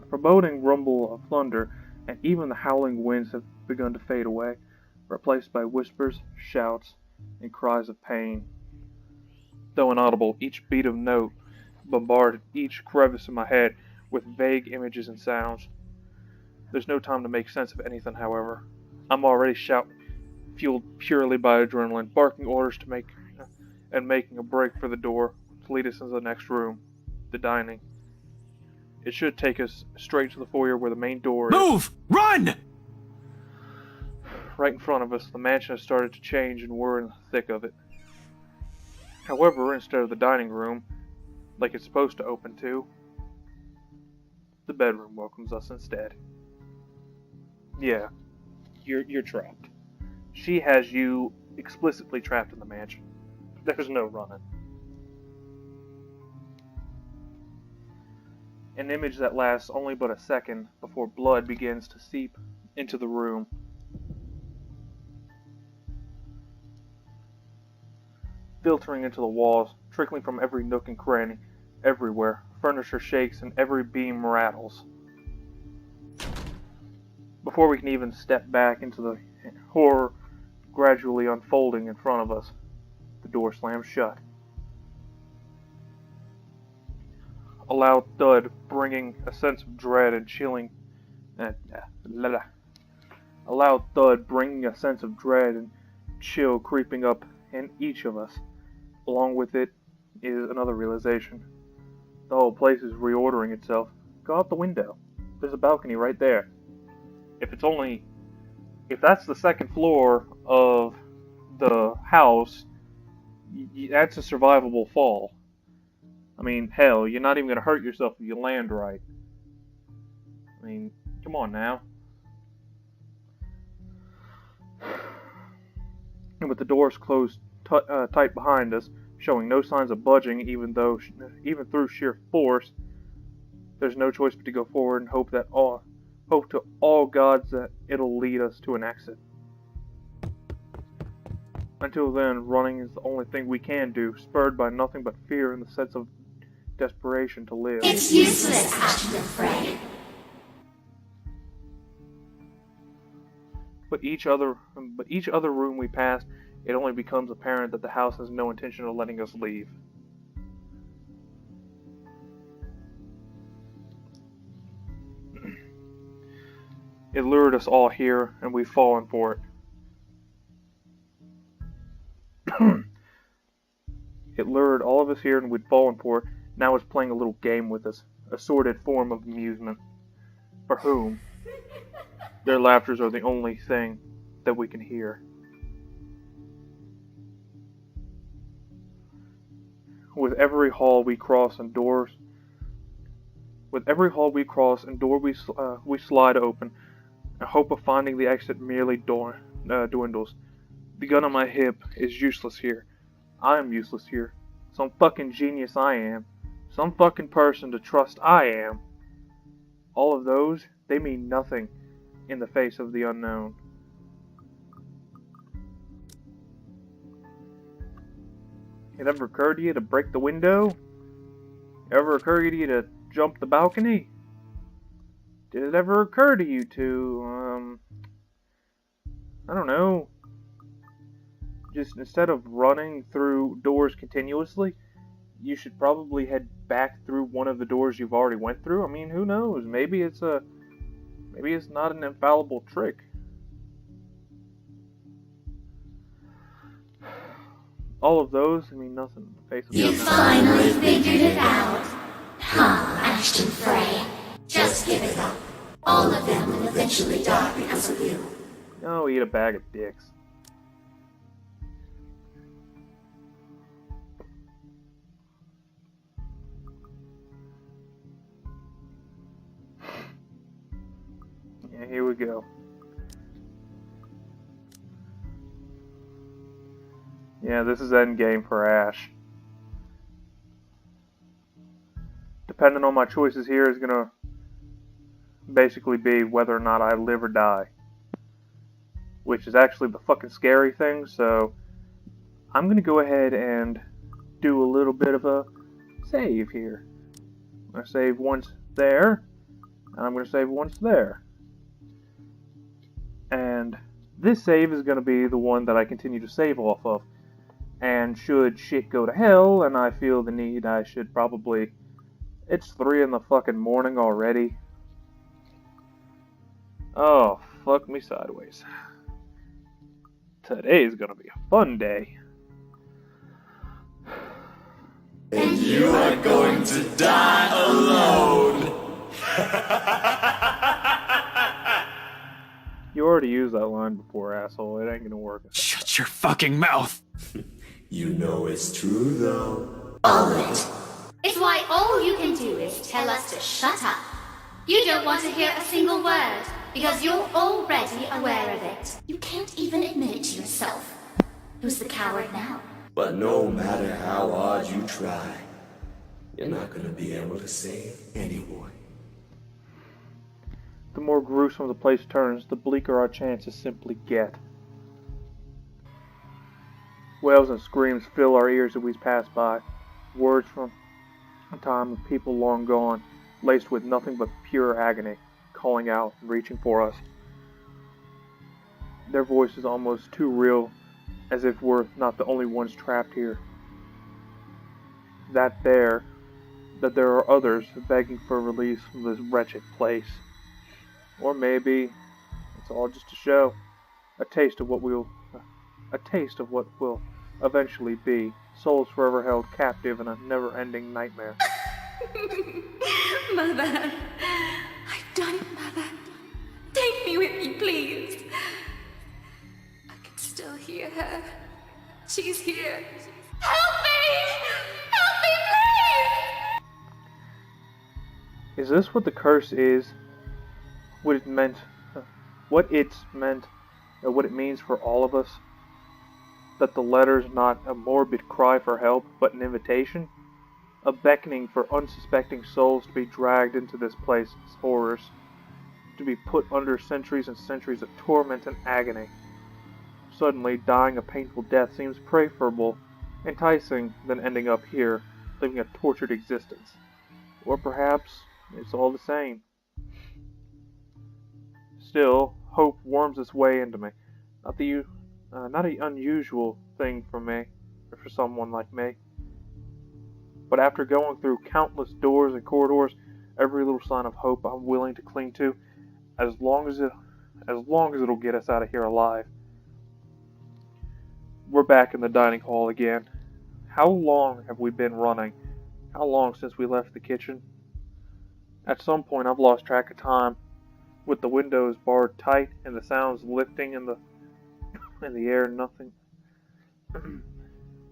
foreboding rumble of thunder, and even the howling winds have begun to fade away, replaced by whispers, shouts, and cries of pain. Though inaudible, each beat of note bombarded each crevice in my head with vague images and sounds. There's no time to make sense of anything, however. I'm already shouting, fueled purely by adrenaline, barking orders to making a break for the door to lead us into the next room, the dining. It should take us straight to the foyer where the main door is. Move! Run! Right in front of us, the mansion has started to change and we're in the thick of it. However, instead of the dining room, like it's supposed to open to, the bedroom welcomes us instead. Yeah, you're trapped. She has you explicitly trapped in the mansion. There's no running. An image that lasts only but a second before blood begins to seep into the room. filtering into the walls, trickling from every nook and cranny, everywhere. Furniture shakes and every beam rattles. Before we can even step back into the horror gradually unfolding in front of us, the door slams shut. A loud thud, bringing a sense of dread and chilling. A loud thud, bringing a sense of dread and chill creeping up in each of us. Along with it is another realization. The whole place is reordering itself. Go out the window. There's a balcony right there. If that's the second floor of the house, that's a survivable fall. I mean, hell, you're not even going to hurt yourself if you land right. I mean, come on now. And with the doors closed tight behind us, showing no signs of budging even through sheer force, there's no choice but to go forward and hope to all gods that it'll lead us to an exit. Until then, running is the only thing we can do, spurred by nothing but fear and the sense of desperation to live. It's useless, Ashton Frey. But each other room we pass, it only becomes apparent that the house has no intention of letting us leave. It lured us all here, and we've fallen for it. It lured all of us here, and we'd fallen for it. Now it's playing a little game with us, a sordid form of amusement. For whom? Their laughters are the only thing that we can hear. With every hall we cross and door we slide open, a hope of finding the exit merely dwindles. The gun on my hip is useless here. I am useless here. Some fucking genius I am. Some fucking person to trust I am. All of those, they mean nothing in the face of the unknown. It ever occurred to you to break the window? Ever occurred to you to jump the balcony? Did it ever occur to you to, I don't know, just instead of running through doors continuously, you should probably head back through one of the doors you've already went through? I mean, who knows? Maybe it's not an infallible trick. All of those, I mean, nothing in the face of the You unknown. finally figured it out. Huh, Ashton Frey. Just give it up. All of them will eventually die because of you. No, eat a bag of dicks. Yeah, here we go. Yeah, this is endgame for Ash. Depending on my choices here is gonna basically be whether or not I live or die. Which is actually the fucking scary thing, so I'm gonna go ahead and do a little bit of a save here. I'm gonna save once there, and I'm gonna save once there. And this save is gonna be the one that I continue to save off of. And should shit go to hell, and I feel the need, I should probably... It's 3 in the fucking morning already. Oh, fuck me sideways. Today's gonna be a fun day. And you are going to die alone. You already used that line before, asshole. It ain't gonna work. Shut your fucking mouth! You know it's true, though. All of it. It's why all you can do is tell us to shut up. You don't want to hear a single word, because you're already aware of it. You can't even admit it to yourself. Who's the coward now? But no matter how hard you try, you're not gonna be able to save anyone. The more gruesome the place turns, the bleaker our chances simply get. Wails and screams fill our ears as we pass by. Words from a time of people long gone, laced with nothing but pure agony, calling out and reaching for us. Their voice is almost too real, as if we're not the only ones trapped here. That there are others begging for release from this wretched place. Or maybe it's all just a show, a taste of what will eventually be, souls forever held captive in a never-ending nightmare. Mother, I've done it, Mother. Take me with you, please. I can still hear her. She's here. Help me! Help me, please! Is this what the curse is? What it meant, what it means for all of us? That the letter's not a morbid cry for help, but an invitation? A beckoning for unsuspecting souls to be dragged into this place's horrors, to be put under centuries and centuries of torment and agony. Suddenly, dying a painful death seems preferable, enticing, than ending up here, living a tortured existence. Or perhaps it's all the same. Still, hope worms its way into me. Not an unusual thing for me, or for someone like me. But after going through countless doors and corridors, every little sign of hope I'm willing to cling to, as long as it'll get us out of here alive. We're back in the dining hall again. How long have we been running? How long since we left the kitchen? At some point I've lost track of time, with the windows barred tight and the sounds lifting in the air, nothing.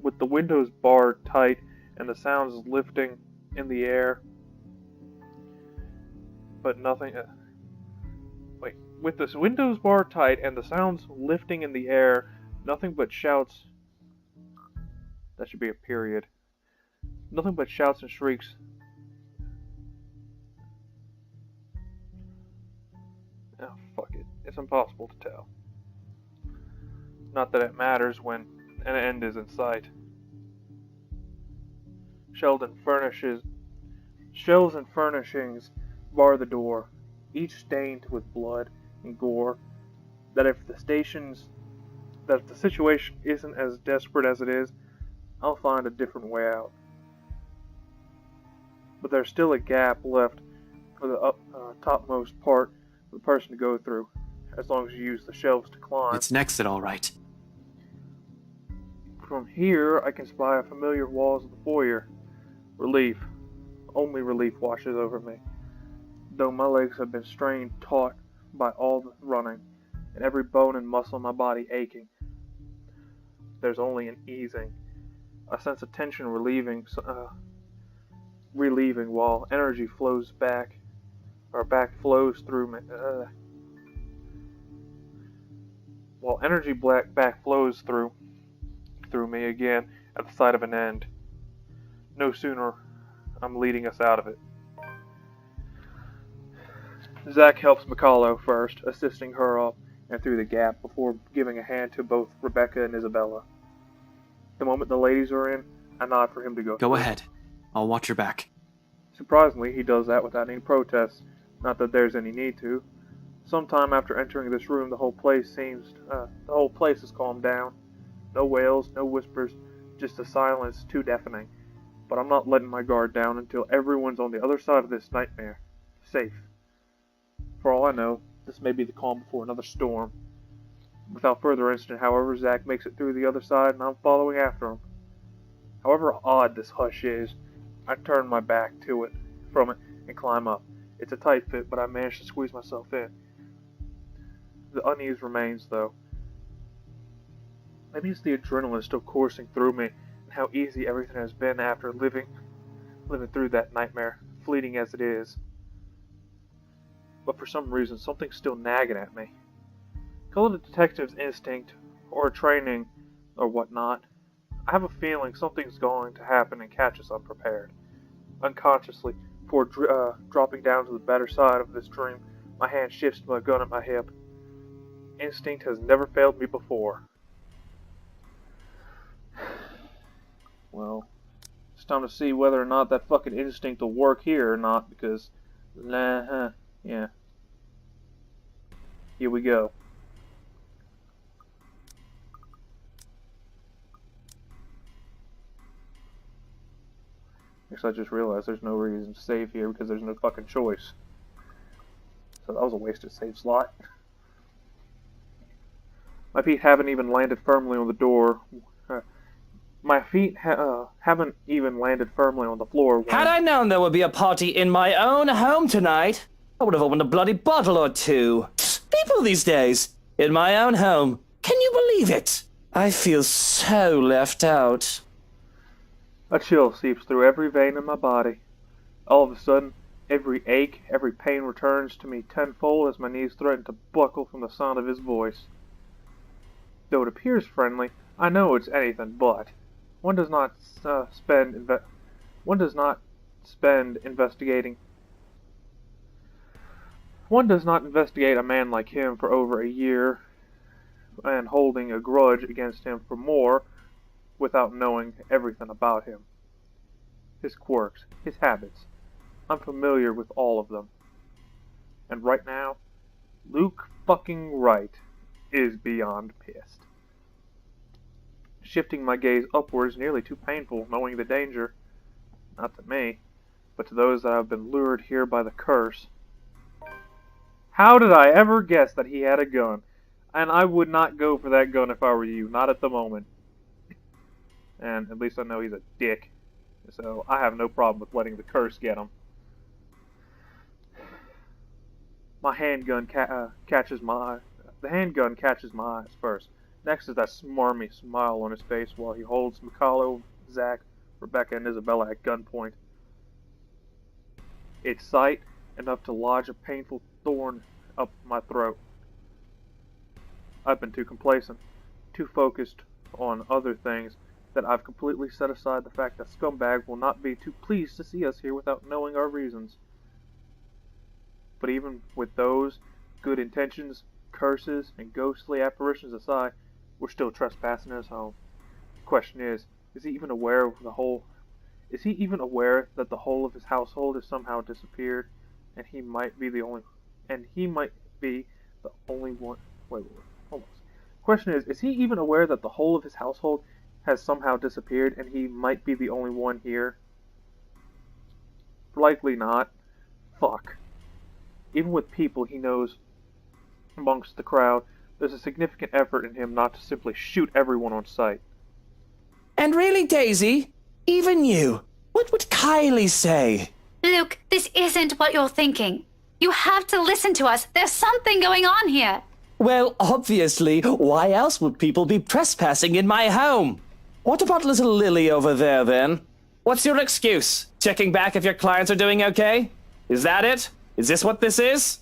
With the windows barred tight and the sounds lifting in the air, but nothing. With the windows barred tight and the sounds lifting in the air, nothing but shouts. That should be a period. Nothing but shouts and shrieks. Oh, fuck it. It's impossible to tell. Not that it matters when an end is in sight. Shelves and furnishings bar the door, each stained with blood and gore, that if the situation isn't as desperate as it is, I'll find a different way out. But there's still a gap left for the topmost part for the person to go through, as long as you use the shelves to climb. It's an exit, all right. From here, I can spy familiar walls of the foyer. Relief. Only relief washes over me. Though my legs have been strained taut by all the running, and every bone and muscle in my body aching, there's only an easing. A sense of tension relieving while energy flows back, or back flows through me. While energy back flows through me again at the sight of an end. No sooner I'm leading us out of it. Zack helps Mikalo first, assisting her up and through the gap before giving a hand to both Rebecca and Isabella. The moment the ladies are in, I nod for him to go. Go ahead. I'll watch your back. Surprisingly, he does that without any protests, not that there's any need to. Sometime after entering this room, the whole place has calmed down. No wails, no whispers, just a silence too deafening. But I'm not letting my guard down until everyone's on the other side of this nightmare. Safe. For all I know, this may be the calm before another storm. Without further incident, however, Zack makes it through the other side and I'm following after him. However odd this hush is, I turn my back from it and climb up. It's a tight fit, but I manage to squeeze myself in. The unease remains, though. Maybe it's the adrenaline still coursing through me, and how easy everything has been after living through that nightmare, fleeting as it is. But for some reason, something's still nagging at me. Call it a detective's instinct, or a training, or whatnot. I have a feeling something's going to happen and catch us unprepared. Unconsciously, before dropping down to the better side of this dream, my hand shifts to my gun at my hip. Instinct has never failed me before. Well, it's time to see whether or not that fucking instinct will work here or not, because, yeah. Here we go. Guess I just realized there's no reason to save here because there's no fucking choice. So that was a wasted save slot. My feet haven't even landed firmly on the door. My feet haven't even landed firmly on the floor when... Had I known there would be a party in my own home tonight, I would have opened a bloody bottle or two. People these days, in my own home. Can you believe it? I feel so left out. A chill seeps through every vein in my body. All of a sudden, every ache, every pain returns to me tenfold as my knees threaten to buckle from the sound of his voice. Though it appears friendly, I know it's anything but. One does not investigate a man like him for over a year, and holding a grudge against him for more, without knowing everything about him. His quirks, his habits. I'm familiar with all of them. And right now, Luke fucking Wright is beyond pissed. Shifting my gaze upwards nearly too painful, knowing the danger, not to me, but to those that have been lured here by the curse. How did I ever guess that he had a gun? And I would not go for that gun if I were you, not at the moment. And at least I know he's a dick, so I have no problem with letting the curse get him. My handgun catches my eye. The handgun catches my eyes first. Next is that smarmy smile on his face while he holds Mikhailo, Zach, Rebecca, and Isabella at gunpoint. Its sight enough to lodge a painful thorn up my throat. I've been too complacent, too focused on other things, that I've completely set aside the fact that Scumbag will not be too pleased to see us here without knowing our reasons. But even with those good intentions, curses, and ghostly apparitions aside, we're still trespassing his home. The question is he even aware of the whole? Is he even aware that the whole of his household has somehow disappeared, and he might be the only? And he might be the only one. Wait, hold on. Question is he even aware that the whole of his household has somehow disappeared, and he might be the only one here? Likely not. Fuck. Even with people he knows amongst the crowd, there's a significant effort in him not to simply shoot everyone on sight. And really, Daisy, even you, what would Kylie say? Luke, this isn't what you're thinking. You have to listen to us. There's something going on here. Well, obviously, why else would people be trespassing in my home? What about little Lily over there, then? What's your excuse? Checking back if your clients are doing okay? Is that it? Is this what this is?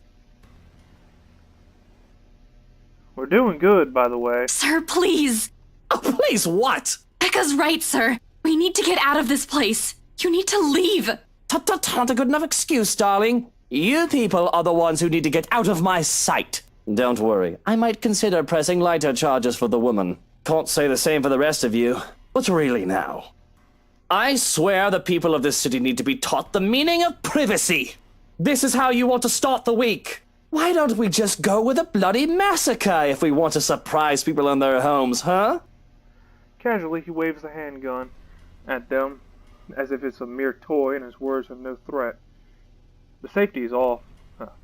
We're doing good, by the way. Sir, please. Oh, please what? Becca's right, sir. We need to get out of this place. You need to leave. Tut, not a good enough excuse, darling. You people are the ones who need to get out of my sight. Don't worry, I might consider pressing lighter charges for the woman. Can't say the same for the rest of you. But really now, I swear the people of this city need to be taught the meaning of privacy. This is how you want to start the week. Why don't we just go with a bloody massacre if we want to surprise people in their homes, huh? Casually, he waves the handgun at them as if it's a mere toy and his words are no threat. The safety is off.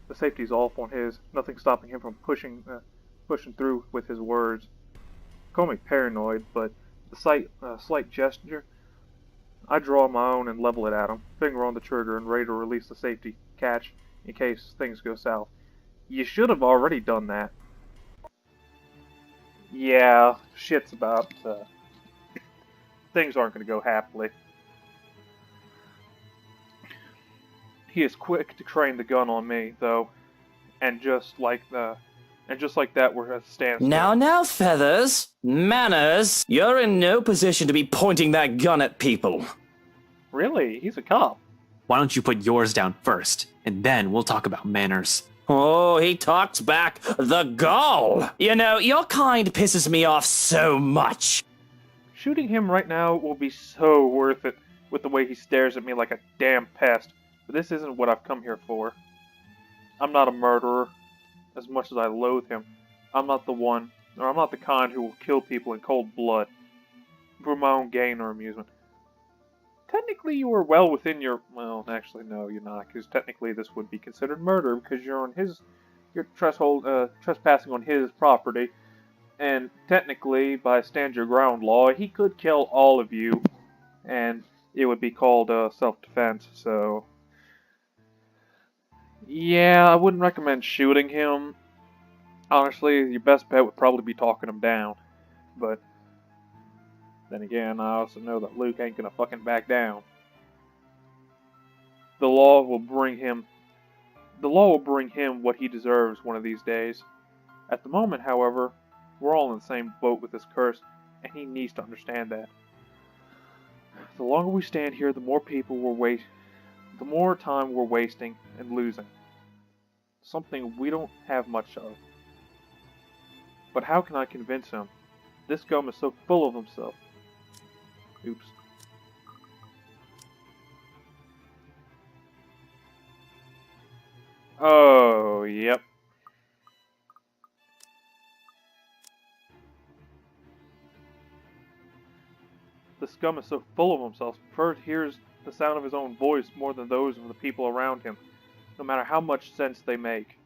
The safety's off on his. Nothing stopping him from pushing through with his words. Call me paranoid, but the slight gesture, I draw my own and level it at him, finger on the trigger and ready to release the safety catch in case things go south. You should have already done that. Yeah, shit's about. Things aren't going to go happily. He is quick to train the gun on me, though, and just like that, we're at a standstill. Now, Feathers, manners. You're in no position to be pointing that gun at people. Really? He's a cop. Why don't you put yours down first, and then we'll talk about manners. Oh, he talks back. The gall! You know, your kind pisses me off so much. Shooting him right now will be so worth it with the way he stares at me like a damn pest. But this isn't what I've come here for. I'm not a murderer, as much as I loathe him. I'm not the kind who will kill people in cold blood for my own gain or amusement. Technically, you are well within your... Well, actually, no, you're not, because technically this would be considered murder, because you're trespassing on his property, and technically, by stand your ground law, he could kill all of you, and it would be called self-defense, so... Yeah, I wouldn't recommend shooting him. Honestly, your best bet would probably be talking him down, but... Then again, I also know that Luke ain't gonna fucking back down. The law will bring him what he deserves one of these days. At the moment, however, we're all in the same boat with this curse, and he needs to understand that. The longer we stand here, the more time we're wasting and losing. Something we don't have much of. But how can I convince him? This gum is so full of himself. Oops. Oh, yep. The scum is so full of himself, Ferd hears the sound of his own voice more than those of the people around him, no matter how much sense they make.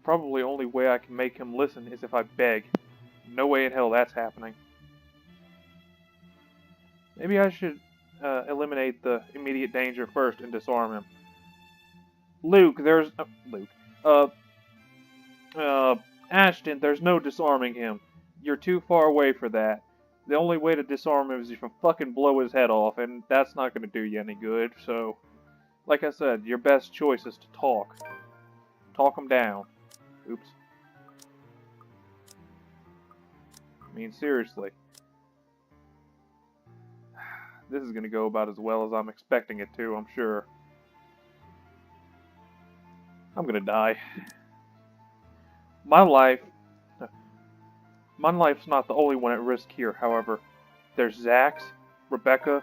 Probably the only way I can make him listen is if I beg. No way in hell that's happening. Maybe I should eliminate the immediate danger first and disarm him. Luke, there's... Ashton, there's no disarming him. You're too far away for that. The only way to disarm him is if you fucking blow his head off, and that's not going to do you any good, so... Like I said, your best choice is to talk. Talk him down. Oops. I mean, seriously. This is going to go about as well as I'm expecting it to, I'm sure. I'm going to die. My life's not the only one at risk here, however. There's Zax, Rebecca,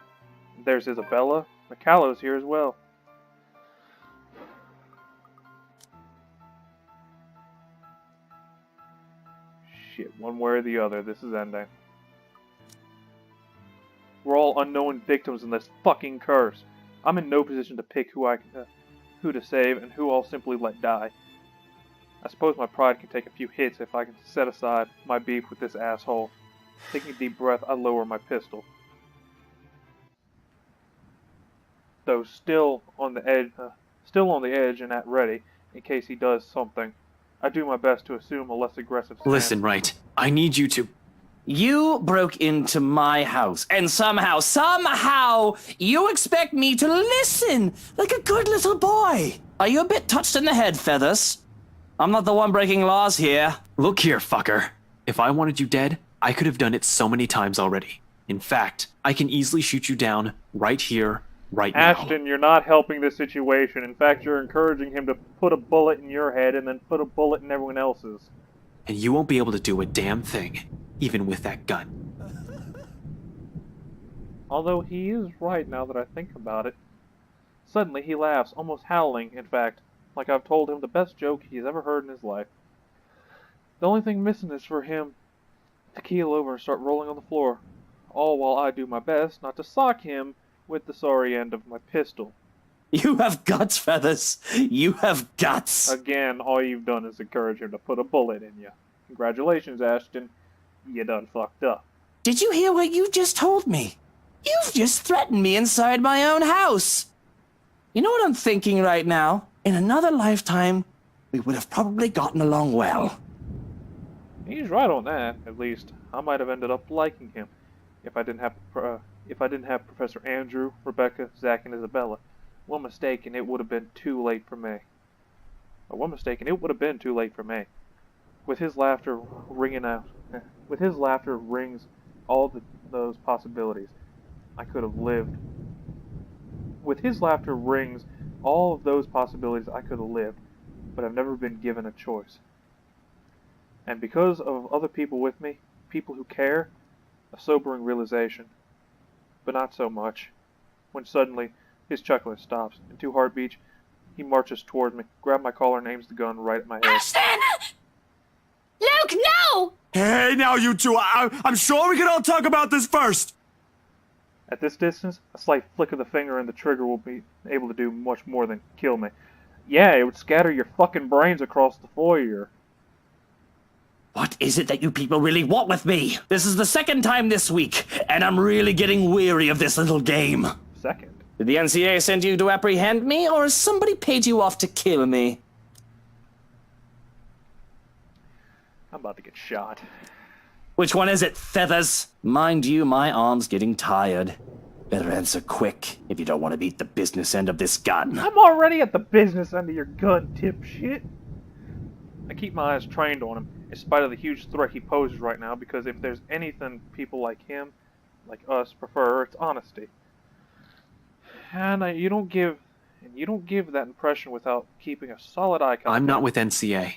there's Isabella, Mikalo's here as well. Shit, one way or the other, this is ending. We're all unknown victims in this fucking curse. I'm in no position to pick who to save and who I'll simply let die. I suppose my pride can take a few hits if I can set aside my beef with this asshole. Taking a deep breath, I lower my pistol. Though still on the edge and at ready, in case he does something. I do my best to assume a less aggressive stance. Listen, Wright. I need you to... You broke into my house, and somehow, you expect me to listen like a good little boy. Are you a bit touched in the head, Feathers? I'm not the one breaking laws here. Look here, fucker. If I wanted you dead, I could have done it so many times already. In fact, I can easily shoot you down right here, right now. Ashton, you're not helping the situation. In fact, you're encouraging him to put a bullet in your head and then put a bullet in everyone else's. And you won't be able to do a damn thing, even with that gun. Although he is right now that I think about it. Suddenly he laughs, almost howling, in fact, like I've told him the best joke he's ever heard in his life. The only thing missing is for him to keel over and start rolling on the floor, all while I do my best not to sock him with the sorry end of my pistol. You have guts, Feathers. You have guts. Again, all you've done is encourage him to put a bullet in you. Congratulations, Ashton. You done fucked up. Did you hear what you just told me? You've just threatened me inside my own house. You know what I'm thinking right now? In another lifetime, we would have probably gotten along well. He's right on that. At least I might have ended up liking him if I didn't have Professor Andrew, Rebecca, Zach, and Isabella. One mistake and it would have been too late for me. With his laughter ringing out. With his laughter rings all those possibilities I could have lived. With his laughter rings all of those possibilities I could have lived, but I've never been given a choice. And because of other people with me, people who care, A sobering realization. But not so much. When suddenly, his chuckling stops. In 2 heartbeats, he marches towards me, grabs my collar and aims the gun right at my head. Ashton! Luke, no! Hey, now you two, I'm sure we can all talk about this first. At this distance, a slight flick of the finger and the trigger will be able to do much more than kill me. Yeah, it would scatter your fucking brains across the foyer. What is it that you people really want with me? This is the second time this week, and I'm really getting weary of this little game. Second? Did the NCA send you to apprehend me, or has somebody paid you off to kill me? I'm about to get shot. Which one is it, Feathers? Mind you, my arm's getting tired. Better answer quick if you don't want to beat the business end of this gun. I'm already at the business end of your gun, dipshit. I keep my eyes trained on him, in spite of the huge threat he poses right now, because if there's anything people like him, like us, prefer, it's honesty. And you don't give that impression without keeping a solid eye contact. I'm not with NCA.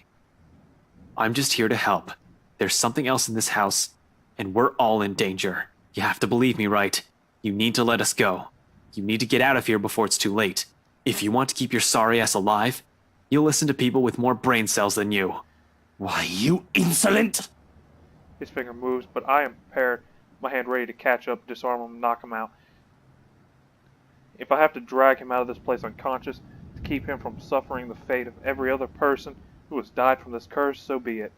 I'm just here to help. There's something else in this house, and we're all in danger. You have to believe me, right? You need to let us go. You need to get out of here before it's too late. If you want to keep your sorry ass alive, you'll listen to people with more brain cells than you. Why, you insolent! His finger moves, but I am prepared, my hand ready to catch up, disarm him, and knock him out. If I have to drag him out of this place unconscious, to keep him from suffering the fate of every other person who has died from this curse, so be it.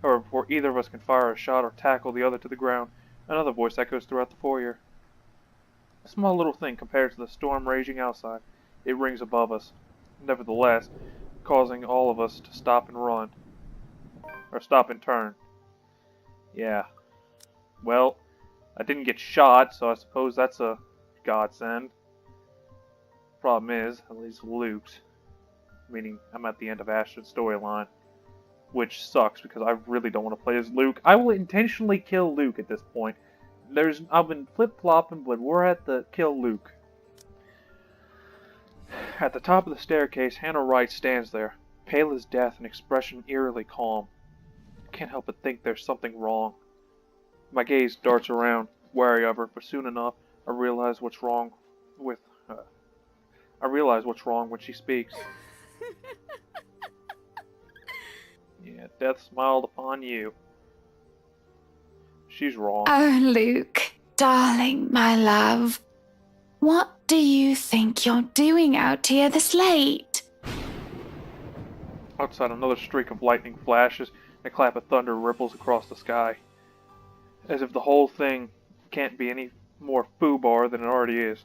However, before either of us can fire a shot or tackle the other to the ground, another voice echoes throughout the foyer. A small little thing compared to the storm raging outside, it rings above us, nevertheless, causing all of us to stop and run. Or stop and turn. Yeah. Well, I didn't get shot, so I suppose that's a godsend. Problem is, at least Luke's. Meaning, I'm at the end of Ashton's storyline. Which sucks, because I really don't want to play as Luke. I will intentionally kill Luke at this point. I've been flip-flopping, but we're at the kill Luke. At the top of the staircase, Hannah Wright stands there, pale as death and expression eerily calm. I can't help but think there's something wrong. My gaze darts around, wary of her, but soon enough, I realize what's wrong with her. I realize what's wrong when she speaks. Yeah, death smiled upon you. She's wrong. Oh, Luke, darling, my love. What do you think you're doing out here this late? Outside, another streak of lightning flashes, and a clap of thunder ripples across the sky. As if the whole thing can't be any more foobar than it already is.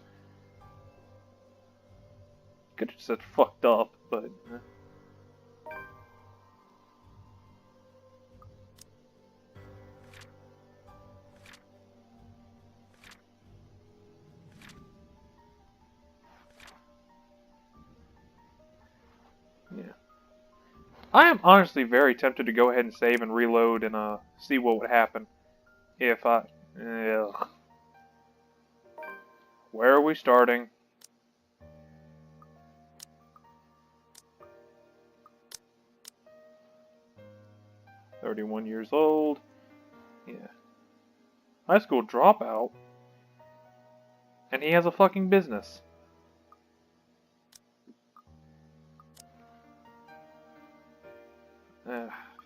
Could have said fucked up, but... Yeah. I am honestly very tempted to go ahead and save and reload and see what would happen if I... Ugh. Where are we starting? "31 years old." Yeah. High school dropout. And he has a fucking business.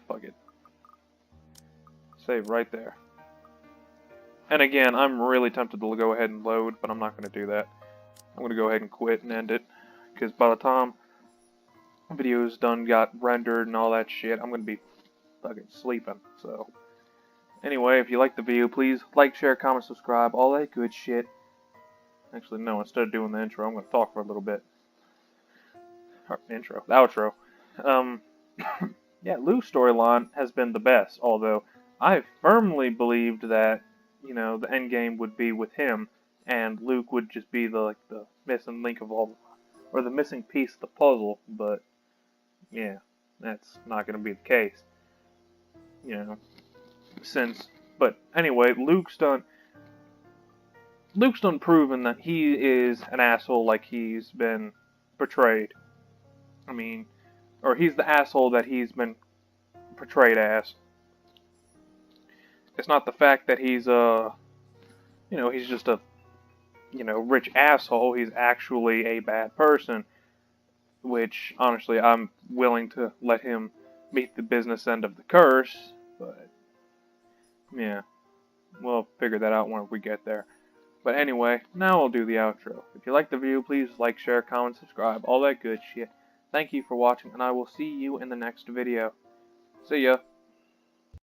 Fuck it. Save right there. And again, I'm really tempted to go ahead and load, but I'm not going to do that. I'm going to go ahead and quit and end it. Because by the time the video's done, got rendered and all that shit, I'm going to be fucking sleeping. So, anyway, if you like the video, please like, share, comment, subscribe, all that good shit. Actually, no, instead of doing the intro, I'm going to talk for a little bit. Or, intro. The outro. Yeah, Luke's storyline has been the best, although I firmly believed that, you know, the end game would be with him, and Luke would just be the missing link of all, or the missing piece of the puzzle, but, yeah, that's not going to be the case. You know, but anyway, Luke's done proven that he is an asshole like he's been portrayed. I mean, or he's the asshole that he's been portrayed as. It's not the fact that he's he's just a rich asshole. He's actually a bad person, which honestly I'm willing to let him meet the business end of the curse, but yeah, we'll figure that out when we get there. But anyway, now I'll do the outro. If you like the video, please like, share, comment, subscribe, all that good shit. Thank you for watching, and I will see you in the next video. See ya.